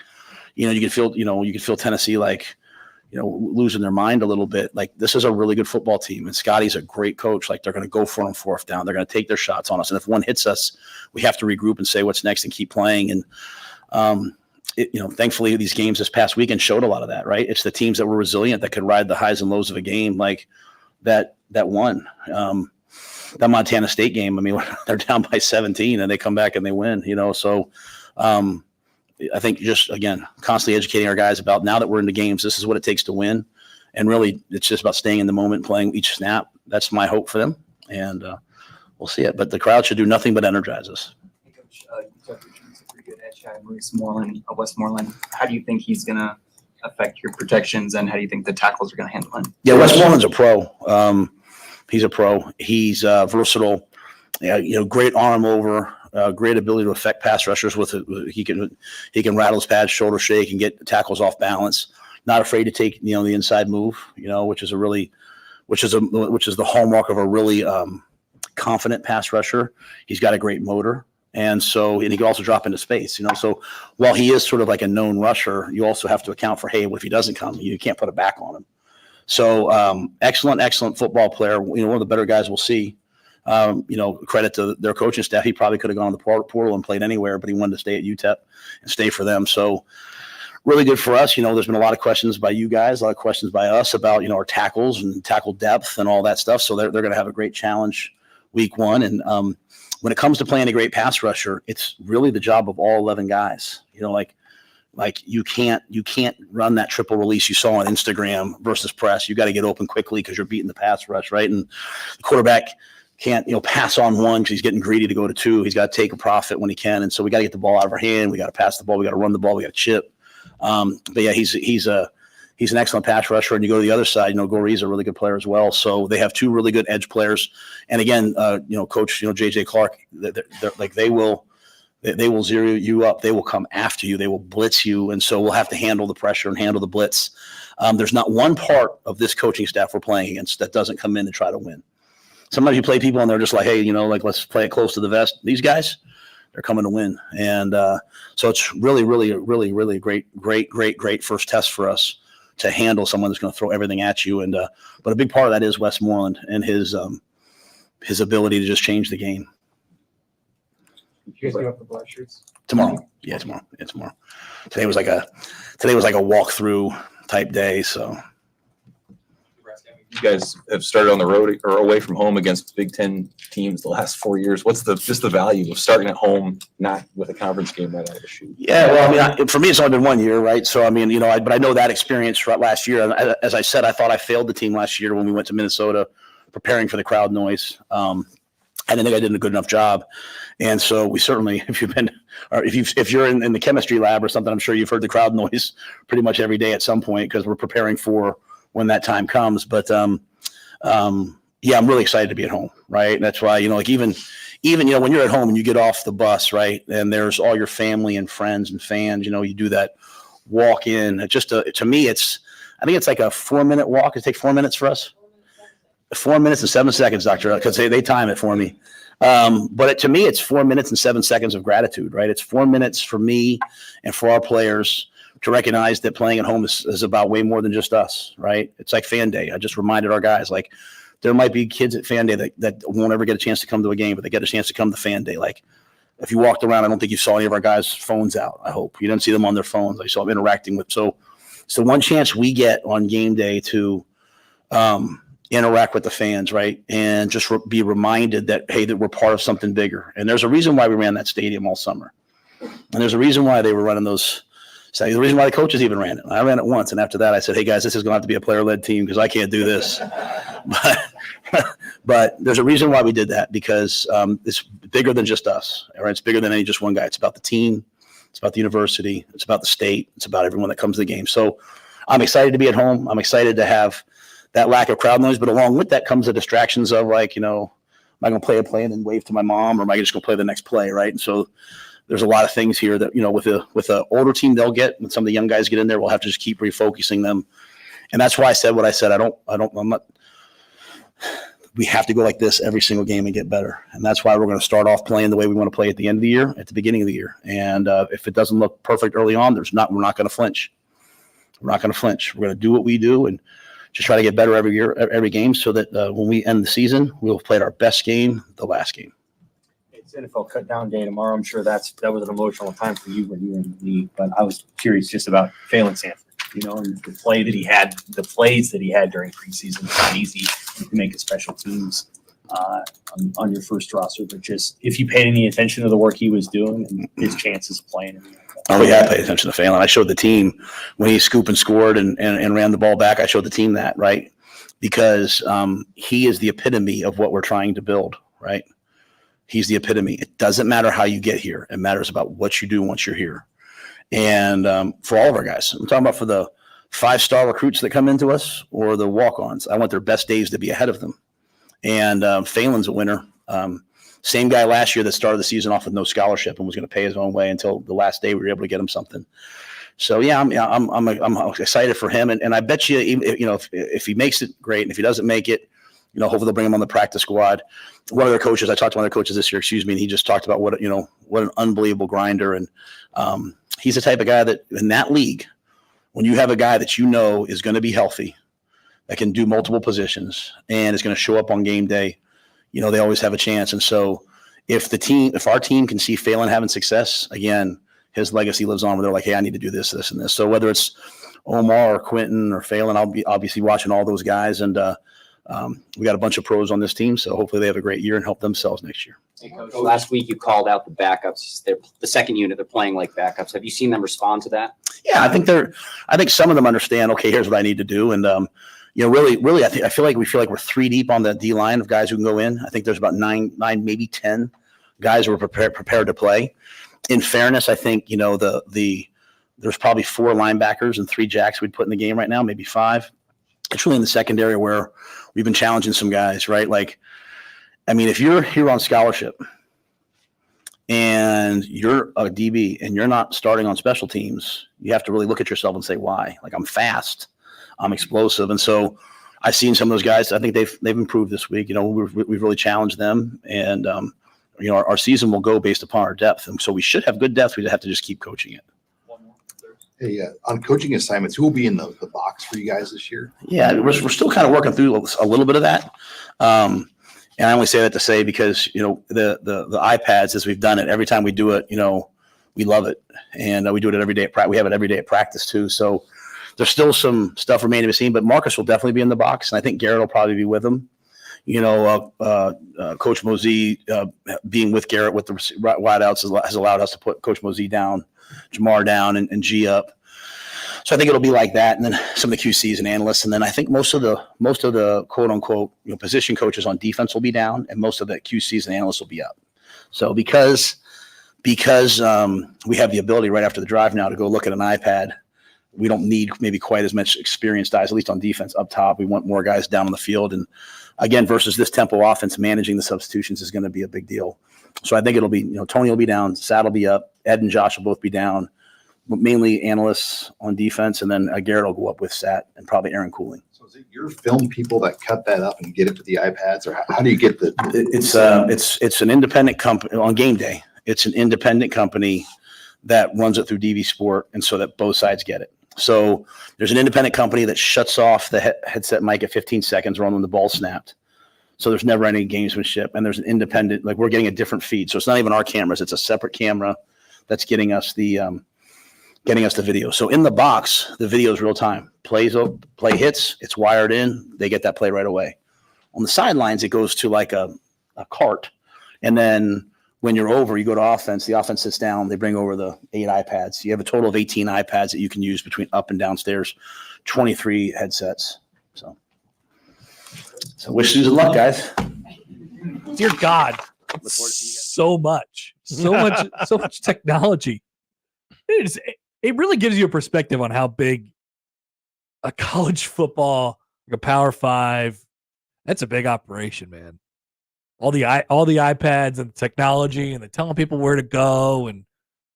you could feel Tennessee, like, losing their mind a little bit. Like, this is a really good football team, and Scotty's a great coach. Like, they're going to go for it on 4th down. They're going to take their shots on us. And if one hits us, we have to regroup and say what's next and keep playing. And, thankfully these games this past weekend showed a lot of that, right? It's the teams that were resilient that could ride the highs and lows of a game, like that won. That Montana State game, I mean, they're down by 17 and they come back and they win, so I think just, again, constantly educating our guys about, now that we're in the games, this is what it takes to win. And really, it's just about staying in the moment, playing each snap. That's my hope for them, and we'll see it. But the crowd should do nothing but energize us. Coach, you took a pretty good edge guy, Westmoreland. How do you think he's going to affect your protections, and how do you think the tackles are going to handle him? Yeah, Westmoreland's a pro. He's a pro. He's versatile. Great arm over. Great ability to affect pass rushers with it. He can rattle his pads, shoulder shake, and get tackles off balance. Not afraid to take the inside move. Which is the hallmark of a really confident pass rusher. He's got a great motor. And he can also drop into space, So while he is sort of like a known rusher, you also have to account for, hey, what if he doesn't come? You can't put a back on him. So excellent football player. One of the better guys we'll see. Credit to their coaching staff. He probably could have gone to the portal and played anywhere, but he wanted to stay at UTEP and stay for them. So really good for us. There's been a lot of questions by you guys, a lot of questions by us about, our tackles and tackle depth and all that stuff. So they're going to have a great challenge week one. And when it comes to playing a great pass rusher, it's really the job of all 11 guys. Like you can't run that triple release you saw on Instagram versus press. You got to get open quickly because you're beating the pass rush, right? And the quarterback can't, pass on one because he's getting greedy to go to two. He's got to take a profit when he can. And so we got to get the ball out of our hand. We got to pass the ball. We got to run the ball. We got to chip. But yeah, he's an excellent pass rusher. And you go to the other side, Gorey's a really good player as well. So they have two really good edge players. And again, Coach, JJ Clark, they will zero you up. They will come after you. They will blitz you. And so we'll have to handle the pressure and handle the blitz. There's not one part of this coaching staff we're playing against that doesn't come in to try to win. Sometimes you play people and they're just like, hey, let's play it close to the vest. These guys, they're coming to win. And so it's really, really, really, really great first test for us to handle someone that's going to throw everything at you. And but a big part of that is Westmoreland and his ability to just change the game. Did you guys give up the black shirts? Tomorrow. Yeah, tomorrow. Yeah, tomorrow. Today was like a walkthrough type day. So you guys have started on the road or away from home against Big Ten teams the last 4 years. What's the value of starting at home, not with a conference game right out of the chute? Yeah, well, for me, it's only been 1 year, right? So, but I know that experience last year. As I said, I thought I failed the team last year when we went to Minnesota preparing for the crowd noise. I didn't think I did a good enough job. And so we certainly, if you're in the chemistry lab or something, I'm sure you've heard the crowd noise pretty much every day at some point because we're preparing for when that time comes. But I'm really excited to be at home, right? And that's why, even when you're at home and you get off the bus, right, and there's all your family and friends and fans, you do that walk in. To me, I think it's like a 4-minute walk. It takes 4 minutes for us. 4 minutes and 7 seconds, Doctor, because they time it for me. But to me, it's 4 minutes and 7 seconds of gratitude, right? It's 4 minutes for me and for our players to recognize that playing at home is about way more than just us, right? It's like fan day. I just reminded our guys, like, there might be kids at fan day that won't ever get a chance to come to a game, but they get a chance to come to fan day. Like, if you walked around, I don't think you saw any of our guys' phones out. I hope you didn't see them on their phones. I saw them interacting with. So one chance we get on game day to interact with the fans, right? And just be reminded that, hey, that we're part of something bigger. And there's a reason why we ran that stadium all summer. And there's a reason why they were running those. So the reason why the coaches even ran it. I ran it once. And after that, I said, hey, guys, this is going to have to be a player-led team because I can't do this. But there's a reason why we did that because it's bigger than just us. Right? It's bigger than any just one guy. It's about the team. It's about the university. It's about the state. It's about everyone that comes to the game. So I'm excited to be at home. I'm excited to have that lack of crowd noise. But along with that comes the distractions of, like, am I going to play a play and then wave to my mom, or am I just going to play the next play, right? And so there's a lot of things here that, with a older team they'll get, when some of the young guys get in there, we'll have to just keep refocusing them. And that's why I said what I said. We have to go like this every single game and get better. And that's why we're going to start off playing the way we want to play at the end of the year, at the beginning of the year. And if it doesn't look perfect early on, we're not going to flinch. We're not going to flinch. We're going to do what we do and just try to get better every year, every game, so that when we end the season, we'll have played our best game, the last game. It's NFL cut down day tomorrow. I'm sure that was an emotional time for you when you were in the league. But I was curious just about Phelan Sanford, and the plays that he had during preseason. It's not easy to make a special teams on your first roster, but just if you paid any attention to the work he was doing and his chances of playing in the NFL. Oh, yeah, I paid attention to Phelan. I showed the team when he scooped and scored and ran the ball back. I showed the team that, right? Because he is the epitome of what we're trying to build, right? He's the epitome. It doesn't matter how you get here. It matters about what you do once you're here. And for all of our guys, I'm talking about for the 5-star recruits that come into us or the walk-ons, I want their best days to be ahead of them. And Phelan's a winner. Same guy last year that started the season off with no scholarship and was going to pay his own way until the last day we were able to get him something. So yeah, I'm excited for him, and I bet you, if he makes it, great, and if he doesn't make it, hopefully they'll bring him on the practice squad. One of their coaches, I talked to one of their coaches this year, and he just talked about what an unbelievable grinder, and he's the type of guy that in that league, when you have a guy that is going to be healthy, that can do multiple positions, and is going to show up on game day. They always have a chance. And so if our team can see Phelan having success, again, his legacy lives on where they're like, hey, I need to do this, this, and this. So whether it's Omar or Quentin or Phelan, I'll be obviously watching all those guys. And we got a bunch of pros on this team. So hopefully they have a great year and help themselves next year. Hey, Coach, last week you called out the backups. They're the second unit. They're playing like backups. Have you seen them respond to that? Yeah, I think some of them understand, okay, here's what I need to do. And, really, I feel like we're 3 deep on the D line of guys who can go in. I think there's about nine, maybe 10 guys who are prepared to play. In fairness, I think, there's probably 4 linebackers and 3 jacks we'd put in the game right now, maybe 5. It's really in the secondary where we've been challenging some guys, right? Like, I mean, if you're here on scholarship and you're a DB and you're not starting on special teams, you have to really look at yourself and say, why? Like, I'm fast. I'm explosive. And so I've seen some of those guys. I think they've improved this week. We've really challenged them. And, our season will go based upon our depth. And so we should have good depth. We have to just keep coaching it. Hey, on coaching assignments, who will be in the box for you guys this year? Yeah, we're still kind of working through a little bit of that. And I only say that to say because, the iPads, as we've done it, every time we do it, we love it. And we do it every day at practice. We have it every day at practice too. So there's still some stuff remaining to be seen, but Marcus will definitely be in the box. And I think Garrett will probably be with him. Coach Mosey being with Garrett with the wideouts has allowed us to put Coach Mosey down, Jamar down, and G up. So I think it'll be like that, and then some of the QCs and analysts, and then I think most of the quote unquote position coaches on defense will be down, and most of the QCs and analysts will be up. So because we have the ability right after the drive now to go look at an iPad, we don't need maybe quite as much experienced guys, at least on defense up top. We want more guys down on the field. And again, versus this tempo offense, managing the substitutions is going to be a big deal. So I think it'll be, Tony will be down, Sad will be up, Ed and Josh will both be down, but mainly analysts on defense. And then Garrett will go up with Sat and probably Aaron Cooling. So is it your film people that cut that up and get it to the iPads, or how do you get the? It's an independent company on game day. It's an independent company that runs it through DV Sport, and so that both sides get it. So there's an independent company that shuts off the headset mic at 15 seconds when the ball snapped. So there's never any gamesmanship. And there's an independent, we're getting a different feed. So it's not even our cameras. It's a separate camera that's getting us the video. So in the box, the video is real time. Play hits, it's wired in. They get that play right away. On the sidelines, it goes to like a cart. And then when you're over, you go to offense. The offense sits down. They bring over the 8 iPads. You have a total of 18 iPads that you can use between up and downstairs, 23 headsets. So wish you luck, guys. Dear God, so much technology. It really gives you a perspective on how big a college football, like a Power 5, that's a big operation, man. All the iPads and technology and the telling people where to go and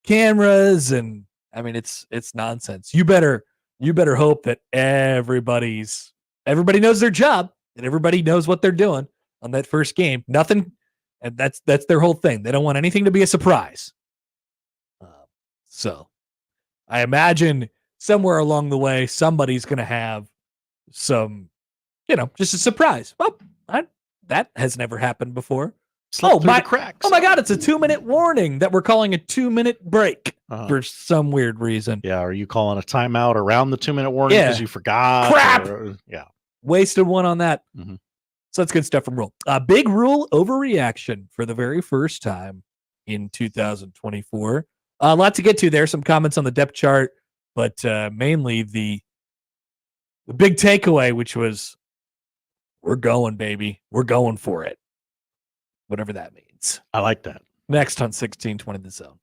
cameras, and I mean it's nonsense. You better hope that everybody knows their job and everybody knows what they're doing on that first game. Nothing, and that's their whole thing. They don't want anything to be a surprise. So I imagine somewhere along the way somebody's going to have some, just a surprise. Well, that has never happened before. Cracks. Oh my God, it's a 2-minute warning that we're calling a 2-minute break for some weird reason. Yeah, are you calling a timeout around the 2-minute warning because you forgot? Crap! Yeah. Wasted one on that. Mm-hmm. So that's good stuff from Rhule. Big Rhule overreaction for the very first time in 2024. A lot to get to there. Some comments on the depth chart, but mainly the big takeaway, which was we're going, baby. We're going for it. Whatever that means. I like that. Next on 1620 The Zone.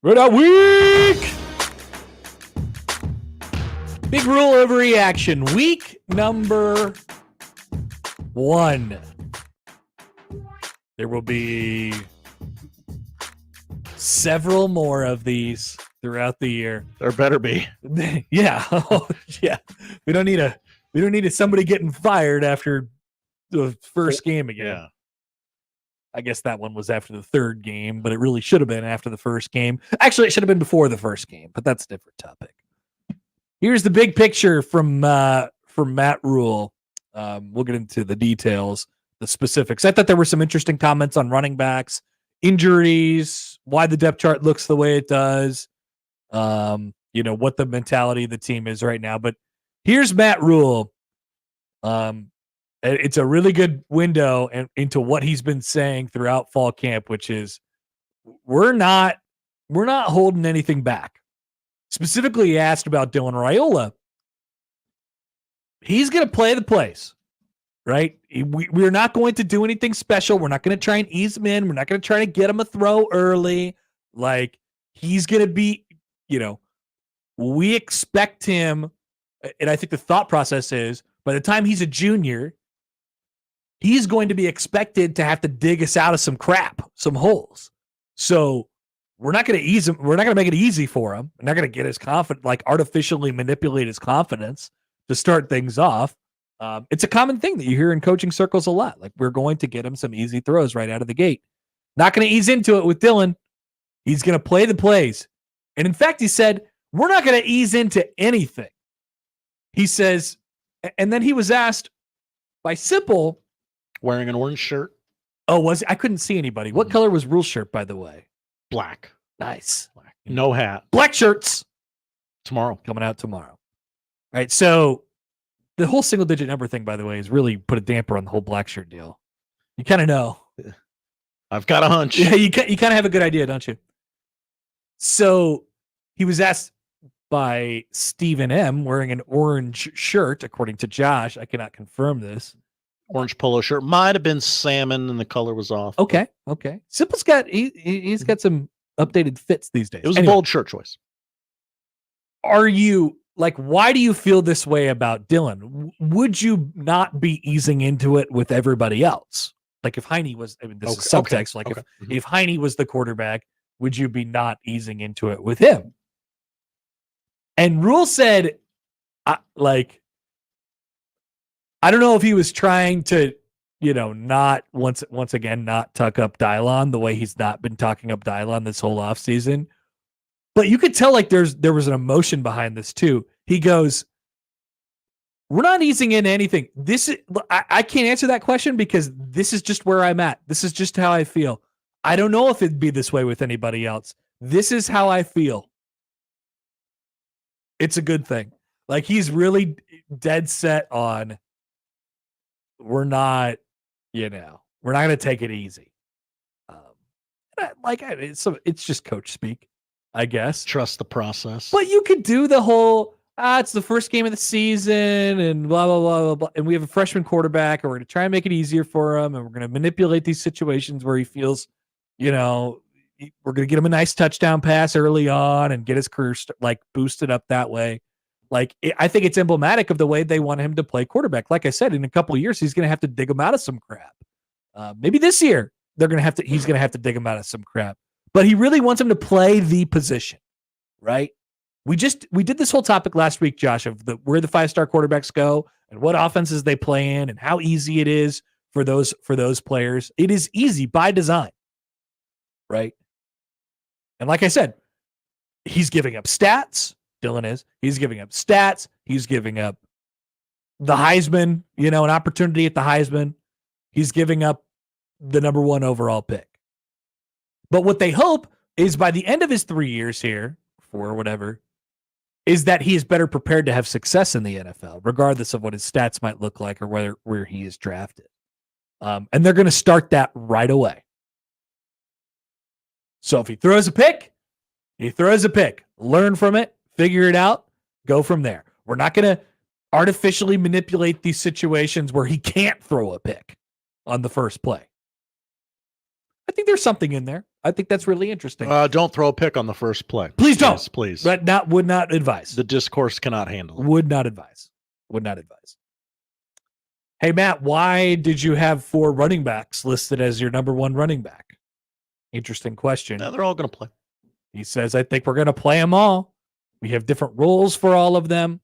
Red Hot Week! Big Rhule overreaction. Week number 1. There will be several more of these throughout the year. There better be. Yeah. Oh, yeah. We don't need somebody getting fired after the first game again. Yeah. I guess that one was after the third game, but it really should have been after the first game. Actually, it should have been before the first game, but that's a different topic. Here's the big picture from Matt Rhule. We'll get into the details, the specifics. I thought there were some interesting comments on running backs, injuries, why the depth chart looks the way it does, what the mentality of the team is right now. But here's Matt Rhule. It's a really good window into what he's been saying throughout fall camp, which is we're not holding anything back. Specifically, he asked about Dylan Raiola. He's going to play the plays, right? We're not going to do anything special. We're not going to try and ease him in. We're not going to try to get him a throw early. Like, he's going to be, we expect him, and I think the thought process is by the time he's a junior, he's going to be expected to have to dig us out of some crap, some holes. So we're not going to ease him. We're not going to make it easy for him. We're not going to get his confidence, like artificially manipulate his confidence to start things off. It's a common thing that you hear in coaching circles a lot. Like, we're going to get him some easy throws right out of the gate. Not going to ease into it with Dylan. He's going to play the plays. And in fact, he said, we're not going to ease into anything. He says, and then he was asked by Sipple. Wearing an orange shirt. Oh, was he? I couldn't see anybody. What color was Rhule's shirt, by the way? Black. Nice. Black. No hat. Black shirts. Tomorrow. Coming out tomorrow. All right, so the whole single-digit number thing, by the way, has really put a damper on the whole black shirt deal. You kind of know. I've got a hunch. Yeah, you kind of have a good idea, don't you? So he was asked by Stephen M. wearing an orange shirt, according to Josh. I cannot confirm this. Orange polo shirt. Might have been salmon and the color was off. Okay. Simple's got he's got some updated fits these days. It was a bold shirt choice. Are you why do you feel this way about Dylan? Would you not be easing into it with everybody else? Like if Heine was, this is subtext. If Heine was the quarterback, would you be not easing into it with him? And Rhule said, I don't know if he was trying to, not once again, not tuck up Dylon the way he's not been talking up Dylon this whole offseason. But you could tell there was an emotion behind this too. He goes, we're not easing into anything. I can't answer that question because this is just where I'm at. This is just how I feel. I don't know if it'd be this way with anybody else. This is how I feel. It's a good thing. Like, he's really dead set on we're not going to take it easy. It's just coach speak, I guess. Trust the process. But you could do the whole, it's the first game of the season and blah, blah, blah, blah, blah. And we have a freshman quarterback and we're going to try and make it easier for him. And we're going to manipulate these situations where he feels, we're going to get him a nice touchdown pass early on and get his career boosted up that way. I think it's emblematic of the way they want him to play quarterback. Like I said, in a couple of years, he's going to have to dig him out of some crap. Maybe this year he's going to have to dig him out of some crap, but he really wants him to play the position, right? We did this whole topic last week, Josh, of where the 5-star quarterbacks go and what offenses they play in and how easy it is for those players. It is easy by design, right? And like I said, he's giving up stats. Dylan is. He's giving up stats. He's giving up the Heisman, an opportunity at the Heisman. He's giving up the number 1 overall pick. But what they hope is by the end of his 3 years here, 4 or whatever, is that he is better prepared to have success in the NFL, regardless of what his stats might look like or where he is drafted. And they're going to start that right away. So if he throws a pick, he throws a pick. Learn from it. Figure it out. Go from there. We're not going to artificially manipulate these situations where he can't throw a pick on the first play. I think there's something in there. I think that's really interesting. Don't throw a pick on the first play. Please don't. Yes, please. But would not advise. The discourse cannot handle it. Would not advise. Hey, Matt, why did you have 4 running backs listed as your number 1 running back? Interesting question. No, they're all going to play. He says, I think we're going to play them all. We have different roles for all of them.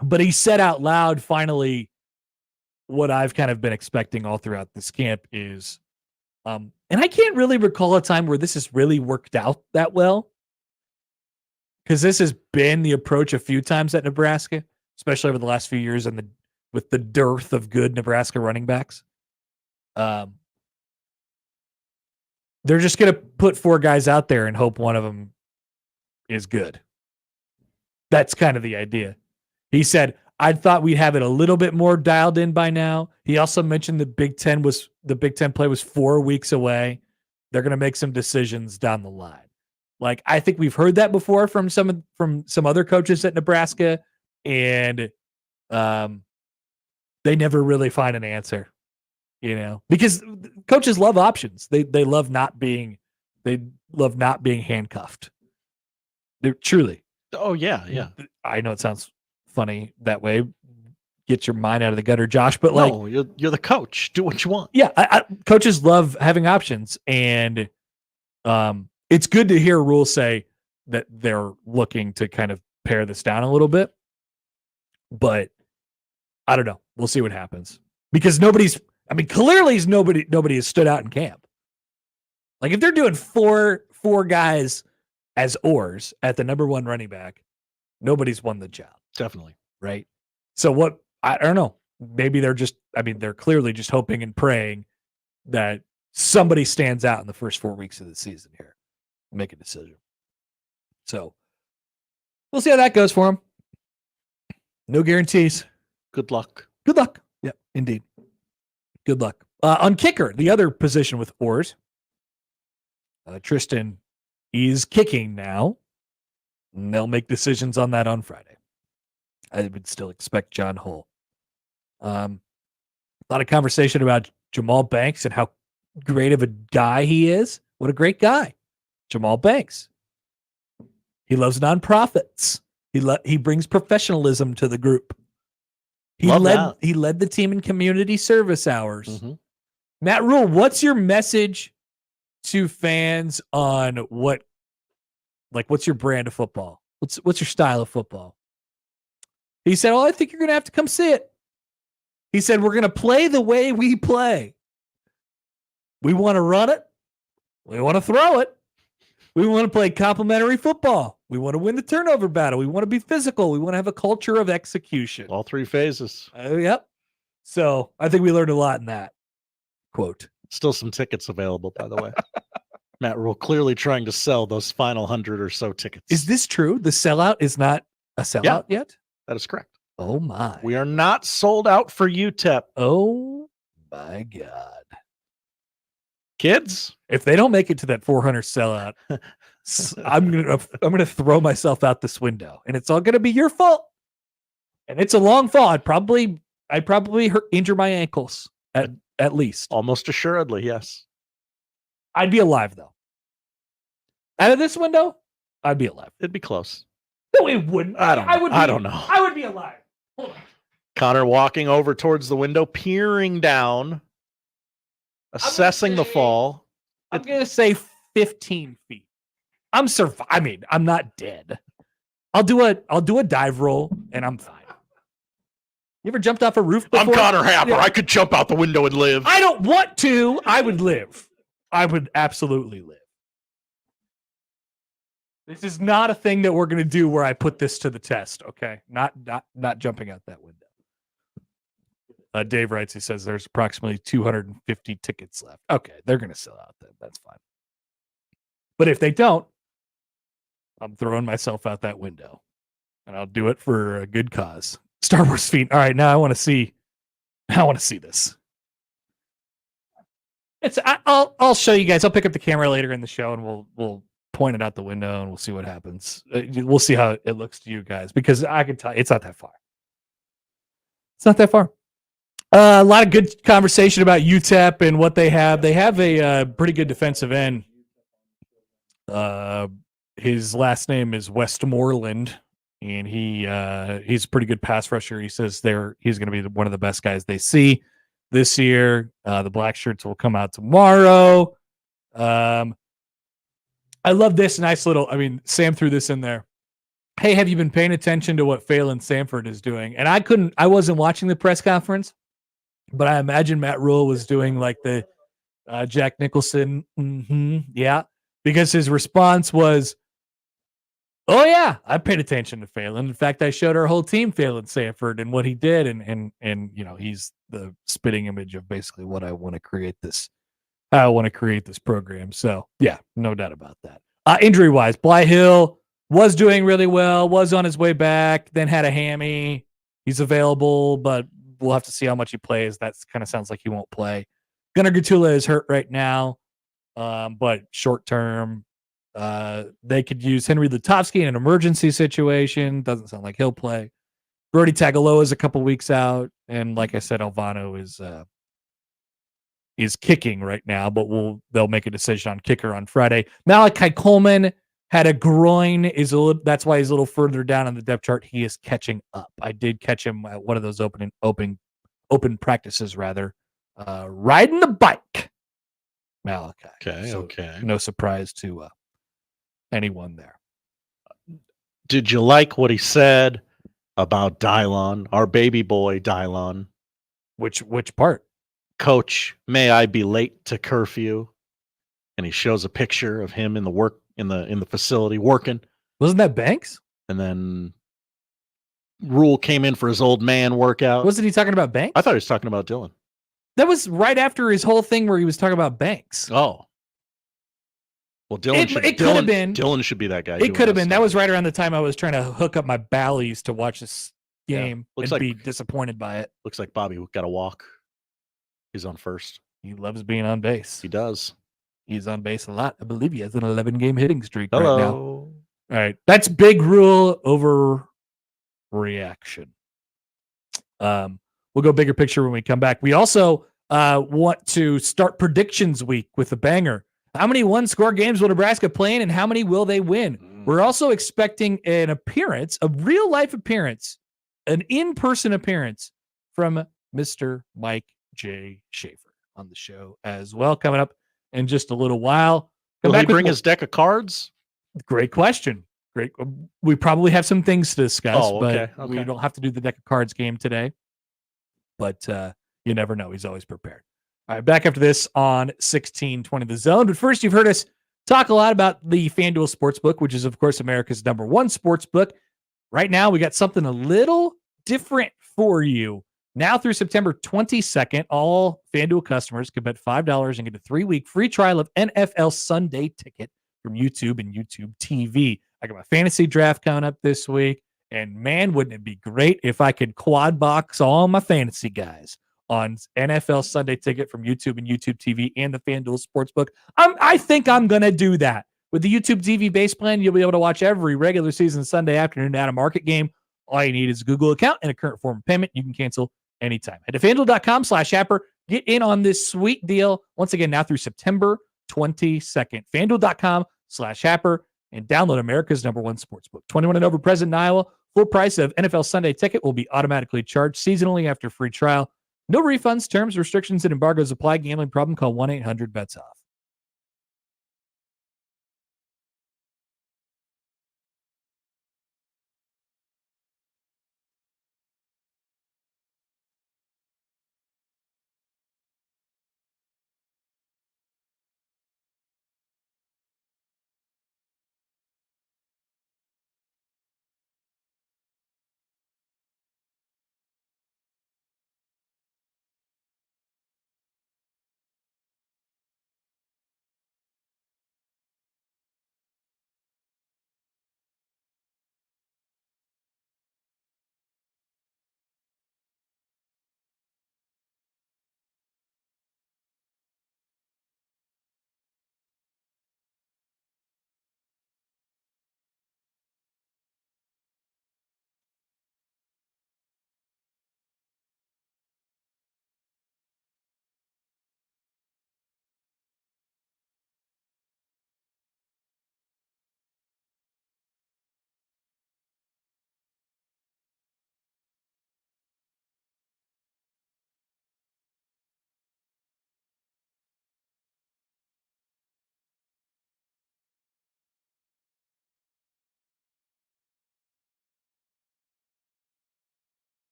But he said out loud, finally, what I've kind of been expecting all throughout this camp is, and I can't really recall a time where this has really worked out that well, because this has been the approach a few times at Nebraska, especially over the last few years and with the dearth of good Nebraska running backs. They're just going to put 4 guys out there and hope one of them is good. That's kind of the idea. He said, I thought we'd have it a little bit more dialed in by now. He also mentioned the Big Ten play was 4 weeks away. They're going to make some decisions down the line. I think we've heard that before from some other coaches at Nebraska, and they never really find an answer, because coaches love options. They love not being They love not being handcuffed. They're truly. Oh yeah, yeah. I know it sounds funny that way. Get your mind out of the gutter, Josh. But like, No, you're the coach. Do what you want. yeah, coaches love having options, and it's good to hear Rhule say that they're looking to kind of pare this down a little bit. But I don't know. We'll see what happens because clearly nobody has stood out in camp. Like if they're doing four guys as oars at the number one running back, nobody's won the job. Definitely. Right. So what, I don't know. Maybe they're clearly just hoping and praying that somebody stands out in the first 4 weeks of the season here. Make a decision. So we'll see how that goes for them. No guarantees. Good luck. Good luck. Yeah, indeed. Good luck. On kicker, the other position with oars, Tristan is kicking now. And they'll make decisions on that on Friday. I would still expect John Hull. A lot of conversation about Jamal Banks and how great of a guy he is. What a great guy. Jamal Banks. He loves nonprofits. He brings professionalism to the group. He led the team in community service hours. Mm-hmm. Matt Rhule, what's your message to fans on what's your brand of football? What's your style of football? He said, I think you're going to have to come see it. He said, we're going to play the way we play. We want to run it. We want to throw it. We want to play complementary football. We want to win the turnover battle. We want to be physical. We want to have a culture of execution. All three phases. Yep. So I think we learned a lot in that quote. Still some tickets available, by the way. Matt Rhule clearly trying to sell those final 100 or so tickets. Is this true? The sellout is not a sellout yet? That is correct. Oh, my. We are not sold out for UTEP. Oh, my God. Kids, if they don't make it to that 400 sellout, I'm gonna throw myself out this window, and it's all gonna be your fault. And it's a long fall. I'd probably injure my ankles at least. Almost assuredly, yes. I'd be alive though. Out of this window, I'd be alive. It'd be close. No, it wouldn't. I don't know. I would be alive. Hold on. Connor walking over towards the window, peering down. Assessing the fall. I'm going to say 15 feet. I'm not dead. I'll do a dive roll and I'm fine. You ever jumped off a roof before? I'm Connor Happer. Yeah. I could jump out the window and live. I don't want to. I would live. I would absolutely live. This is not a thing that we're going to do where I put this to the test, okay? Not jumping out that window. Dave writes, he says there's approximately 250 tickets left. Okay, they're going to sell out then. That's fine. But if they don't, I'm throwing myself out that window. And I'll do it for a good cause. Star Wars feet. All right, now I want to see this. I'll show you guys. I'll pick up the camera later in the show and we'll point it out the window and we'll see what happens. We'll see how it looks to you guys because I can tell you it's not that far. It's not that far. A lot of good conversation about UTEP and what they have. They have a pretty good defensive end. His last name is Westmoreland, and he's a pretty good pass rusher. He says he's going to be one of the best guys they see this year. The black shirts will come out tomorrow. I love this nice little. Sam threw this in there. Hey, have you been paying attention to what Phelan Sanford is doing? And I wasn't watching the press conference. But I imagine Matt Rhule was doing like the Jack Nicholson, yeah, because his response was, "Oh yeah, I paid attention to Phelan. In fact, I showed our whole team Phelan Sanford and what he did, and he's the spitting image of basically what I want to create this. How I want to create this program. So yeah, no doubt about that. Injury wise, Bly Hill was doing really well, was on his way back, then had a hammy. He's available, but we'll have to see how much he plays. That kind of sounds like he won't play. Gunnar Gatula is hurt right now, but short term, they could use Henry Lutovsky in an emergency situation. Doesn't sound like he'll play. Brody Tagaloa is a couple weeks out, and like I said, Alvano is is kicking right now, but they'll make a decision on kicker on Friday. Malachi Coleman had a groin, that's why he's a little further down on the depth chart. He is catching up. I did catch him at one of those open practices, riding the bike. Malachi. Okay. No surprise to anyone there. Did you like what he said about Dylon, our baby boy Dylon? Which part? Coach, may I be late to curfew? And he shows a picture of him in the facility working. Wasn't that Banks? And then Rhule came in for his old man workout. Wasn't he talking about Banks? I thought he was talking about Dylan. That was right after his whole thing where he was talking about Banks. Oh. Well, Dylan could have been. Dylan should be that guy. It could have been. That was right around the time I was trying to hook up my Bally's to watch this game and be disappointed by it. Looks like Bobby got a walk. He's on first. He loves being on base. He does. He's on base a lot. I believe he has an 11-game hitting streak Hello. right now. All right. That's big Rhule overreaction. We'll go bigger picture when we come back. We also want to start predictions week with a banger. How many one-score games will Nebraska play in, and how many will they win? We're also expecting an appearance, a real-life appearance, an in-person appearance from Mr. Mike J. Schaefer on the show as well, coming up in just a little while. Will he bring his deck of cards? Great question. Great. We probably have some things to discuss, okay. but we don't have to do the deck of cards game today. But you never know. He's always prepared. All right, back after this on 1620 The Zone. But first, you've heard us talk a lot about the FanDuel Sportsbook, which is, of course, America's #1 sportsbook. Right now, we got something a little different for you. Now through September 22nd, all FanDuel customers can bet $5 and get a 3-week free trial of NFL Sunday Ticket from YouTube and YouTube TV. I got my fantasy draft coming up this week, and man, wouldn't it be great if I could quad box all my fantasy guys on NFL Sunday Ticket from YouTube and YouTube TV and the FanDuel Sportsbook. I think I'm going to do that. With the YouTube TV base plan, you'll be able to watch every regular season Sunday afternoon at a market game. All you need is a Google account and a current form of payment. You can cancel anytime. Head to FanDuel.com/Happer. Get in on this sweet deal. Once again, now through September 22nd. FanDuel.com/Happer and download America's #1 sportsbook. 21 and over, present in Iowa. Full price of NFL Sunday Ticket will be automatically charged seasonally after free trial. No refunds, terms, restrictions, and embargoes apply. Gambling problem? Call 1-800-BETS-OFF.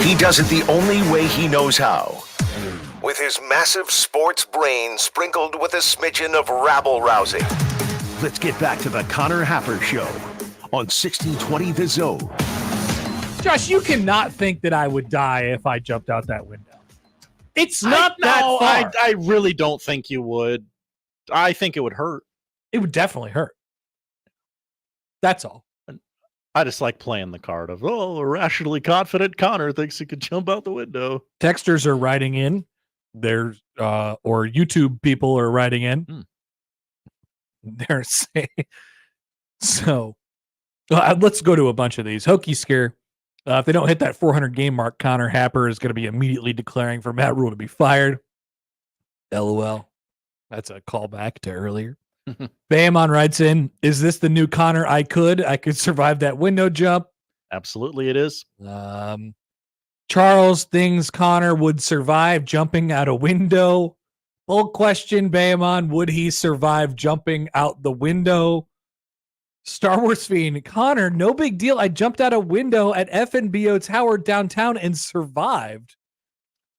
He does it the only way he knows how. With his massive sports brain sprinkled with a smidgen of rabble-rousing. Let's get back to the Connor Happer Show on 1620 The Zone. Josh, you cannot think that I would die if I jumped out that window. It's not that far. I really don't think you would. I think it would hurt. It would definitely hurt. That's all. I just like playing the card of, a rationally confident Connor thinks he could jump out the window. Texters are writing in. There's or YouTube people are writing in. They're saying so. Let's go to a bunch of these. Hokie Scare. If they don't hit that 400 game mark, Connor Happer is going to be immediately declaring for Matt Rhule to be fired. LOL. That's a callback to earlier. Bamon writes in, is this the new Connor? I could survive that window jump. Absolutely it is. Charles thinks Connor would survive jumping out a window. Full question, Bamon, would he survive jumping out the window? Star Wars Fiend, Connor, no big deal. I jumped out a window at FNBO Tower downtown and survived.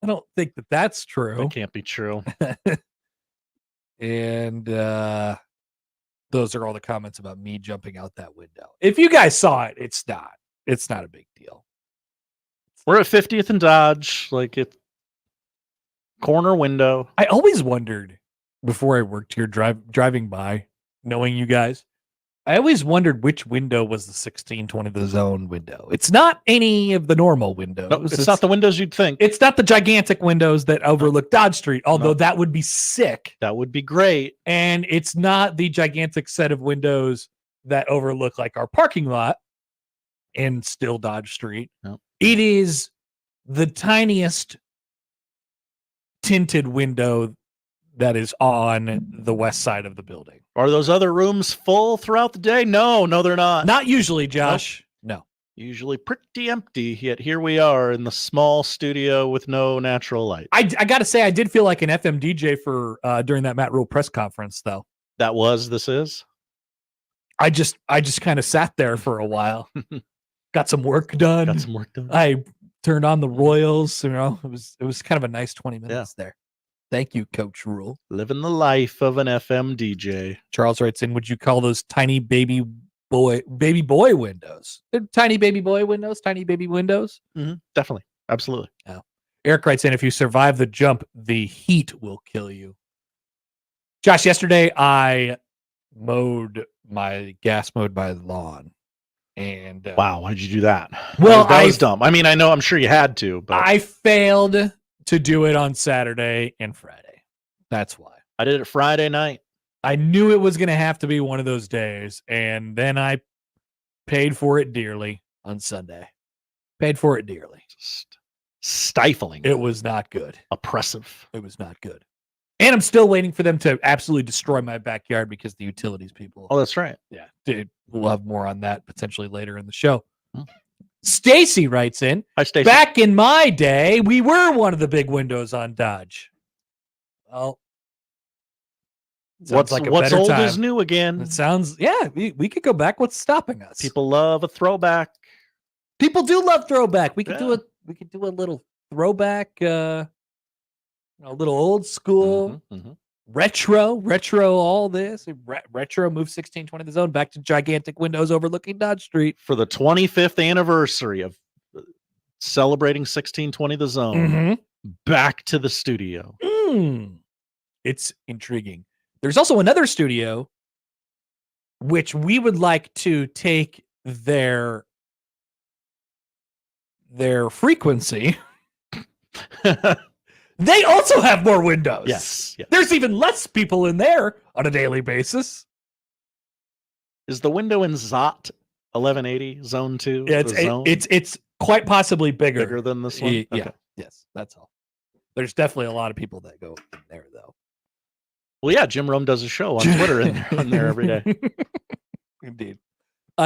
I don't think that that's true. That can't be true. And those are all the comments about me jumping out that window. If you guys saw it, it's not a big deal. We're at 50th and Dodge, like it corner window. I always wondered before I worked here, driving by, knowing you guys, I always wondered which window was the 1620 The Zone window. It's not any of the normal windows. No, it's not the windows you'd think. It's not the gigantic windows that overlook Dodge Street, although that would be sick. That would be great. And it's not the gigantic set of windows that overlook like our parking lot in still Dodge Street. No. It is the tiniest tinted window that is on the west side of the building. Are those other rooms full throughout the day? No, they're not. Not usually, Josh. No. Usually pretty empty, yet here we are in the small studio with no natural light. I got to say, I did feel like an FM DJ for during that Matt Rhule press conference, though. This is? I just kind of sat there for a while. Got some work done. I turned on the Royals. It was kind of a nice 20 minutes there. Thank you, Coach Rhule. Living the life of an FM DJ. Charles writes in, would you call those tiny baby boy windows? They're tiny baby boy windows, tiny baby windows? Mm-hmm. Definitely. Absolutely. Yeah. Eric writes in, if you survive the jump, the heat will kill you. Josh, yesterday I mowed my lawn. And wow, why'd you do that? Well, that was dumb. I mean, I'm sure you had to, but I failed to do it on Saturday and Friday. That's why. I did it Friday night. I knew it was going to have to be one of those days, and then I paid for it dearly on Sunday. Paid for it dearly. Just stifling. It was not good. Oppressive. It was not good. And I'm still waiting for them to absolutely destroy my backyard because the utilities people. Oh, that's right. Yeah. Dude, we'll have more on that potentially later in the show. Stacy writes in, hi, Stacy. Back in my day, we were one of the big windows on Dodge. Well, what's old time is new again. It sounds, we could go back. What's stopping us? People love a throwback. People do love throwback. We could do a little throwback, a little old school, retro, all this. Retro move 1620 The Zone back to gigantic windows overlooking Dodge Street. For the 25th anniversary of celebrating 1620 The Zone, back to the studio. It's intriguing. There's also another studio which we would like to take their frequency. They also have more windows. Yes. There's even less people in there on a daily basis. Is the window in ZOT 1180 Zone 2? Yeah, it's quite possibly bigger than this one. Yeah. Okay. Yes, that's all. There's definitely a lot of people that go in there, though. Well, yeah, Jim Rome does a show on Twitter in there every day. Indeed.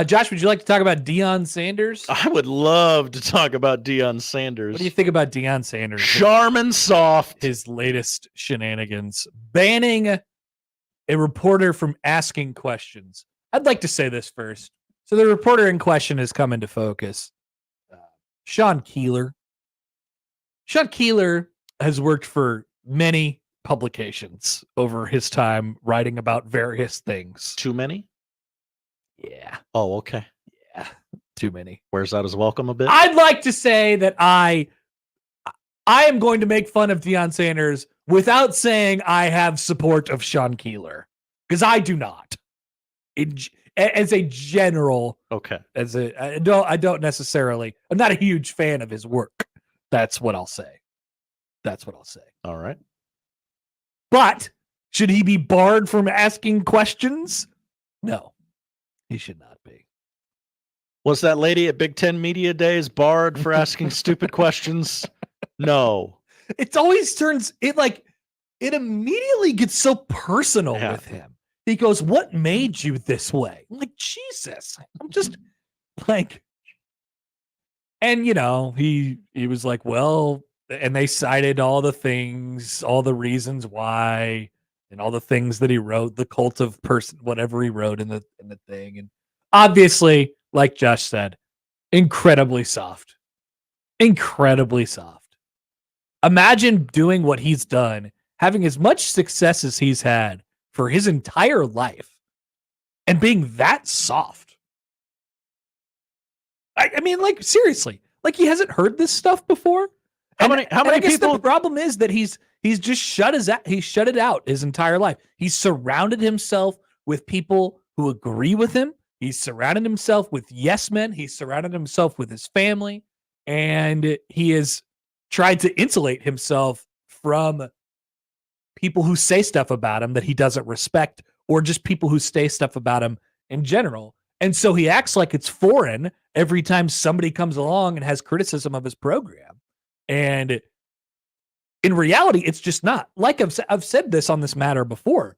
Josh, would you like to talk about Deion Sanders? I would love to talk about Deion Sanders. What do you think about Deion Sanders? Charmin soft. His latest shenanigans. Banning a reporter from asking questions. I'd like to say this first. So the reporter in question has come into focus. Sean Keeler Sean Keeler has worked for many publications over his time writing about various things. Too many? Yeah. Oh, okay. Yeah. Too many. Wears out his welcome a bit. I'd like to say that I am going to make fun of Deion Sanders without saying I have support of Sean Keeler, because I do not. As a general, okay. I don't necessarily. I'm not a huge fan of his work. That's what I'll say. All right. But should he be barred from asking questions? No, he should not be. Was that lady at Big Ten Media Days barred for asking stupid questions? No. It always turns it immediately gets so personal with him. He goes, "What made you this way?" I'm like, Jesus, I'm just like, and he was like, well, and they cited all the things, all the reasons why, and all the things that he wrote, the cult of person, whatever he wrote in the thing, and obviously, like Josh said, incredibly soft. Imagine doing what he's done, having as much success as he's had for his entire life, and being that soft. I mean, like, seriously, like, he hasn't heard this stuff before. How many people? The problem is that he's just shut it out his entire life. He's surrounded himself with people who agree with him. He's surrounded himself with yes men. He's surrounded himself with his family, and he has tried to insulate himself from people who say stuff about him that he doesn't respect, or just people who say stuff about him in general. And so he acts like it's foreign every time somebody comes along and has criticism of his program. And in reality, it's just not. Like I've said this on this matter before.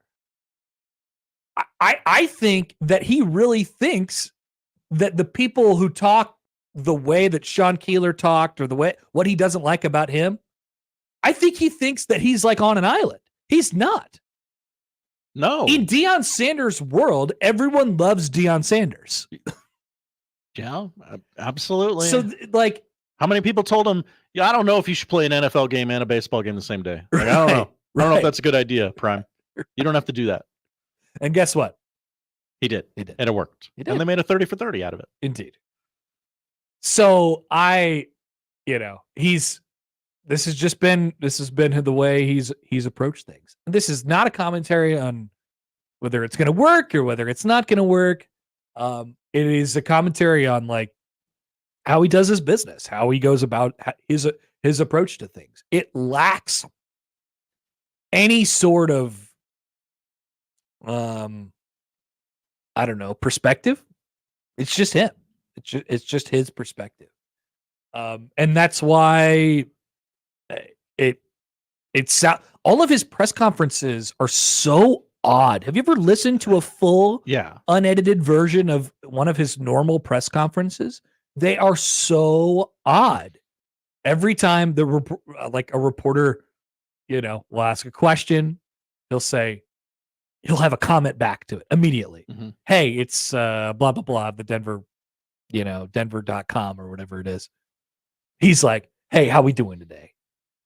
I think that he really thinks that the people who talk the way that Sean Keeler talked, or what he doesn't like about him, I think he thinks that he's like on an island. He's not. No. In Deion Sanders' world, everyone loves Deion Sanders. Yeah, absolutely. So, like, how many people told him, "Yeah, I don't know if you should play an NFL game and a baseball game the same day"? Like, I don't know. I don't know if that's a good idea, Prime. You don't have to do that. And guess what? He did. And it worked. He did. And they made a 30 for 30 out of it. Indeed. So this has been the way he's approached things. And this is not a commentary on whether it's going to work or whether it's not going to work. It is a commentary on, like, how he does his business, how he goes about his approach to things. It lacks any sort of I don't know, perspective. It's just him. It's just his perspective. And that's why it's all of his press conferences are so odd. Have you ever listened to a full unedited version of one of his normal press conferences? They are so odd. Every time a reporter, will ask a question, he'll have a comment back to it immediately. Mm-hmm. Hey, it's blah, blah, blah, the Denver, Denver.com or whatever it is. He's like, hey, how we doing today?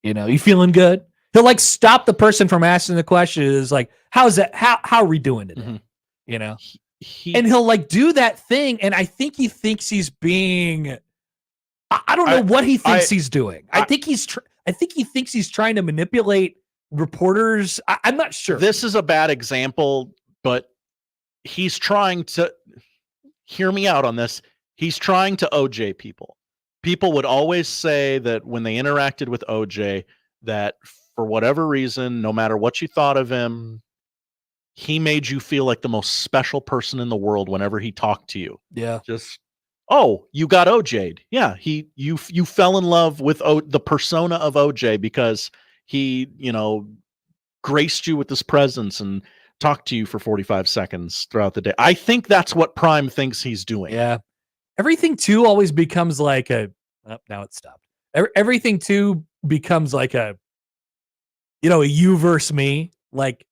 You feeling good? He'll, like, stop the person from asking the question. Is like, how's that? How are we doing today? Mm-hmm. And he'll, like, do that thing. And I think he thinks he's being, I don't know what he thinks he's doing. I think he thinks he's trying to manipulate reporters. I'm not sure. This is a bad example, but he's trying to hear me out on this. He's trying to OJ people. People would always say that when they interacted with OJ, that for whatever reason, no matter what you thought of him, he made you feel like the most special person in the world whenever he talked to you. Yeah. Just, oh, you got OJ'd. Yeah. You fell in love with the persona of OJ because he, graced you with his presence and talked to you for 45 seconds throughout the day. I think that's what Prime thinks he's doing. Yeah. Everything too always becomes like now it stopped. Everything too becomes like a you versus me. Like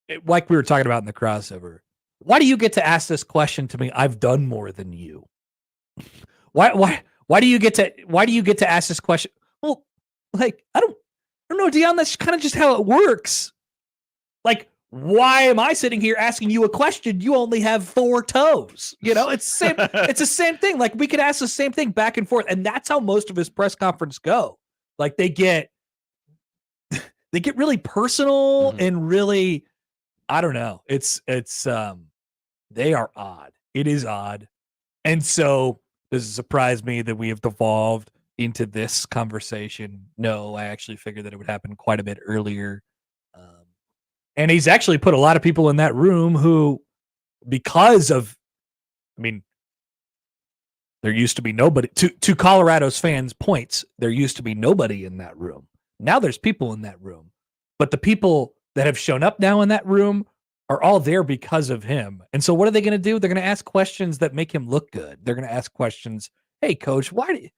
we were talking about in the crossover. Why do you get to ask this question to me? I've done more than you. Why Why do you get to ask this question? Well, like, I don't know, Dion, that's kind of just how it works. Like, why am I sitting here asking you a question? You only have 4 toes. It's the same thing. Like, we could ask the same thing back and forth. And that's how most of his press conference go. Like, they get really personal and really, I don't know. They are odd. It is odd. And so does it surprise me that we have devolved into this conversation? No, I actually figured that it would happen quite a bit earlier. And he's actually put a lot of people in that room who, because of, there used to be nobody, to Colorado's fans' points, there used to be nobody in that room. Now there's people in that room. But the people that have shown up now in that room are all there because of him. And so what are they going to do? They're going to ask questions that make him look good. They're going to ask questions, hey, coach, why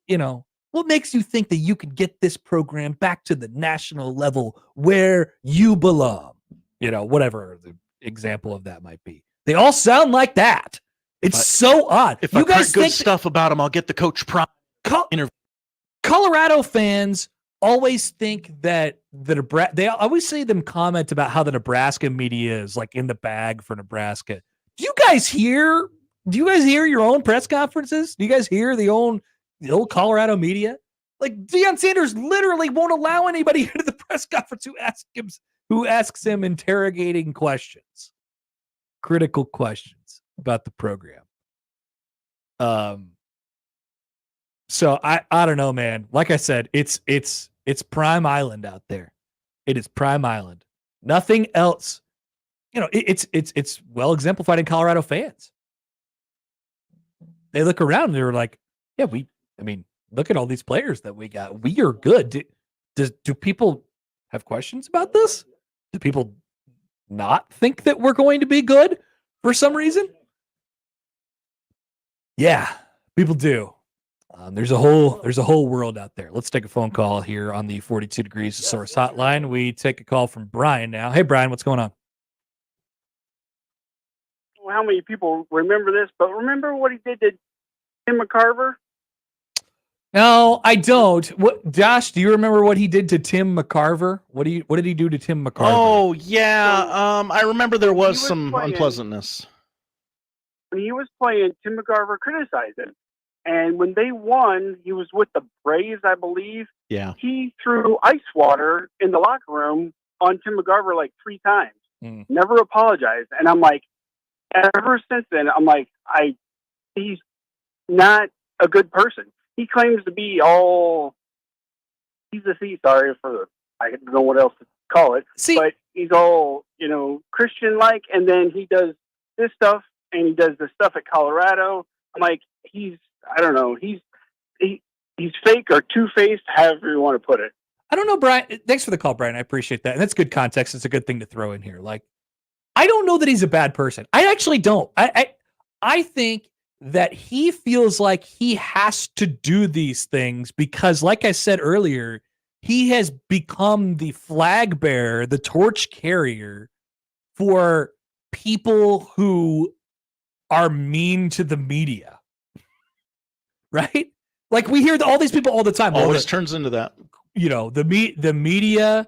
do what makes you think that you can get this program back to the national level where you belong? Whatever the example of that might be. They all sound like that. It's so odd. If you guys good stuff about him, I'll get the Coach Prime interview. Colorado fans always think that they always see them comment about how the Nebraska media is like in the bag for Nebraska. Do you guys hear your own press conferences? Do you guys hear the old Colorado media? Like, Deion Sanders literally won't allow anybody into the press conference who asks him interrogating questions, critical questions about the program. So I don't know, man. Like I said, it's Prime Island out there. It is Prime Island. Nothing else. It's well exemplified in Colorado fans. They look around and they're like, yeah, look at all these players that we got. We are good. Do people have questions about this? Do people not think that we're going to be good for some reason? Yeah, people do. There's a whole world out there. Let's take a phone call here on the 42 Degrees Source Hotline. We take a call from Brian now. Hey, Brian, what's going on? How many people remember this? But remember what he did to Tim McCarver? No, I don't. What, Josh? Do you remember what he did to Tim McCarver? What did he do to Tim McCarver? Oh yeah, I remember there was some unpleasantness. When he was playing, Tim McCarver criticized him, and when they won, he was with the Braves, I believe. Yeah, he threw ice water in the locker room on Tim McCarver like 3 times. Never apologized, and I'm like, ever since then, I'm like, he's not a good person. He claims to be sorry for I don't know what else to call it. But he's all, Christian-like, and then he does this stuff, and he does the stuff at Colorado. I'm like, I don't know, he's fake or two-faced, however you want to put it. I don't know, Brian. Thanks for the call, Brian. I appreciate that. And that's good context. It's a good thing to throw in here. Like, I don't know that he's a bad person. I actually don't. I think that he feels like he has to do these things because, like I said earlier, he has become the flag bearer, the torch carrier for people who are mean to the media. Right? Like, we hear all these people all the time. Always turns into that. The media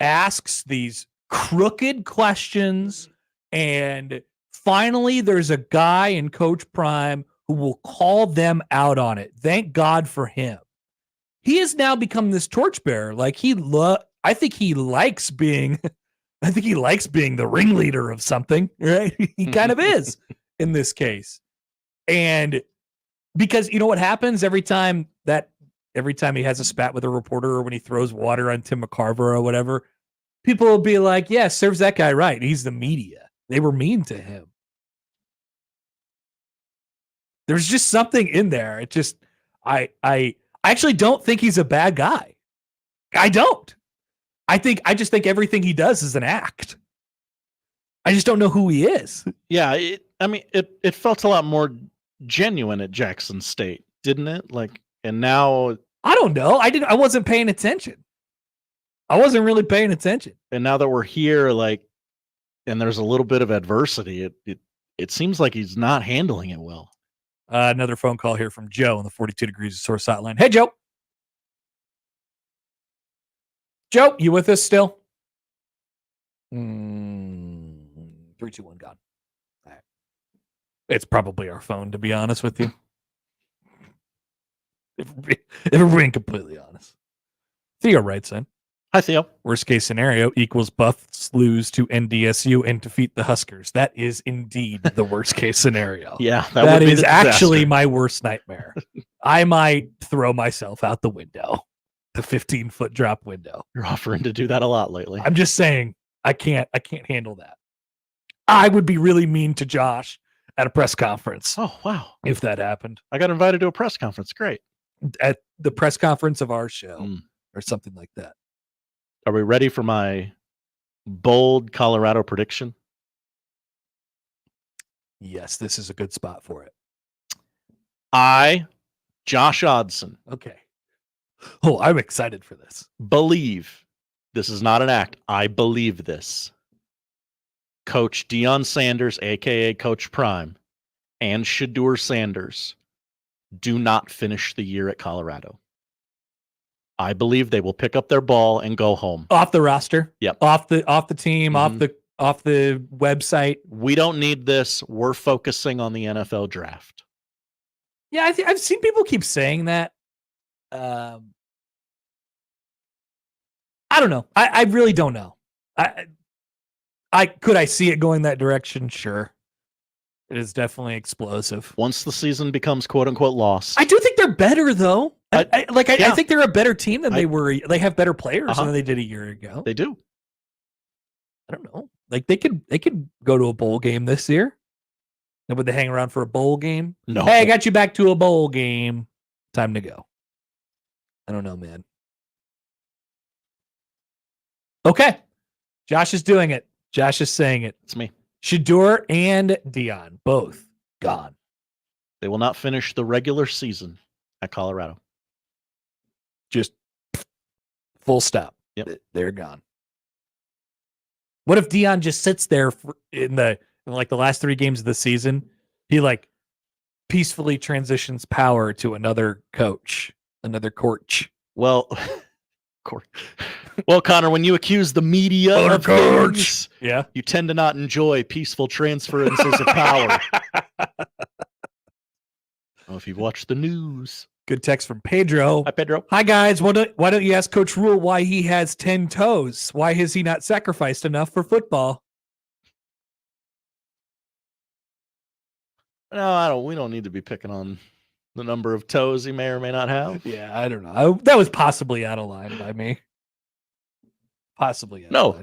asks these crooked questions, and finally there's a guy in Coach Prime who will call them out on it. Thank God for him. He has now become this torchbearer. Like, I think he likes being the ringleader of something, right? He kind of is in this case. And because you know what happens every time he has a spat with a reporter, or when he throws water on Tim McCarver or whatever, people will be like, yeah, serves that guy right. He's the media. They were mean to him. There's just something in there. It just, I actually don't think he's a bad guy. I don't. I just think everything he does is an act. I just don't know who he is. Yeah. It felt a lot more genuine at Jackson State, didn't it? Like, and now I don't know. I wasn't paying attention. I wasn't really paying attention. And now that we're here, like, and there's a little bit of adversity, it seems like he's not handling it well. Another phone call here from Joe on the 42 Degrees of Source hotline. Hey, Joe. Joe, you with us still? 3-2-1 gone. All right. It's probably our phone, to be honest with you. If we're being completely honest. Theo writes in. Hi, Theo. Worst case scenario equals Buffs lose to NDSU and defeat the Huskers. That is indeed the worst case scenario. Yeah, that would be is the actually disaster. my worst nightmare. I might throw myself out the window, the 15-foot drop window. You're offering to do that a lot lately. I'm just saying, I can't handle that. I would be really mean to Josh at a press conference. Oh, wow. If that happened. I got invited to a press conference. Great. At the press conference of our show or something like that. Are we ready for my bold Colorado prediction? Yes, this is a good spot for it. Josh Odson. Okay. Oh, I'm excited for this. Believe. This is not an act. I believe this. Coach Deion Sanders, a.k.a. Coach Prime, and Shedeur Sanders do not finish the year at Colorado. I believe they will pick up their ball and go home. Off the roster. Yep. Off the team, off the website. We don't need this. We're focusing on the NFL draft. Yeah, I've seen people keep saying that. I don't know. I really don't know. I could I see it going that direction? Sure. It is definitely explosive. Once the season becomes quote unquote lost. I do think they're better though. I yeah. think they're a better team than they were. They have better players than they did a year ago. They do. I don't know. Like they could go to a bowl game this year. And would they hang around for a bowl game? No. Hey, I got you back to a bowl game. Time to go. I don't know, man. Okay. Josh is doing it. Josh is saying it. It's me. Shedeur and Deion, both gone. They will not finish the regular season at Colorado. Just full stop. Yep. They're gone. What if Deion just sits there in the last 3 games of the season? He peacefully transitions power to another coach, another coach. Well, Connor, when you accuse the media of things, you tend to not enjoy peaceful transferences of power. If you've watched the news. Good text from Pedro. Hi, Pedro. Hi, guys. Why don't you ask Coach Rhule why he has 10 toes? Why has he not sacrificed enough for football? No, we don't need to be picking on the number of toes he may or may not have. Yeah, I don't know. That was possibly out of line by me. Possibly out of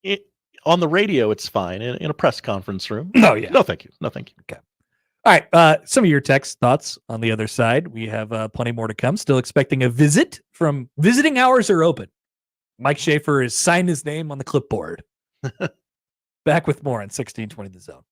line. On the radio, it's fine. In a press conference room. Oh, yeah. No, thank you. No, thank you. Okay. All right. Some of your text thoughts on the other side. We have plenty more to come. Still expecting a visit from visiting hours are open. Mike Schaefer has signed his name on the clipboard. Back with more on 1620 The Zone.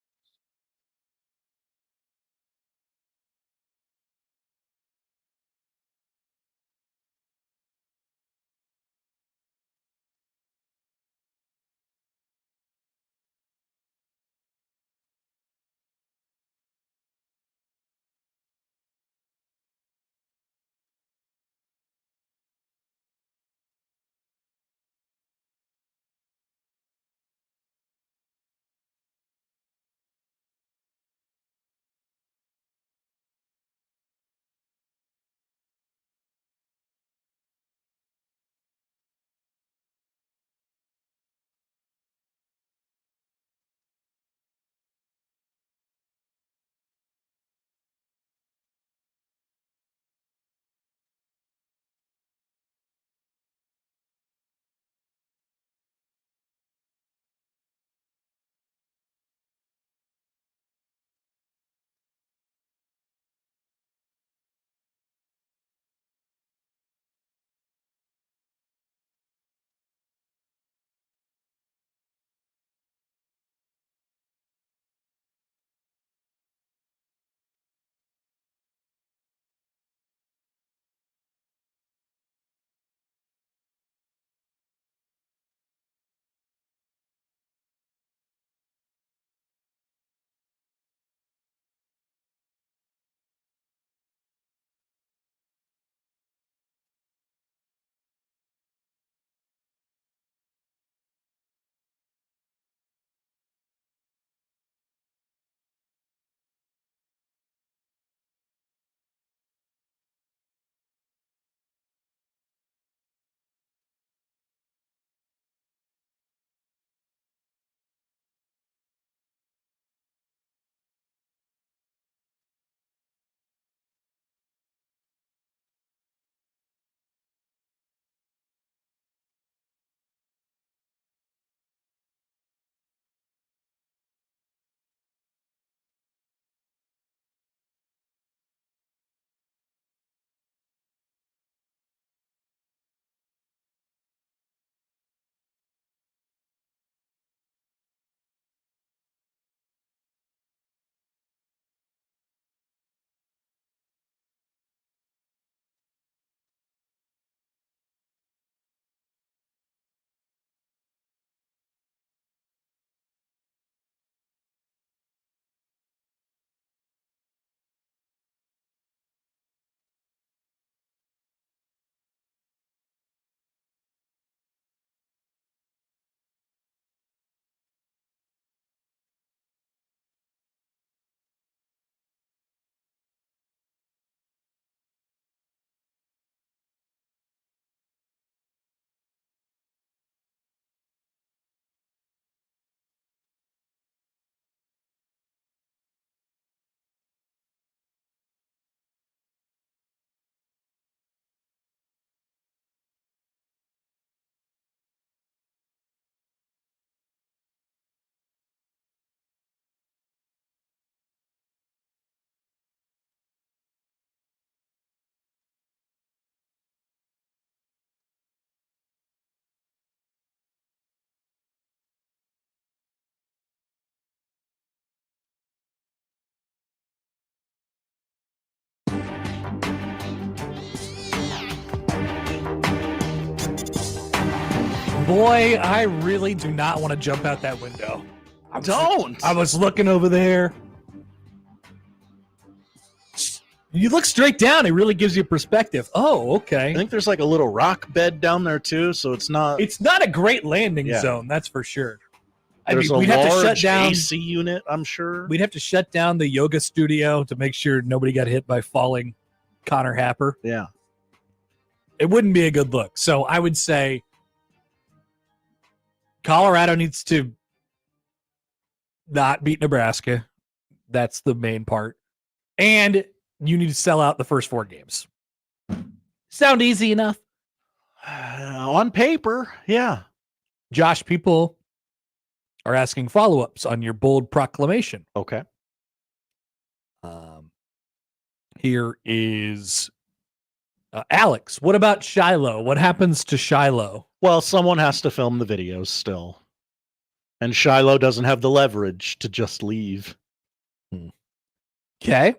Boy, I really do not want to jump out that window. Don't. I was looking over there. You look straight down, it really gives you perspective. Oh, okay. I think there's like a little rock bed down there too, so it's not. It's not a great landing zone, that's for sure. There's we'd a have to shut large down AC unit, I'm sure. We'd have to shut down the yoga studio to make sure nobody got hit by falling Connor Happer. Yeah. It wouldn't be a good look. So I would say Colorado needs to not beat Nebraska. That's the main part. And you need to sell out the first 4 games. Sound easy enough? On paper, yeah. Josh, people are asking follow-ups on your bold proclamation. Okay. Here is Alex. What about Shiloh? What happens to Shiloh? Well, someone has to film the videos still. And Shiloh doesn't have the leverage to just leave. Okay.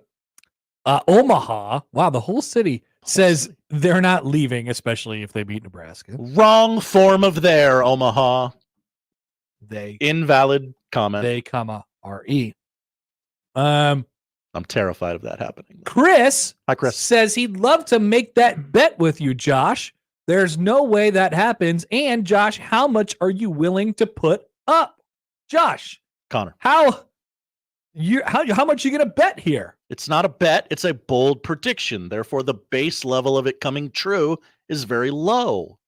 Omaha. Wow, the whole city says they're not leaving, especially if they beat Nebraska. Wrong form of there, Omaha. They. Invalid comment. They, comma, R-E. I'm terrified of that happening. Chris. Hi, Chris. Says he'd love to make that bet with you, Josh. There's no way that happens. And Josh, how much are you willing to put up? Josh. Connor. How much you gonna bet here? It's not a bet, it's a bold prediction. Therefore, the base level of it coming true is very low.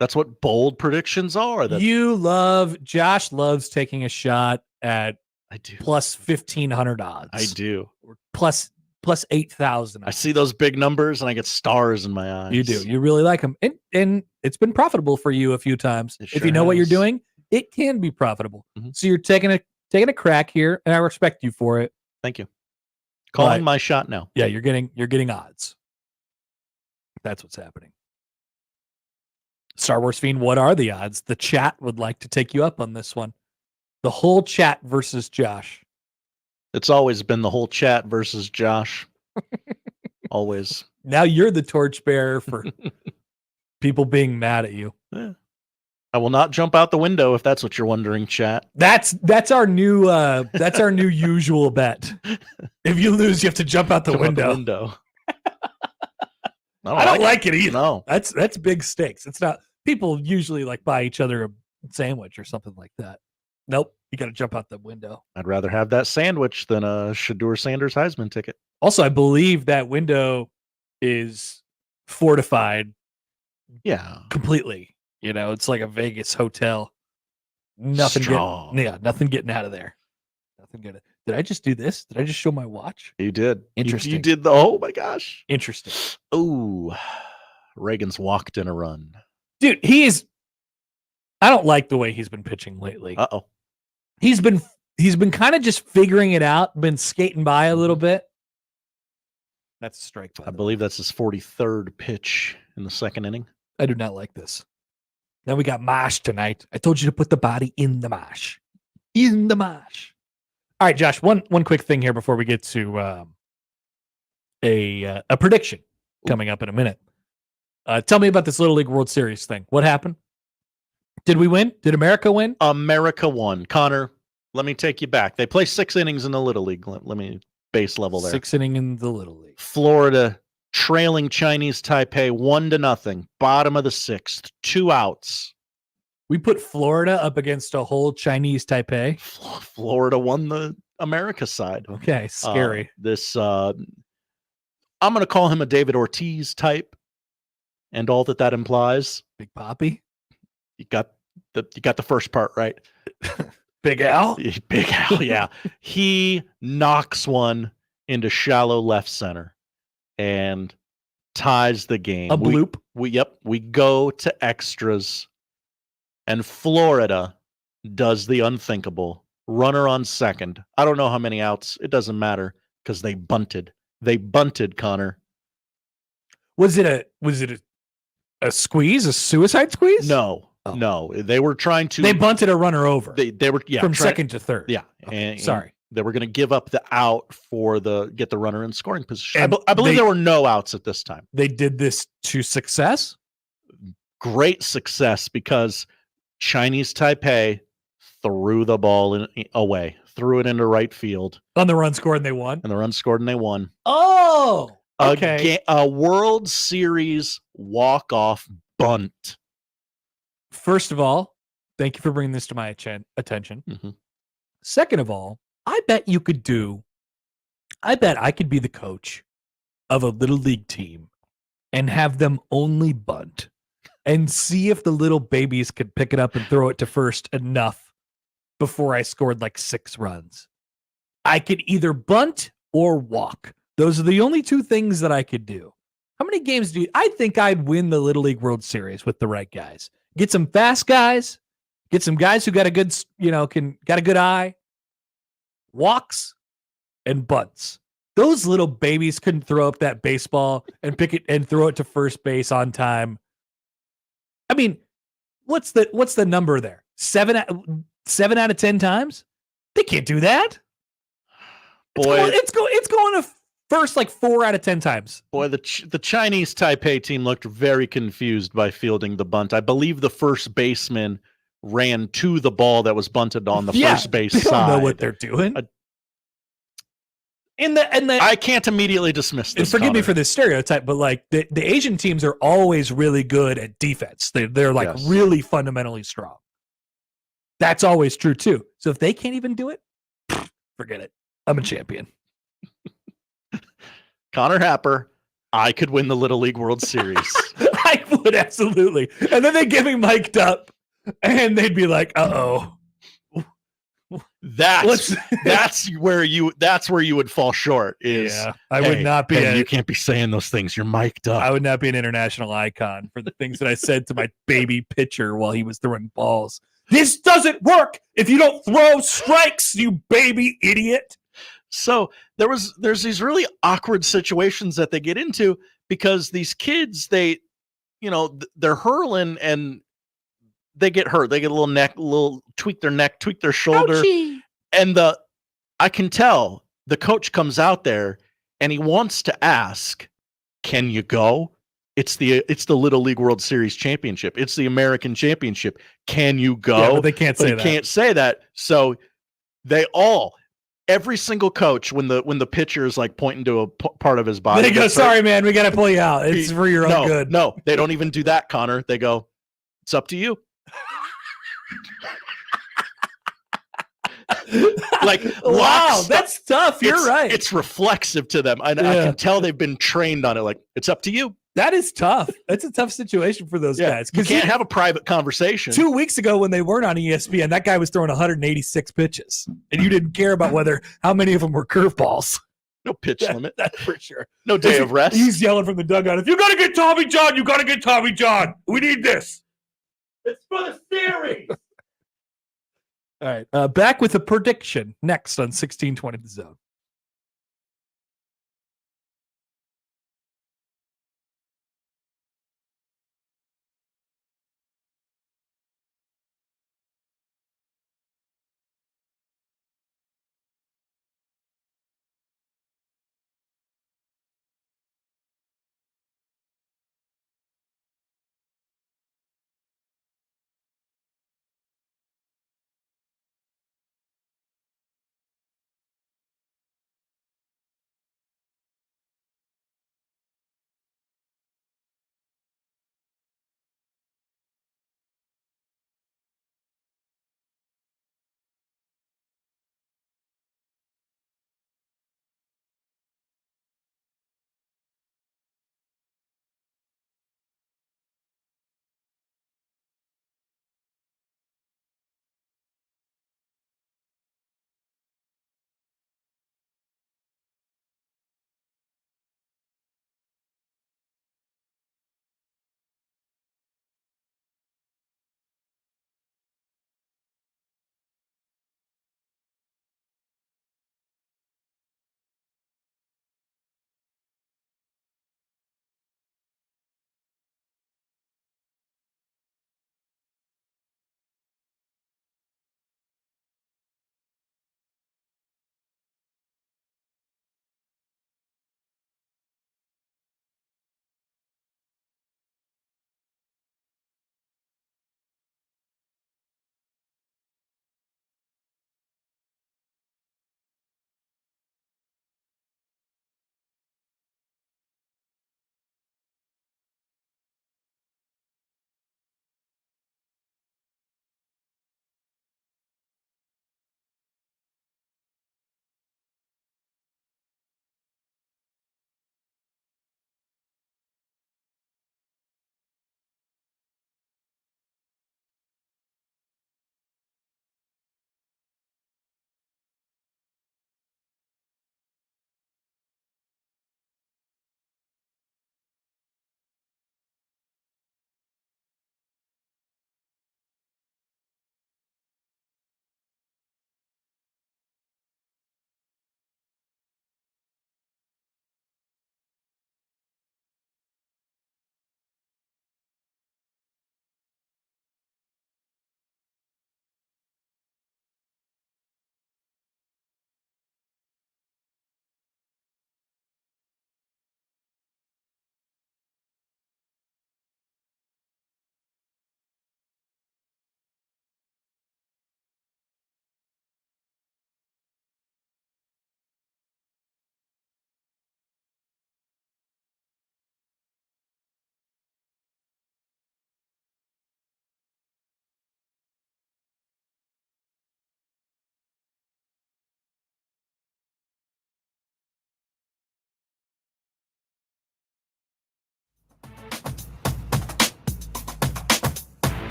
That's what bold predictions are. Josh loves taking a shot at plus 1,500 odds. I do. Or plus 8,000. I see those big numbers and I get stars in my eyes. You do. You really like them. And it's been profitable for you a few times. If you know what you're doing, it can be profitable. So you're taking a crack here, and I respect you for it. Thank you. Calling my shot now. Yeah, you're getting odds. That's what's happening. Star Wars Fiend, what are the odds? The chat would like to take you up on this one. The whole chat versus Josh. It's always been the whole chat versus Josh. Always. Now you're the torchbearer for people being mad at you. Yeah. I will not jump out the window if that's what you're wondering, chat. That's our new usual bet. If you lose, you have to jump out the window. I don't like it either. No. That's big stakes. It's not, people usually like buy each other a sandwich or something like that. Nope. You got to jump out the window. I'd rather have that sandwich than a Shedeur Sanders Heisman ticket. Also, I believe that window is fortified. Yeah. Completely. You know, it's like a Vegas hotel. Nothing getting out of there. Nothing good. Did I just do this? Did I just show my watch? You did. Interesting. You did oh my gosh. Interesting. Ooh. Reagan's walked in a run. Dude, I don't like the way he's been pitching lately. Uh-oh. He's been kind of just figuring it out, been skating by a little bit. That's a strike. I believe that's his 43rd pitch in the second inning. I do not like this. Now we got mash tonight. I told you to put the body in the mash. In the mash. All right, Josh, one quick thing here before we get to a prediction coming up in a minute. Tell me about this Little League World Series thing. What happened? Did we win? Did America win? America won. Connor, let me take you back. They play 6 innings in the Little League. Let me base level there. 6 inning in the Little League. Florida trailing Chinese Taipei 1-0. Bottom of the 6th. 2 outs. We put Florida up against a whole Chinese Taipei. Florida won the America side. Okay, scary. I'm going to call him a David Ortiz type, and all that implies. Big Papi. You got the first part right. Big Al. Big Al. Yeah, he knocks one into shallow left center and ties the game. A bloop. We go to extras. And Florida does the unthinkable. Runner on second. I don't know how many outs. It doesn't matter because they bunted. They bunted, Connor. Was it a squeeze? A suicide squeeze? No. Oh. No. They were trying to. They bunted a runner over. They were from second to third. Yeah. Okay. Sorry. They were going to give up the out for get the runner in scoring position. I believe there were no outs at this time. They did this to success. great success because Chinese Taipei threw the ball away, threw it into right field. On the run scored and they won? And the run scored and they won. Oh, okay. A World Series walk-off bunt. First of all, thank you for bringing this to my attention. Mm-hmm. Second of all, I bet I could be the coach of a little league team and have them only bunt and see if the little babies could pick it up and throw it to first enough before I scored like 6 runs. I could either bunt or walk. Those are the only 2 things that I could do. How many games I think I'd win the Little League World Series with the right guys. Get some fast guys, get some guys who got a good, got a good eye, walks and bunts. Those little babies couldn't throw up that baseball and pick it and throw it to first base on time. I mean, what's the number there? 7 out of 10 times? They can't do that. Boy, it's going to first like 4 out of 10 times. Boy, the Chinese Taipei team looked very confused by fielding the bunt. I believe the first baseman ran to the ball that was bunted on the first base side. They don't know what they're doing. I can't immediately dismiss this. Forgive me for this stereotype, but like the Asian teams are always really good at defense. They're like really fundamentally strong. That's always true too. So if they can't even do it, forget it. I'm a champion. Connor Happer, I could win the Little League World Series. I would absolutely. And then they get me mic'd up, and they'd be like, "Uh-oh." That's where you would fall short. I would not be. You can't be saying those things. You're mic'd up. I would not be an international icon for the things that I said to my baby pitcher while he was throwing balls. This doesn't work if you don't throw strikes, you baby idiot. So there's these really awkward situations that they get into because these kids, they're hurling and they get hurt. They get tweak their neck, tweak their shoulder. Ouchie. And I can tell the coach comes out there and he wants to ask, can you go? It's the Little League World Series championship. It's the American championship. Can you go? Yeah, but they can't say that. Can't say that. So every single coach, when the pitcher is like pointing to a part of his body, they go, "Sorry, man, we got to pull you out. It's for your own good." No, they don't even do that, Connor. They go, "It's up to you." Wow, that's tough. You're right. It's reflexive to them. I can tell they've been trained on it. Like, it's up to you. That is tough. That's a tough situation for those guys. You can't have a private conversation. 2 weeks ago when they weren't on ESPN, that guy was throwing 186 pitches, and you didn't care about how many of them were curveballs. No pitch limit. That's for sure. No day of rest. He's yelling from the dugout, "If you got to get Tommy John, you got to get Tommy John. We need this. It's for the series." All right. Back with a prediction next on 1620 The Zone.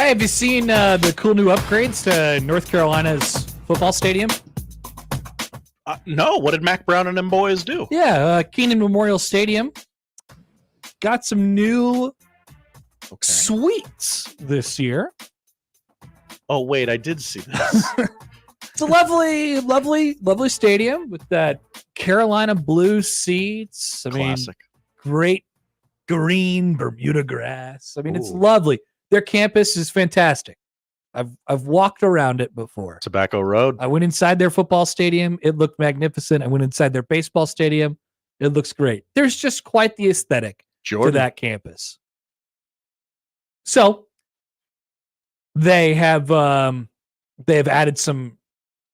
have you seen the cool new upgrades to North Carolina's football stadium? No, what did Mac Brown and them boys do? Yeah, Keenan Memorial Stadium got some new suites this year. Oh, wait, I did see this. It's a lovely stadium with that Carolina blue seats. I mean, Classic. great green Bermuda grass. I mean, it's lovely. Their campus is fantastic. I've walked around it before. Tobacco Road. I went inside their football stadium. It looked magnificent. I went inside their baseball stadium. It looks great. There's just quite the aesthetic to that campus. So they have added some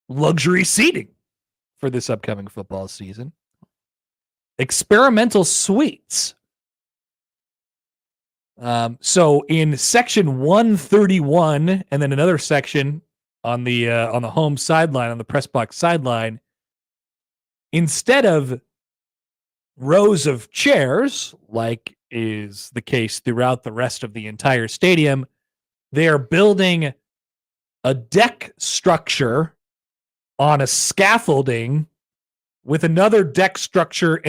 luxury seating for this upcoming football season. Experimental suites. So in section 131, and then another section on the home sideline, on the press box sideline, instead of rows of chairs, like is the case throughout the rest of the entire stadium, they are building a deck structure on a scaffolding with another deck structure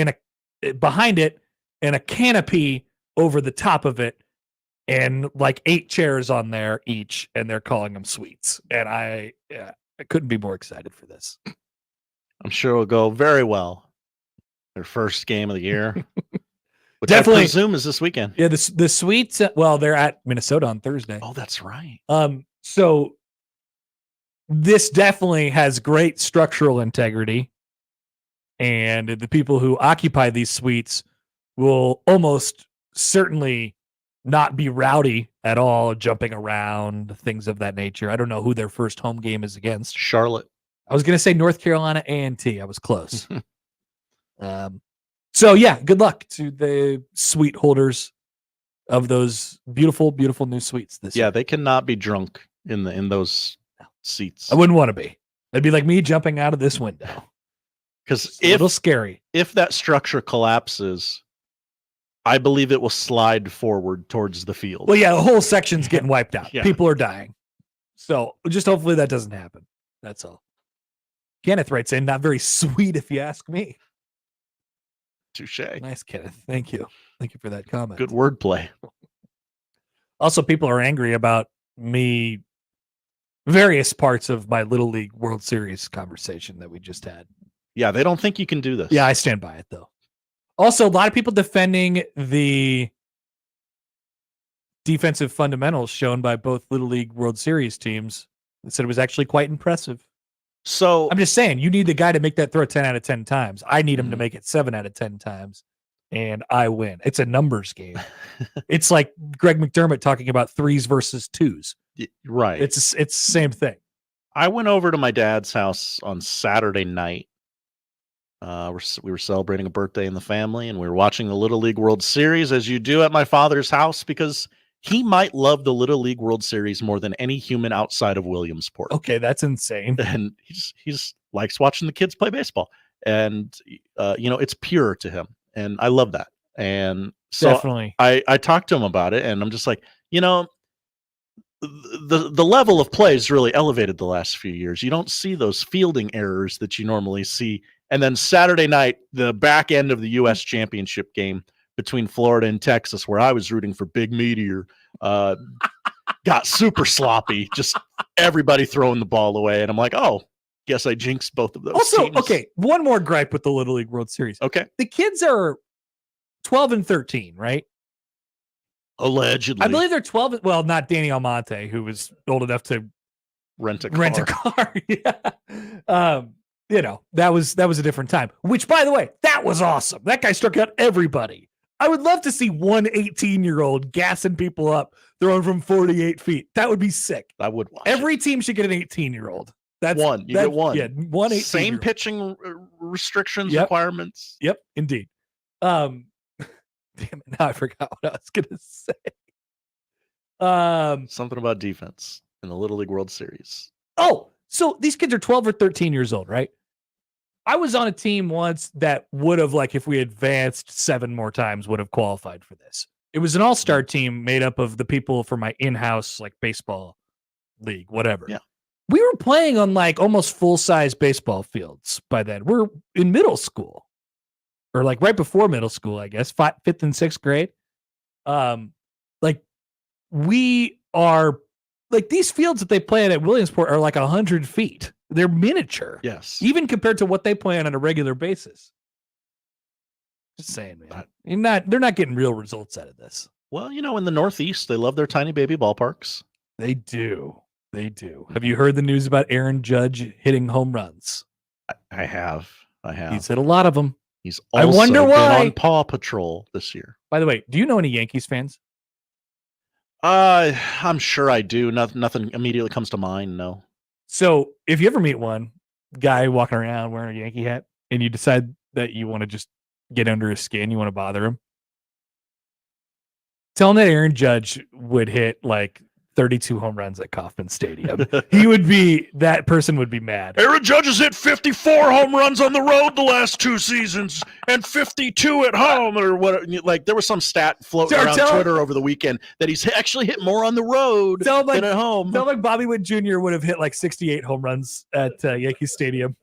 behind it and a canopy over the top of it, and like 8 chairs on there each, and they're calling them suites. And I couldn't be more excited for this. I'm sure it'll go very well. Their first game of the year. Which Definitely. I presume is this weekend. Yeah, the suites, well, they're at Minnesota on Thursday. Oh, that's right. So this definitely has great structural integrity, and the people who occupy these suites will almost certainly not be rowdy at all, jumping around, things of that nature. I don't know who their first home game is against. Charlotte. I was going to say North Carolina A&T. I was close. So yeah, good luck to the suite holders of those beautiful, beautiful new suites this year. Yeah, they cannot be drunk in those seats. I wouldn't want to be. It'd be like me jumping out of this window. Because a little scary. If that structure collapses, I believe it will slide forward towards the field. Well, yeah, the whole section's getting wiped out. Yeah. People are dying. So just hopefully that doesn't happen. That's all. Kenneth writes in, not very sweet if you ask me. Touche. Nice, Kenneth. Thank you. Thank you for that comment. Good wordplay. Also, people are angry about me, various parts of my Little League World Series conversation that we just had. Yeah, they don't think you can do this. Yeah, I stand by it, though. Also, a lot of people defending the defensive fundamentals shown by both Little League World Series teams. They said it was actually quite impressive. So I'm just saying, you need the guy to make that throw 10 out of 10 times. I need him to make it 7 out of 10 times, and I win. It's a numbers game. It's like Greg McDermott talking about 3s versus 2s. Right. It's the same thing. I went over to my dad's house on Saturday night. We were celebrating a birthday in the family, and we were watching the Little League World Series, as you do at my father's house, because he might love the Little League World Series more than any human outside of Williamsport. Okay, that's insane. And he's likes watching the kids play baseball, and it's pure to him, and I love that. And so Definitely. I talked to him about it, and I'm just like, the level of play is really elevated the last few years. You don't see those fielding errors that you normally see. And then Saturday night, the back end of the U.S. Championship game between Florida and Texas, where I was rooting for Big Meteor, got super sloppy. Just everybody throwing the ball away. And I'm like, oh, guess I jinxed both of those teams. Okay, one more gripe with the Little League World Series. Okay. The kids are 12 and 13, right? Allegedly. I believe they're 12. Well, not Danny Almonte, who was old enough to rent a car. Yeah. That was a different time, which, by the way, that was awesome. That guy struck out everybody. I would love to see one 18-year-old gassing people up, throwing from 48 feet. That would be sick. I would watch. Every team should get an 18-year-old. That's one. You get one. Yeah, one 18-year-old. Same pitching restrictions, requirements. Yep, indeed. Damn it, now I forgot what I was gonna say. Something about defense in the Little League World Series. Oh, so these kids are 12 or 13 years old, right? I was on a team once that would have, like, if we advanced 7 more times, would have qualified for this. It was an all-star team made up of the people for my in-house like baseball league, whatever. Yeah. We were playing on like almost full-size baseball fields by then. We're in middle school, or like right before middle school, I guess, fifth and sixth grade. Like we are like these fields that they play at Williamsport are like 100 feet. They're miniature. Yes. Even compared to what they play on a regular basis. Just saying, man. They're not getting real results out of this. Well, in the Northeast, they love their tiny baby ballparks. They do. They do. Have you heard the news about Aaron Judge hitting home runs? I have. He's hit a lot of them. He's I also wonder been why. on Paw Patrol this year. By the way, do you know any Yankees fans? I'm sure I do. Nothing immediately comes to mind. No. So if you ever meet one guy walking around wearing a Yankee hat and you decide that you want to just get under his skin, you want to bother him, tell him that Aaron Judge would hit like 32 home runs at Kauffman Stadium. That person would be mad. Aaron Judge has hit 54 home runs on the road the last 2 seasons and 52 at home, or what? Like there was some stat floating around Twitter over the weekend that he's actually hit more on the road than at home. Tell like Bobby Witt Jr. would have hit like 68 home runs at Yankee Stadium,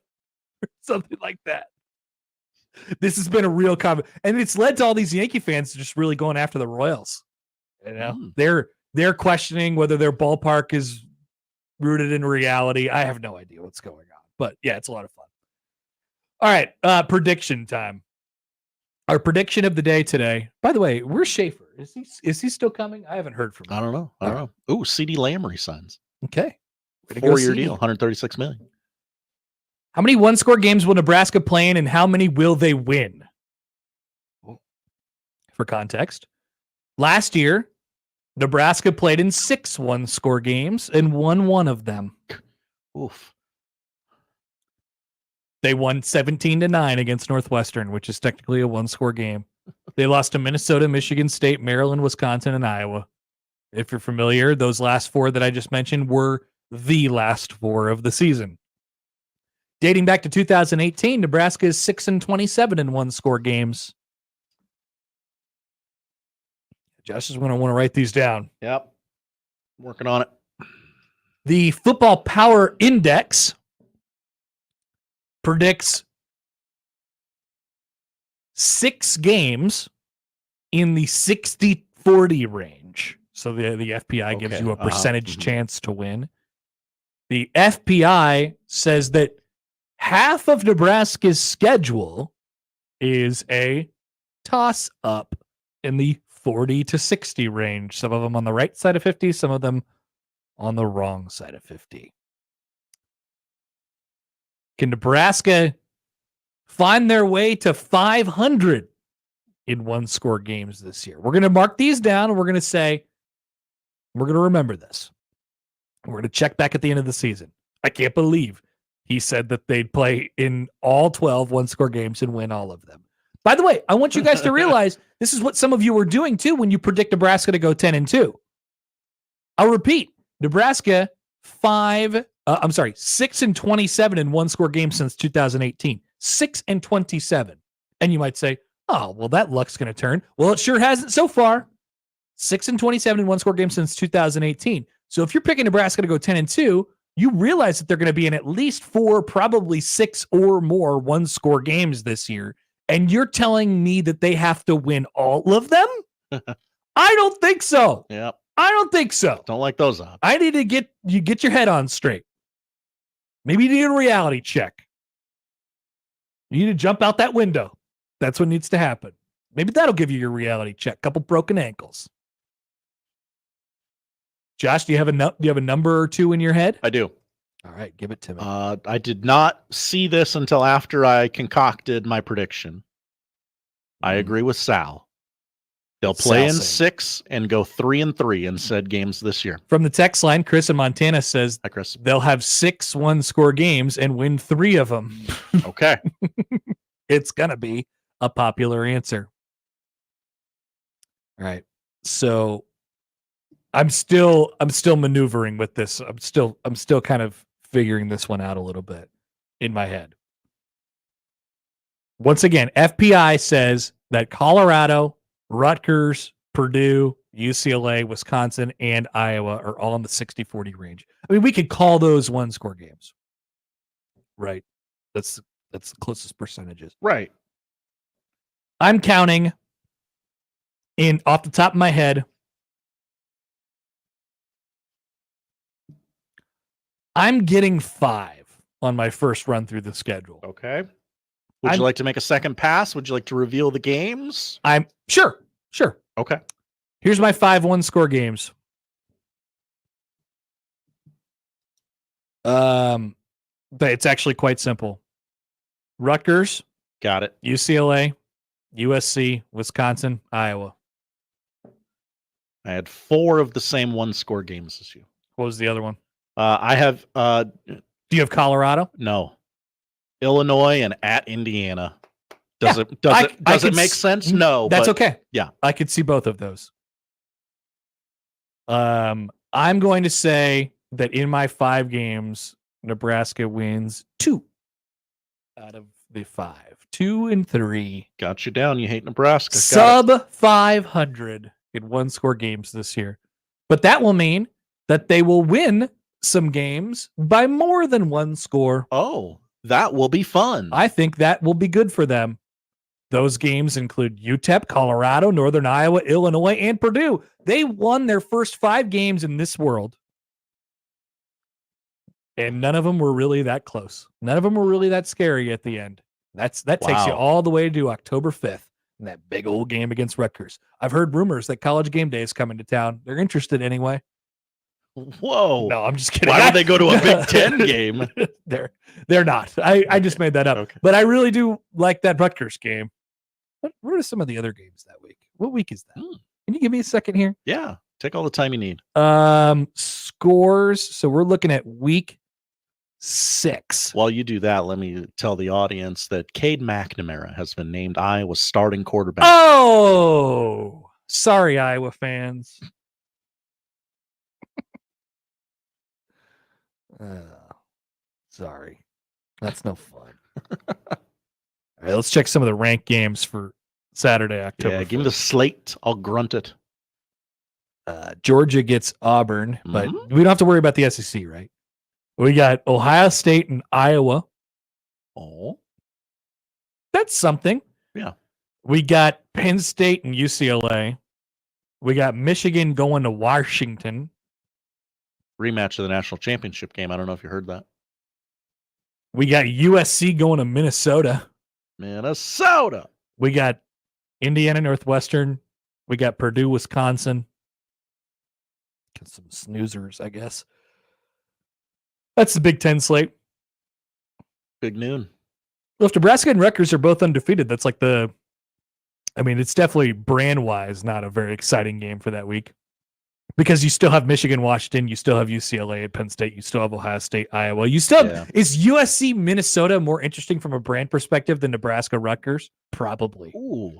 or something like that. This has been a real comment, and it's led to all these Yankee fans just really going after the Royals. They're questioning whether their ballpark is rooted in reality. I have no idea what's going on, but yeah, it's a lot of fun. All right, prediction time. Our prediction of the day today. By the way, where's Schaefer? Is he still coming? I haven't heard from him. I don't know. Ooh, CD Lamb resigns. Okay, 4-year deal, $136 million. How many one-score games will Nebraska play in, and how many will they win? For context, last year, Nebraska played in 6 one-score games and won 1 of them. Oof. They won 17-9 against Northwestern, which is technically a one-score game. They lost to Minnesota, Michigan State, Maryland, Wisconsin, and Iowa. If you're familiar, those last 4 that I just mentioned were the last 4 of the season. Dating back to 2018, Nebraska is 6-27 in one-score games. Josh is going to want to write these down. Yep. Working on it. The Football Power Index predicts 6 games in the 60-40 range. So the FPI gives you a percentage chance to win. The FPI says that half of Nebraska's schedule is a toss-up in the 40 to 60 range. Some of them on the right side of 50, some of them on the wrong side of 50. Can Nebraska find their way to 500 in one-score games this year? We're going to mark these down, and we're going to say, we're going to remember this. We're going to check back at the end of the season. I can't believe he said that they'd play in all 12 one-score games and win all of them. By the way, I want you guys to realize this is what some of you were doing too when you predict Nebraska to go 10-2. I'll repeat. Nebraska 6-27 in one-score games since 2018. 6-27. And you might say, oh, well, that luck's going to turn. Well, it sure hasn't so far. 6-27 in one-score games since 2018. So if you're picking Nebraska to go 10-2, you realize that they're going to be in at least 4, probably 6 or more one-score games this year. And you're telling me that they have to win all of them? I don't think so. Yep. I don't think so. Don't like those odds. I need to get your head on straight. Maybe you need a reality check. You need to jump out that window. That's what needs to happen. Maybe that'll give you your reality check. Couple broken ankles. Josh, do you have a number or 2 in your head? I do. All right, give it to me. I did not see this until after I concocted my prediction. I agree with Sal. They'll play in 6 and go 3-3 in said games this year. From the text line, Chris in Montana says, hi, Chris. They'll have 6 one-score games and win 3 of them. Okay. It's going to be a popular answer. All right. So I'm still maneuvering with this. I'm still kind of figuring this one out a little bit in my head. Once again, FPI says that Colorado, Rutgers, Purdue, UCLA, Wisconsin, and Iowa are all in the 60-40 range. I mean, we could call those one-score games, right? That's the closest percentages. Right. I'm counting off the top of my head. I'm getting 5 on my first run through the schedule. Okay. Would you like to make a second pass? Would you like to reveal the games? I'm sure. Okay. Here's my 5 one-score games. But it's actually quite simple. Rutgers. Got it. UCLA, USC, Wisconsin, Iowa. I had 4 of the same one-score games as you. What was the other one? I have. Do you have Colorado? No. Illinois and at Indiana. Does it make sense? No. That's but, okay. Yeah. I could see both of those. I'm going to say that in my 5 games, Nebraska wins 2 out of the 5. 2 and 3. Got you down. You hate Nebraska. Sub 500 in one-score games this year. But that will mean that they will win some games by more than 1 score. Oh, that will be fun. I think that will be good for them. Those games include UTEP, Colorado, Northern Iowa, Illinois, and Purdue. They won their first 5 games in this world. And none of them were really that close. None of them were really that scary at the end. That takes you all the way to October 5th in that big old game against Rutgers. I've heard rumors that College Game Day is coming to town. They're interested anyway. Whoa. No, I'm just kidding. Why would they go to a Big Ten game? They're not. I just made that up. Okay. But I really do like that Rutgers game. What are some of the other games that week? What week is that? Can you give me a second here? Yeah. Take all the time you need. Scores. So we're looking at week 6. While you do that, let me tell the audience that Cade McNamara has been named Iowa's starting quarterback. Oh, sorry, Iowa fans. Sorry. That's no fun. All right, let's check some of the ranked games for Saturday, October. Yeah, give me the slate. I'll grunt it. Georgia gets Auburn, but we don't have to worry about the SEC, right? We got Ohio State and Iowa. Oh. That's something. Yeah. We got Penn State and UCLA. We got Michigan going to Washington. Rematch of the national championship game. I don't know if you heard that. We got USC going to Minnesota. Minnesota. We got Indiana Northwestern. We got Purdue, Wisconsin. Got some snoozers, I guess. That's the Big Ten slate. Big noon. Well, if Nebraska and Rutgers are both undefeated, that's like it's definitely brand-wise not a very exciting game for that week. Because you still have Michigan, Washington, you still have UCLA at Penn State, you still have Ohio State, Iowa. You still have, is USC Minnesota more interesting from a brand perspective than Nebraska Rutgers? Probably. Ooh.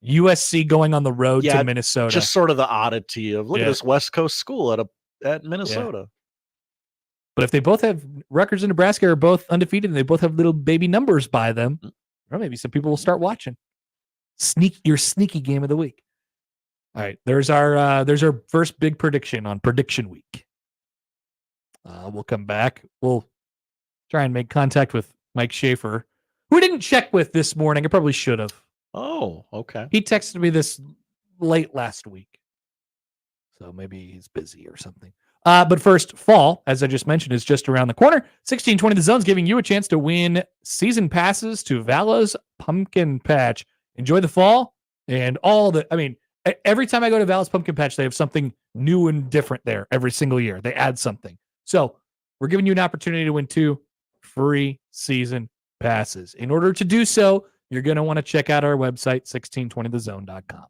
USC going on the road to Minnesota. Just sort of the oddity of look at this West Coast school at Minnesota. Yeah. But if they both have Rutgers and Nebraska are both undefeated and they both have little baby numbers by them, or maybe some people will start watching. Your sneaky game of the week. All right, there's our first big prediction on prediction week. We'll come back. We'll try and make contact with Mike Schaefer, who I didn't check with this morning. I probably should have. Oh, okay. He texted me this late last week, so maybe he's busy or something. But first, fall, as I just mentioned, is just around the corner. 1620 The Zone's giving you a chance to win season passes to Vala's Pumpkin Patch. Enjoy the fall and every time I go to Vala's Pumpkin Patch, they have something new and different there every single year. They add something. So we're giving you an opportunity to win 2 free season passes. In order to do so, you're going to want to check out our website, 1620thezone.com.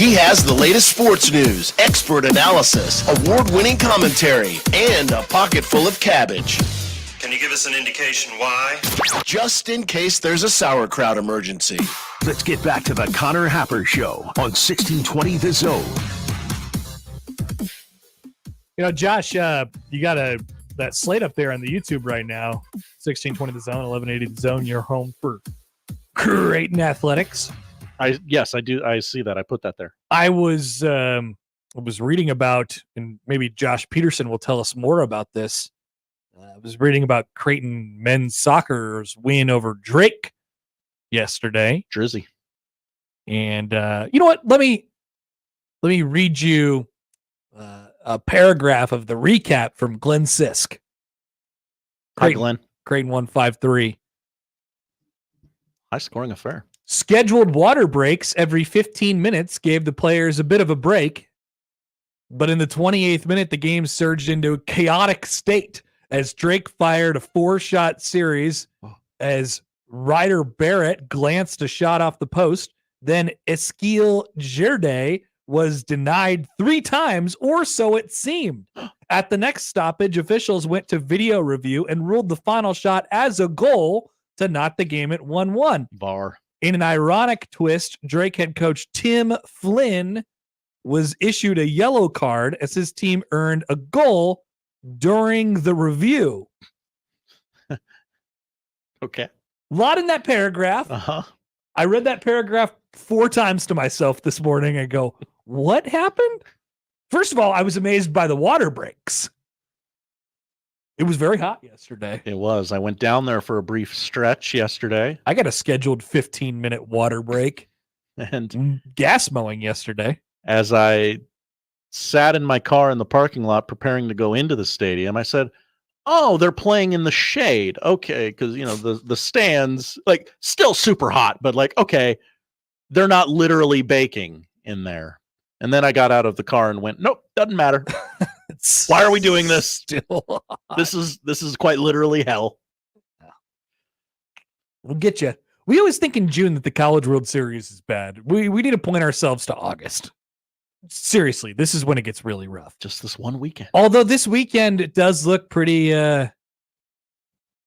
He has the latest sports news, expert analysis, award-winning commentary, and a pocket full of cabbage. Can you give us an indication why? Just in case there's a sauerkraut emergency. Let's get back to the Connor Happer Show on 1620 The Zone. You know, Josh, you got that slate up there on the YouTube right now. 1620 The Zone, 1180 The Zone, your home for Creighton athletics. Yes, I do. I see that. I put that there. I was reading about, and maybe Josh Peterson will tell us more about this. I was reading about Creighton men's soccer's win over Drake yesterday. Drizzy. And you know what? Let me read you a paragraph of the recap from Glenn Sisk. Hi, Glenn. Creighton 153. High scoring affair. Scheduled water breaks every 15 minutes gave the players a bit of a break. But in the 28th minute, the game surged into a chaotic state as Drake fired a 4-shot series as Ryder Barrett glanced a shot off the post. Then Eskil Girday was denied 3 times, or so it seemed. At the next stoppage, officials went to video review and ruled the final shot as a goal to knot the game at 1-1. VAR. In an ironic twist, Drake head coach Tim Flynn was issued a yellow card as his team earned a goal during the review. Okay. A lot in that paragraph. Uh-huh. I read that paragraph 4 times to myself this morning and go, what happened? First of all, I was amazed by the water breaks. It was very hot yesterday. It was. I went down there for a brief stretch yesterday. I got a scheduled 15-minute water break and gas mowing yesterday. As I sat in my car in the parking lot preparing to go into the stadium, I said, oh, they're playing in the shade. Okay, because, you know, the stands, like, still super hot, but, like, okay, they're not literally baking in there. And then I got out of the car and went, nope, doesn't matter. Why are we doing this? Still hot. This is quite literally hell. We'll get you. We always think in June that the College World Series is bad. We need to point ourselves to August. Seriously, this is when it gets really rough. Just this one weekend. Although this weekend it does look pretty it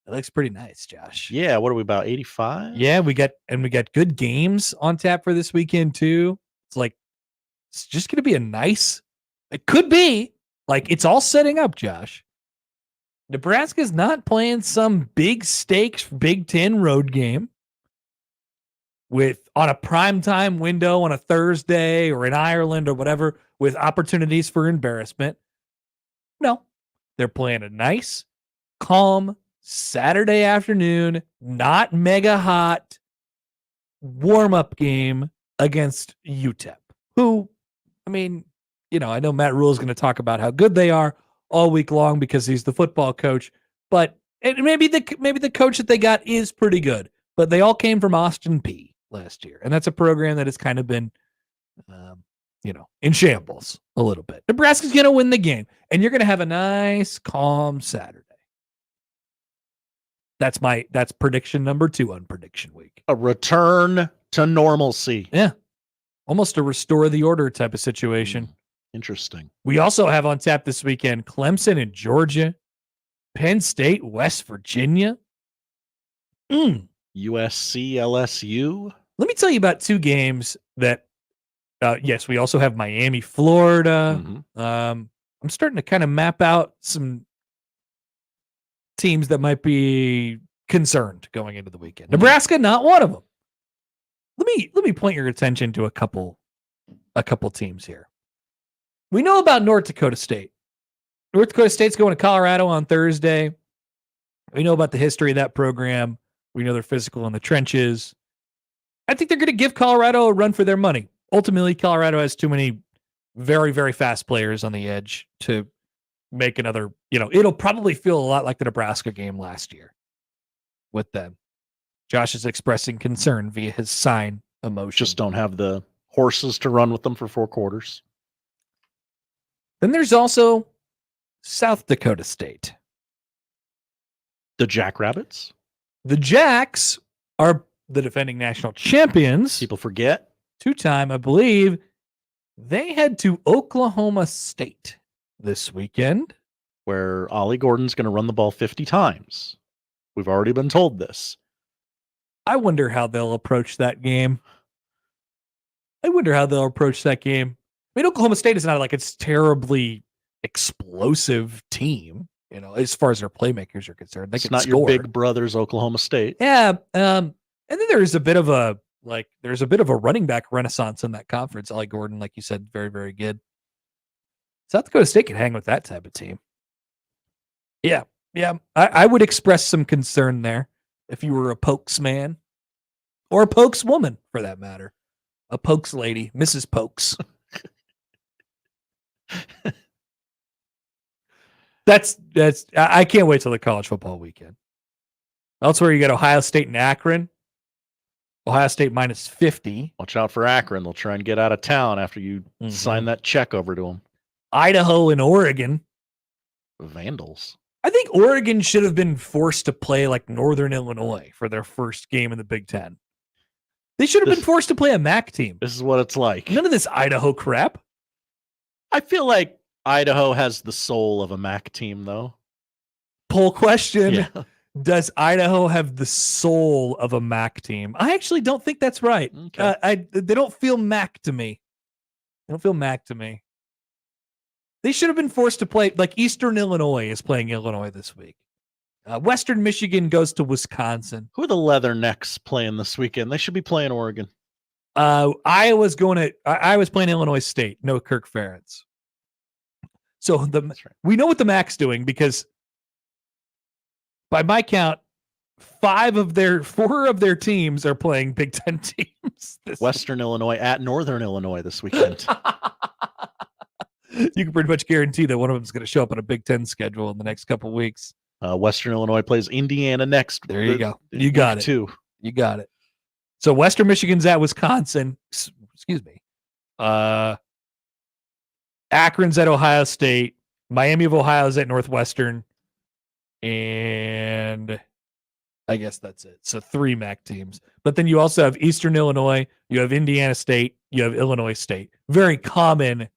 looks pretty nice, Josh. Yeah, what are we about 85? Yeah, we got good games on tap for this weekend too. It's just going to be a nice. It could be like it's all setting up, Josh. Nebraska's not playing some big stakes Big Ten road game on a primetime window on a Thursday or in Ireland or whatever with opportunities for embarrassment. No, they're playing a nice, calm Saturday afternoon, not mega hot warm-up game against UTEP, who, I mean, you know, I know Matt Rhule is going to talk about how good they are all week long because he's the football coach, but maybe the coach that they got is pretty good, but they all came from Austin Peay last year, and that's a program that has kind of been, in shambles a little bit. Nebraska's going to win the game, and you're going to have a nice, calm Saturday. That's prediction number 2 on prediction week. A return to normalcy. Yeah. Almost a restore the order type of situation. Interesting. We also have on tap this weekend Clemson and Georgia, Penn State, West Virginia. USC, LSU. Let me tell you about 2 games that, yes, we also have Miami, Florida. Mm-hmm. I'm starting to kind of map out some teams that might be concerned going into the weekend. Nebraska, not one of them. Let me point your attention to a couple teams here. We know about North Dakota State. North Dakota State's going to Colorado on Thursday. We know about the history of that program. We know they're physical in the trenches. I think they're going to give Colorado a run for their money. Ultimately, Colorado has too many very, very fast players on the edge to make another, it'll probably feel a lot like the Nebraska game last year with them. Josh is expressing concern via his sign emoji. Just don't have the horses to run with them for 4 quarters. Then there's also South Dakota State. The Jackrabbits? The Jacks are the defending national champions. People forget. 2-time, I believe. They head to Oklahoma State this weekend, where Ollie Gordon's going to run the ball 50 times. We've already been told this. I wonder how they'll approach that game. I mean, Oklahoma State is not like it's terribly explosive team, as far as their playmakers are concerned. They It's can not score. your big brothers, Oklahoma State. Yeah. And then there's a bit of a running back renaissance in that conference. Ollie Gordon, like you said, very, very good. South Dakota State can hang with that type of team. Yeah. Yeah. I would express some concern there if you were a Pokes man or a Pokes woman for that matter. A Pokes lady, Mrs. Pokes. That's I can't wait till the college football weekend. Elsewhere, you got Ohio State and Akron. Ohio State minus 50. Watch out for Akron. They'll try and get out of town after you sign that check over to them. Idaho and Oregon. Vandals. I think Oregon should have been forced to play like Northern Illinois for their first game in the Big Ten. They should have been forced to play a MAC team. This is what it's like. None of this Idaho crap. I feel like Idaho has the soul of a MAC team, though. Poll question. Yeah. Does Idaho have the soul of a MAC team? I actually don't think that's right. Okay. They don't feel MAC to me. They should have been forced to play, like Eastern Illinois is playing Illinois this week. Western Michigan goes to Wisconsin. Who are the Leathernecks playing this weekend? They should be playing Oregon. Iowa's playing Illinois State. No Kirk Ferentz. So we know what the MAC's doing because by my count, 4 of their teams are playing Big Ten teams. Western Illinois at Northern Illinois this weekend. You can pretty much guarantee that one of them is going to show up on a Big Ten schedule in the next couple of weeks. Western Illinois plays Indiana next. There you go. You got it. Too. You got it. So Western Michigan's at Wisconsin. Excuse me. Akron's at Ohio State. Miami of Ohio is at Northwestern. And I guess that's it. So 3 MAC teams. But then you also have Eastern Illinois. You have Indiana State. You have Illinois State. Very common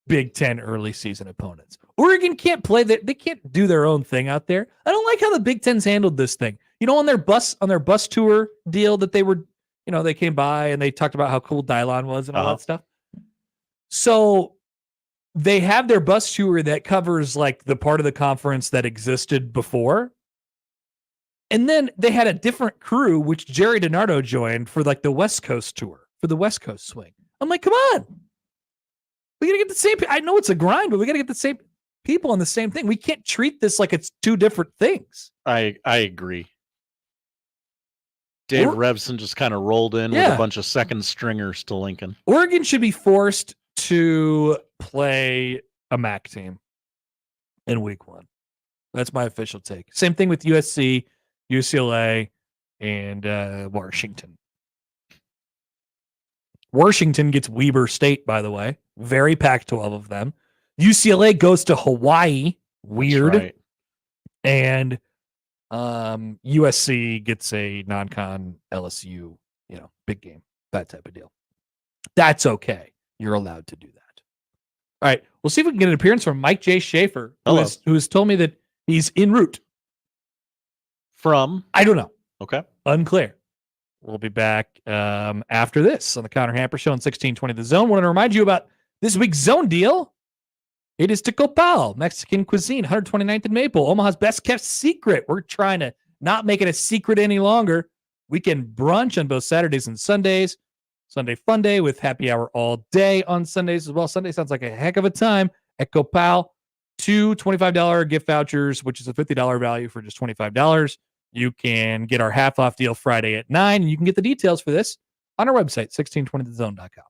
Big Ten early season opponents. Oregon can't play that. They can't do their own thing out there. I don't like how the Big Ten's handled this thing. On their bus tour deal that they were, they came by and they talked about how cool Dylon was and all that stuff. So they have their bus tour that covers like the part of the conference that existed before. And then they had a different crew, which Jerry DiNardo joined for like the West Coast tour, for the West Coast swing. I'm like, come on. We got to get the same. I know it's a grind, but we got to get the same people on the same thing. We can't treat this like it's 2 different things. I agree. Dave Revson just kind of rolled in with a bunch of second stringers to Lincoln. Oregon should be forced to play a MAC team in week 1. That's my official take. Same thing with USC, UCLA, and Washington. Washington gets Weber State, by the way. Very Pac-12 of them. UCLA goes to Hawaii. Weird. Right. And USC gets a non-con LSU, big game, that type of deal. That's okay. You're allowed to do that. All right. We'll see if we can get an appearance from Mike J. Schaefer, who has told me that he's en route. From? I don't know. Okay. Unclear. We'll be back after this on the Connor Happer Show on 1620 The Zone. Want to remind you about this week's Zone deal. It is Taco Pal, Mexican cuisine, 129th and Maple, Omaha's best kept secret. We're trying to not make it a secret any longer. Weekend brunch on both Saturdays and Sundays. Sunday fun day with happy hour all day on Sundays as well. Sunday sounds like a heck of a time at Copal. 2 $25 gift vouchers, which is a $50 value for just $25. You can get our half off deal Friday at 9. And you can get the details for this on our website, 1620thezone.com.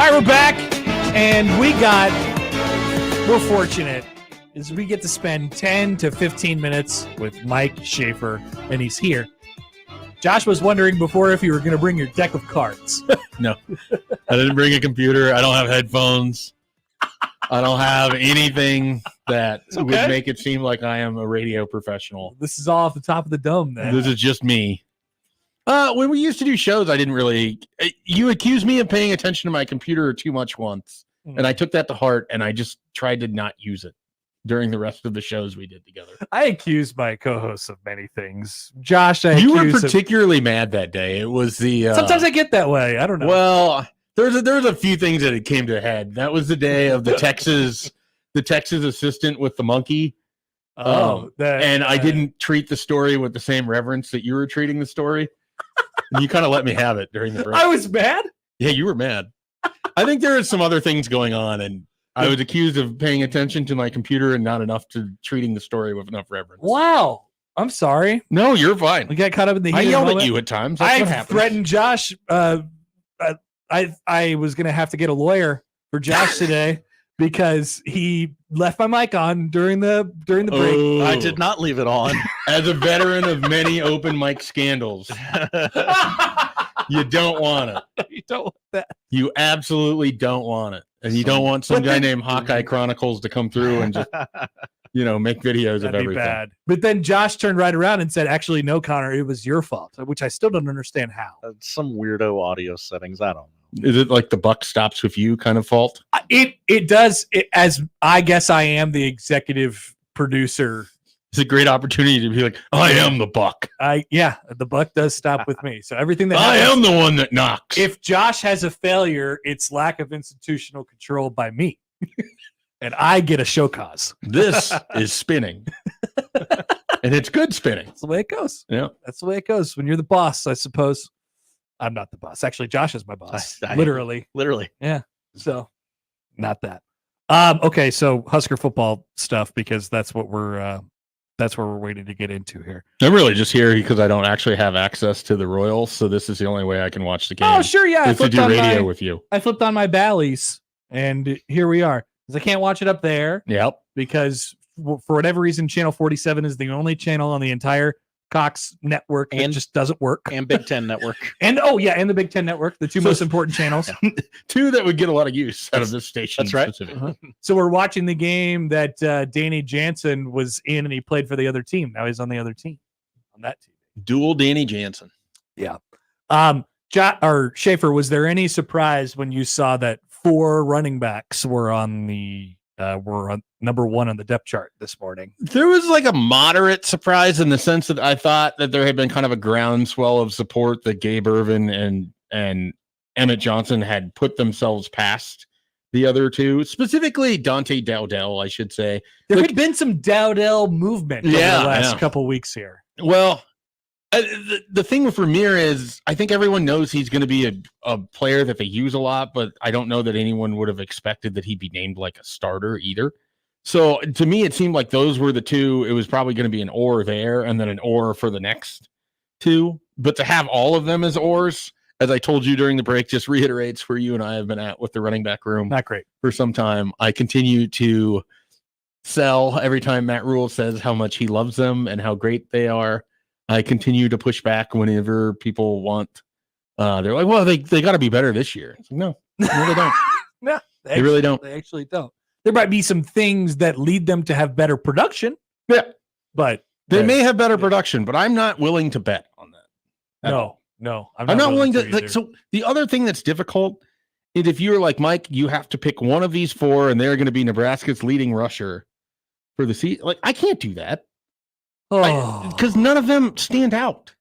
right, we're back, and we're fortunate is we get to spend 10 to 15 minutes with Mike Schaefer, and he's here. Josh was wondering before if you were going to bring your deck of cards. No, I didn't bring a computer. I don't have headphones. I don't have anything that would make it seem like I am a radio professional. This is all off the top of the dome, then. This is just me. When we used to do shows, I didn't really. You accused me of paying attention to my computer too much once, and I took that to heart, and I just tried to not use it during the rest of the shows we did together. I accused my co-hosts of many things. Josh, you were particularly mad that day. It was the. Sometimes I get that way. I don't know. Well, there was a few things that it came to a head. That was the day of the Texas assistant with the monkey. And I didn't treat the story with the same reverence that you were treating the story. And you kind of let me have it during the break. I was mad? Yeah, you were mad. I think there are some other things going on, and I was accused of paying attention to my computer and not enough to treating the story with enough reverence. Wow. I'm sorry. No, you're fine. We got caught up in the heat. I yelled at you at times. That's what I happened. threatened Josh. I was going to have to get a lawyer for Josh today because he left my mic on during the break. I did not leave it on. As a veteran of many open mic scandals, you don't want it. You don't want that. You absolutely don't want it. And you don't want some guy named Hawkeye Chronicles to come through and just, make videos of everything. Bad. But then Josh turned right around and said, actually, no, Connor, it was your fault, which I still don't understand how. Some weirdo audio settings. I don't know. Is it like the buck stops with you kind of fault? It does. As I guess I am the executive producer. It's a great opportunity to be like, I am the buck. The buck does stop with me. So everything that I happens, am the one that knocks. If Josh has a failure, it's lack of institutional control by me. And I get a show cause. This is spinning. And it's good spinning. That's the way it goes. Yeah. That's the way it goes. When you're the boss, I suppose. I'm not the boss. Actually, Josh is my boss. Literally. Yeah. So not that. Okay. So Husker football stuff, because that's what we're waiting to get into here. I'm really just here because I don't actually have access to the Royals, so this is the only way I can watch the game. Oh, sure, yeah. Is to do radio with you. I flipped on my Bally's, and here we are. Because I can't watch it up there. Yep. Because for whatever reason, Channel 47 is the only channel on the entire Cox network that just doesn't work. And Big Ten Network. And the Big Ten Network, the two most important channels. Two that would get a lot of use out of this station. That's right. Specifically. So we're watching the game that Danny Jansen was in, and he played for the other team. Now he's on the other team, on that team. Dual Danny Jansen. Yeah. Schaefer, was there any surprise when you saw that 4 running backs were on number 1 on the depth chart this morning? There was like a moderate surprise in the sense that I thought that there had been kind of a groundswell of support that Gabe Ervin and Emmett Johnson had put themselves past the other two, specifically Dante Dowdell, I should say. There had been some Dowdell movement over the last couple weeks here. Well, the thing with Ramir is I think everyone knows he's going to be a player that they use a lot, but I don't know that anyone would have expected that he'd be named like a starter either. So to me, it seemed like those were the two. It was probably going to be an or there and then an or for the next two. But to have all of them as ors, as I told you during the break, just reiterates where you and I have been at with the running back room. Not great. For some time. I continue to sell every time Matt Rhule says how much he loves them and how great they are. I continue to push back whenever people want. They're like, well, they got to be better this year. It's like, no, they don't. No, they really don't. They actually don't. There might be some things that lead them to have better production. Yeah. But they may have better production, but I'm not willing to bet on that. No. I'm not willing to. Like, so the other thing that's difficult is if you're like Mike, you have to pick one of these 4 and they're going to be Nebraska's leading rusher for the season. Like, I can't do that. Because none of them stand out.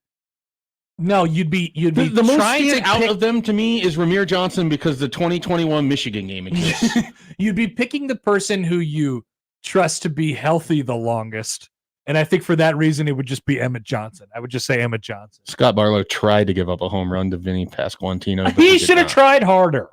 No, you'd be the most stand out of them to me is Ramir Johnson because the 2021 Michigan game exists. You'd be picking the person who you trust to be healthy the longest, and I think for that reason it would just be Emmett Johnson. I would just say Emmett Johnson. Scott Barlow tried to give up a home run to Vinny Pasquantino. He should have tried harder.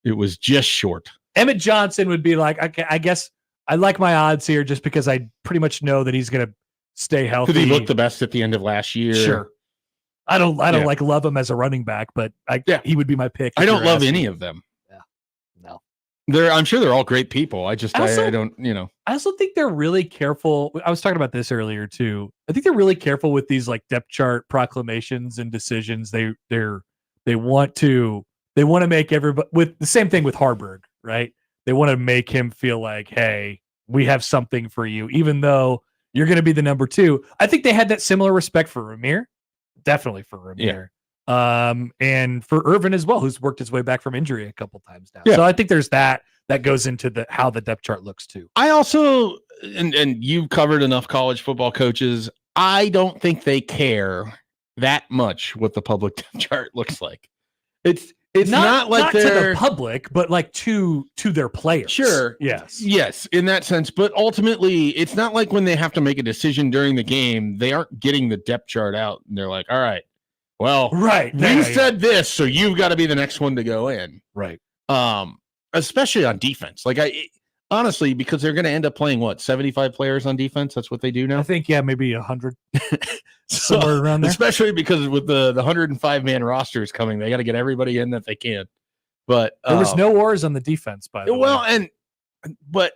It was just short. Emmett Johnson would be like, okay, I guess I like my odds here just because I pretty much know that he's going to stay healthy. Because he looked the best at the end of last year. Sure. I don't love him as a running back, but he would be my pick. I don't love any of them. I'm sure they're all great people. I don't, I also think they're really careful. I was talking about this earlier too. I think they're really careful with these like depth chart proclamations and decisions. They want to make everybody with the same thing with Harburg, right? They want to make him feel like, hey, we have something for you, even though you're going to be the number 2. I think they had that similar respect for Ramir, definitely for Ramir. And for Irvin as well, who's worked his way back from injury a couple times now. Yeah. So I think there's that goes into how the depth chart looks too. I also, and you've covered enough college football coaches, I don't think they care that much what the public depth chart looks like. It's not like to they're the public, but like to their players. Sure. Yes, in that sense. But ultimately, it's not like when they have to make a decision during the game, they aren't getting the depth chart out and they're like, all right, well, we said this, so you've got to be the next one to go in. Right. Especially on defense. Like honestly, because they're going to end up playing 75 players on defense. That's what they do now. I think, maybe 100 somewhere around there. Especially because with the 105 man rosters coming, they got to get everybody in that they can. But there was no wars on the defense, by the way. But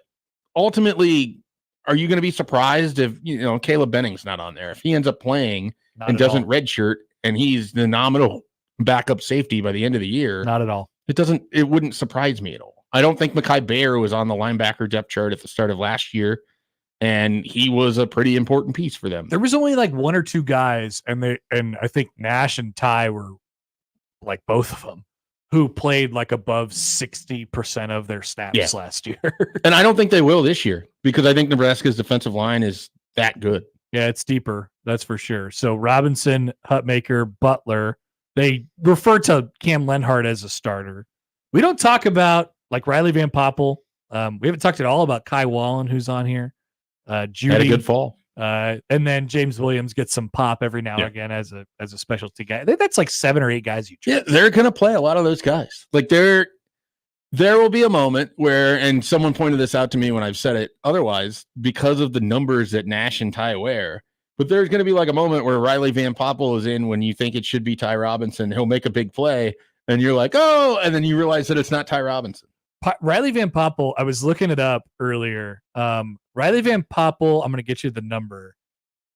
ultimately, are you going to be surprised if Caleb Benning's not on there? If he ends up playing and doesn't redshirt and he's the nominal backup safety by the end of the year? Not at all. It wouldn't surprise me at all. I don't think Mekhi Bayer was on the linebacker depth chart at the start of last year, and he was a pretty important piece for them. There was only like 1 or 2 guys, and I think Nash and Ty were like both of them who played like above 60% of their snaps last year. And I don't think they will this year because I think Nebraska's defensive line is that good. Yeah, it's deeper. That's for sure. So Robinson, Hutmaker, Butler, they refer to Cam Lenhart as a starter. We don't talk about like Riley Van Poppel. We haven't talked at all about Kai Wallen, who's on here. Judy, had a good fall. And then James Williams gets some pop every now and again as a specialty guy. I think that's like 7 or 8 guys you trust. Yeah, they're going to play a lot of those guys. Like there will be a moment where, and someone pointed this out to me when I've said it otherwise, because of the numbers that Nash and Ty wear. But there's going to be like a moment where Riley Van Poppel is in when you think it should be Ty Robinson. He'll make a big play, and you're like, oh, and then you realize that it's not Ty Robinson. Riley Van Poppel, I was looking it up earlier. Riley Van Poppel, I'm going to get you the number.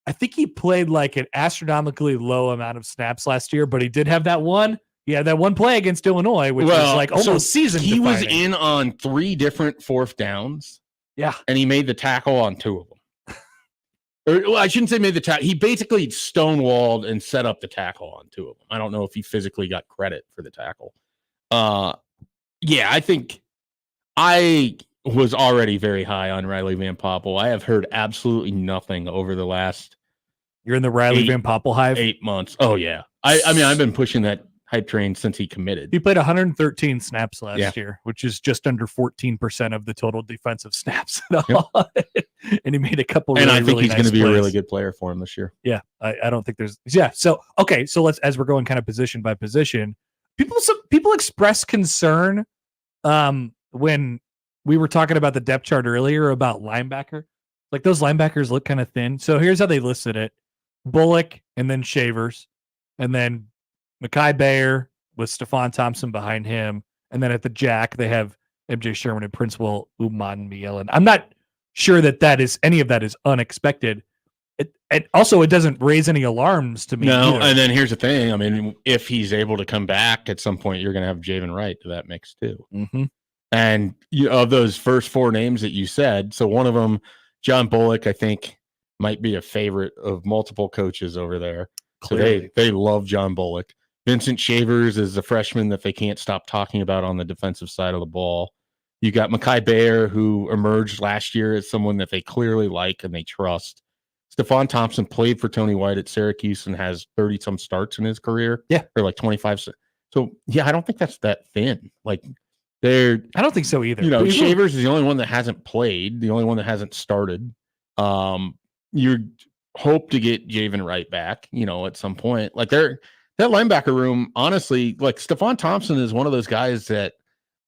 I think he played like an astronomically low amount of snaps last year, but he did have that one. He had that one play against Illinois, which was like almost season He was defining. in on 3 different 4th downs. Yeah. And he made the tackle on 2 of them. Or I shouldn't say made the tackle. He basically stonewalled and set up the tackle on 2 of them. I don't know if he physically got credit for the tackle. I think I was already very high on Riley Van Poppel. I have heard absolutely nothing over the last. You're in the Riley Van Poppel hive? 8 months. Oh yeah. I mean, I've been pushing that hype train since he committed. He played 113 snaps last year, which is just under 14% of the total defensive snaps. And he made a couple. And really, I think really he's nice going to be plays. a really good player for him this year. Yeah, I don't think there's. Yeah, so okay, so let's as we're going kind of position by position. People express concern when we were talking about the depth chart earlier about linebacker. Like those linebackers look kind of thin. So here's how they listed it: Bullock and then Shavers, and then Mekhi Bayer with Stephon Thompson behind him, and then at the jack they have MJ Sherman and Princewell Umanmielen. I'm not sure that is any of that is unexpected. It also doesn't raise any alarms to me. No, either. and then here's the thing. I mean, if he's able to come back at some point, you're going to have Javen Wright to that mix too. Mm-hmm. And of those first 4 names that you said, so one of them, John Bullock, I think might be a favorite of multiple coaches over there. Clearly. So they love John Bullock. Vincent Shavers is a freshman that they can't stop talking about on the defensive side of the ball. You got Mekhi Bayer, who emerged last year as someone that they clearly like and they trust. Stephon Thompson played for Tony White at Syracuse and has 30-some starts in his career. Yeah. Or like 25. So, yeah, I don't think that's that thin. Like, I don't think so either. Shavers is the only one that hasn't played, the only one that hasn't started. You hope to get Javen Wright back, at some point. Like, that linebacker room, honestly, like Stephon Thompson is one of those guys that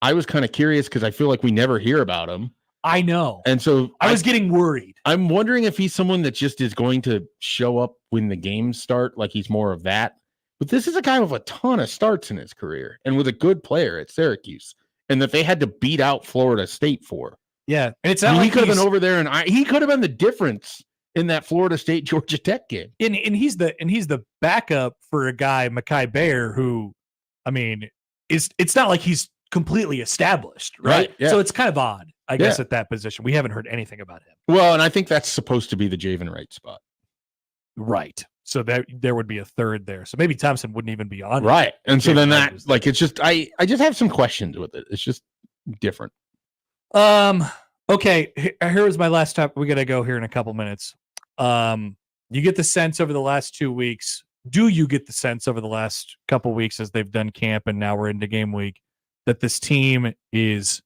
I was kind of curious because I feel like we never hear about him. I know. And so I was getting worried. I'm wondering if he's someone that just is going to show up when the games start, like he's more of that. But this is a guy with a ton of starts in his career and with a good player at Syracuse. and that they had to beat out Florida State for. Yeah, and it's I not mean, like he could have he's- been over there, and he could have been the difference in that Florida State Georgia Tech game. And he's the backup for a guy, Mekhi Bear, who, I mean, it's not like he's completely established, right? Yeah. So it's kind of odd, I guess, Yeah. at that position. We haven't heard anything about him. Well, and I think that's supposed to be the Javen Wright spot. Right. So there would be a third there. So maybe Thompson wouldn't even be on. Right. And so Javen then Wright that, was like, it's just, I just have some questions with it. It's just different. Okay. Here was my last topic. We got to go here in a couple minutes. You get the sense over the last 2 weeks. Do you get the sense over the last couple weeks as they've done camp and now we're into game week that this team is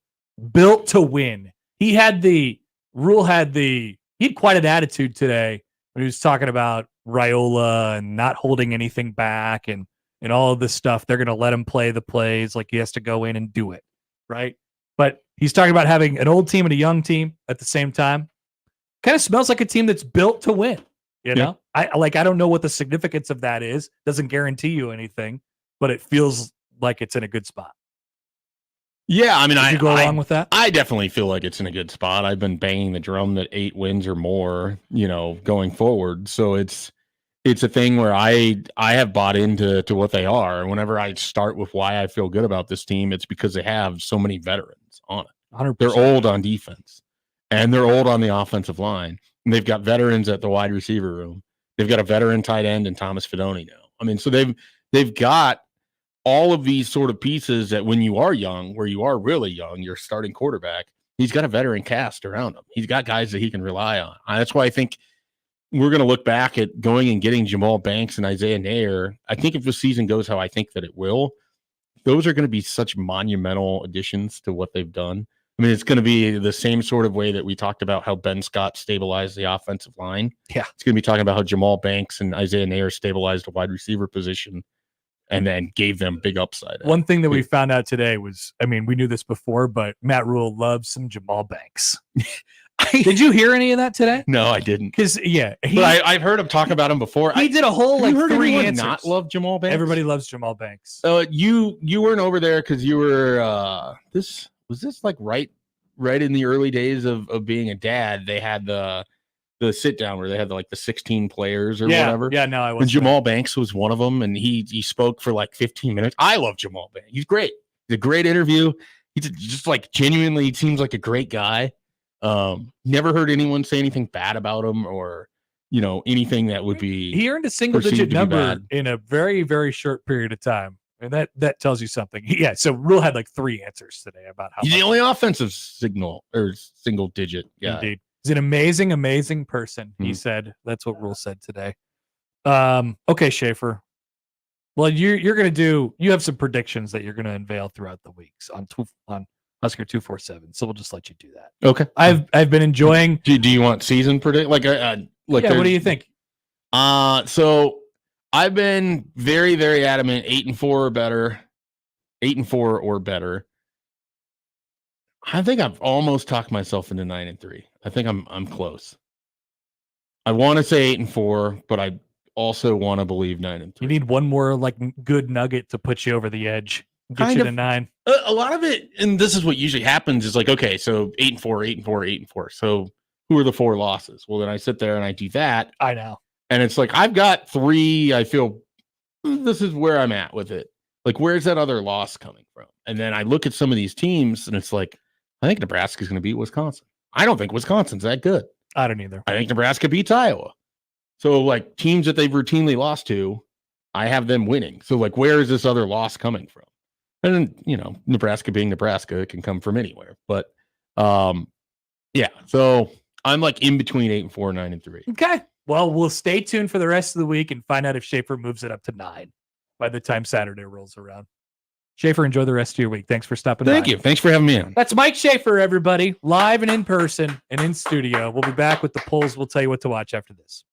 built to win? Rhule had quite an attitude today when he was talking about Raiola and not holding anything back and all of this stuff. They're going to let him play the plays, like he has to go in and do it, right? But he's talking about having an old team and a young team at the same time. Kind of smells like a team that's built to win. You know, I don't know what the significance of that is. Doesn't guarantee you anything, but it feels like it's in a good spot. Yeah, I mean, Would you go along with that? I definitely feel like it's in a good spot. I've been banging the drum that 8 wins or more, going forward. So it's a thing where I have bought into what they are. And whenever I start with why I feel good about this team, it's because they have so many veterans on it. 100%. They're old on defense, and they're old on the offensive line. And they've got veterans at the wide receiver room. They've got a veteran tight end in Thomas Fidone now. I mean, so they've got all of these sort of pieces that when you are young, where you are really young, you're starting quarterback, he's got a veteran cast around him. He's got guys that he can rely on. That's why I think we're going to look back at going and getting Jamal Banks and Isaiah Nair. I think if the season goes how I think that it will, those are going to be such monumental additions to what they've done. I mean, it's going to be the same sort of way that we talked about how Ben Scott stabilized the offensive line. Yeah. It's going to be talking about how Jamal Banks and Isaiah Nair stabilized the wide receiver position and then gave them big upside. One thing that we found out today was, I mean, we knew this before, but Matt Rhule loves some Jamal Banks. Did you hear any of that today? No, I didn't. Because but I've heard him talk about him before. He did a whole Have you heard 3 anyone answers. not love Jamal Banks? Everybody loves Jamal Banks. You weren't over there because you were this like right in the early days of being a dad. They had the sit down where they had the 16 players or whatever. Yeah, no, I And wasn't. Jamal Banks was one of them, and he spoke for like 15 minutes. I love Jamal Banks. He's great. He's a great interview. He's just genuinely seems like a great guy. Never heard anyone say anything bad about him or anything that would be. He earned a single perceived digit to be number bad. in a very, very short period of time. And that tells you something. Yeah. So Rhule had 3 answers today about how He's the only offensive single digit. Yeah. Indeed. He's an amazing, amazing person. He said that's what Rhule said today. Okay, Schaefer. Well, you're going to you have some predictions that you're going to unveil throughout the weeks on Husker 247. So we'll just let you do that. Okay. I've been enjoying. Do you want season predict? What do you think? So I've been very, very adamant 8-4 or better. 8-4 or better. I think I've almost talked myself into 9-3. I think I'm close. I want to say 8-4, but I also want to believe 9-3. You need one more good nugget to put you over the edge. Get Kind you of. to 9. A lot of it, and this is what usually happens, is okay, so 8-4, 8-4, 8-4. So who are the 4 losses? Well, then I sit there and I do that. I know. And it's I've got 3. I feel this is where I'm at with it. Where's that other loss coming from? And then I look at some of these teams, and it's I think Nebraska's going to beat Wisconsin. I don't think Wisconsin's that good. I don't either. I think Nebraska beats Iowa. So, teams that they've routinely lost to, I have them winning. So, where is this other loss coming from? And then, Nebraska being Nebraska, it can come from anywhere. But, yeah. So, I'm in between 8-4, 9-3. Okay. Well, we'll stay tuned for the rest of the week and find out if Schaefer moves it up to 9 by the time Saturday rolls around. Schaefer, enjoy the rest of your week. Thanks for stopping by. Thank you. Thanks for having me on. That's Mike Schaefer, everybody, live and in person and in studio. We'll be back with the polls. We'll tell you what to watch after this.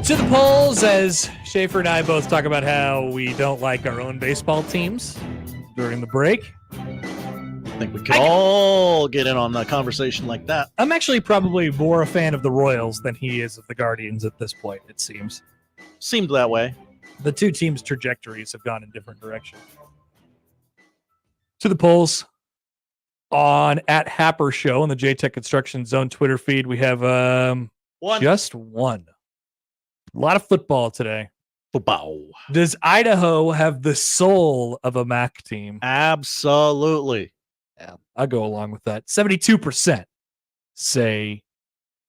To the polls, as Schaefer and I both talk about how we don't like our own baseball teams during the break. I think we could all get in on that conversation like that. I'm actually probably more a fan of the Royals than he is of the Guardians at this point, it seems. Seemed that way. The two teams' trajectories have gone in different directions. To the polls on at Happer Show on the JTech Construction Zone Twitter feed, we have just one. A lot of football today. Football. Does Idaho have the soul of a MAC team? Absolutely. Yeah, I'll go along with that. 72% say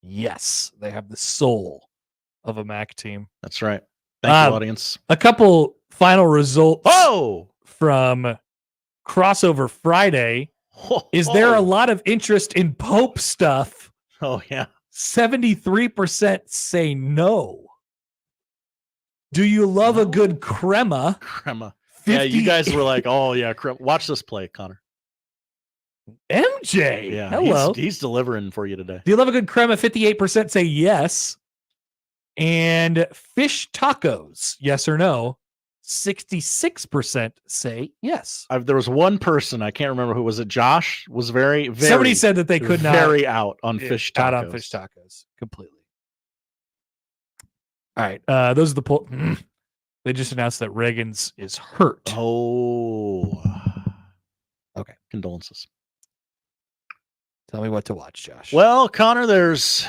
yes, they have the soul of a MAC team. That's right. Thank you, audience. A couple final results Oh! from Crossover Friday. Is there a lot of interest in Pope stuff? Oh, yeah. 73% say no. Do you love a good crema? Crema. Yeah, you guys were like, oh, yeah, crema. Watch this play, Connor. MJ. Yeah, Hello. He's delivering for you today. Do you love a good crema? 58% say yes. And fish tacos, yes or no? 66% say yes. There was one person, I can't remember who was it. Josh was very Somebody said that they could not. Very out on fish tacos. Out on fish tacos completely. All right. Those are the poll. They just announced that Reagan's is hurt. Oh. Okay. Condolences. Tell me what to watch, Josh. Well, Connor, there's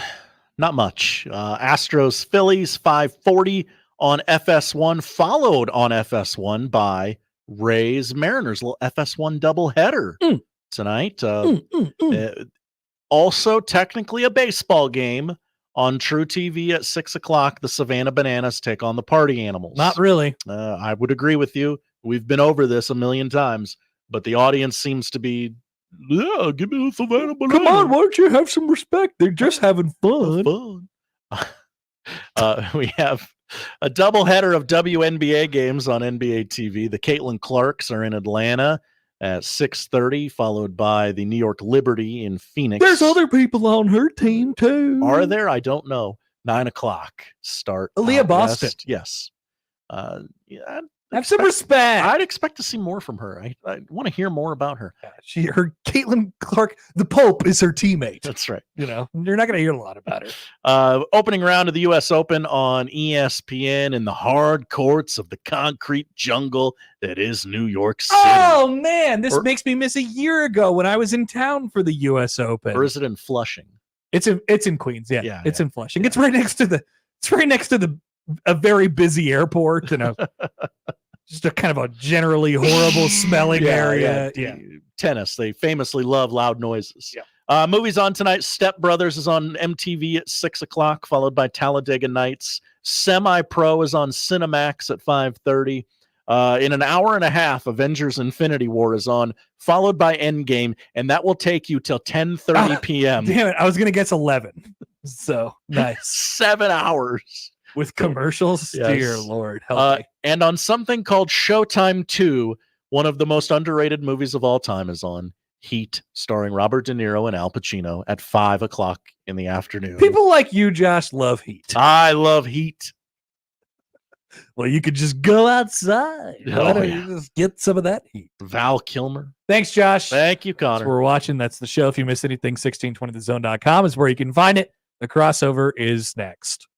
not much. Astros Phillies 5:40 on FS1, followed on FS1 by Rays Mariners, little FS1 doubleheader tonight. Also, technically a baseball game on True TV at 6:00. The Savannah Bananas take on the Party Animals. Not really. I would agree with you. We've been over this a million times, but the audience seems to be, yeah, give me the Savannah Bananas. Come on, why don't you have some respect? They're just having fun. We have a doubleheader of WNBA games on NBA TV. The Caitlin Clarks are in Atlanta at 6:30, followed by the New York Liberty in Phoenix. There's other people on her team, too. Are there? I don't know. 9:00 start. Aaliyah Boston. Yes. Yeah, have some respect. I'd expect to see more from her. I want to hear more about her. Her Caitlin Clark, the Pope is her teammate. That's right. You know, you're not going to hear a lot about her. Opening round of the U.S. Open on ESPN in the hard courts of the concrete jungle that is New York City. Oh, man. This makes me miss a year ago when I was in town for the U.S. Open. Or is it in Flushing? It's in Queens. Yeah, it's in Flushing. Yeah. It's right next to a very busy airport and just a kind of a generally horrible smelling area. Yeah. Tennis. They famously love loud noises. Yeah. Movies on tonight. Step Brothers is on MTV at 6:00, followed by Talladega Nights. Semi-Pro is on Cinemax at 5:30. In an hour and a half, Avengers Infinity War is on, followed by Endgame, and that will take you till 10:30 p.m. Damn it. I was going to guess 11. So nice. 7 hours. With commercials? Yes. Dear Lord. Help me. And on something called Showtime 2, one of the most underrated movies of all time is on, Heat, starring Robert De Niro and Al Pacino at 5:00 in the afternoon. People like you, Josh, love Heat. I love Heat. Well, you could just go outside. Why don't you just get some of that heat? Val Kilmer. Thanks, Josh. Thank you, Connor. Thanks for watching. That's the show. If you miss anything, 1620thezone.com is where you can find it. The Crossover is next.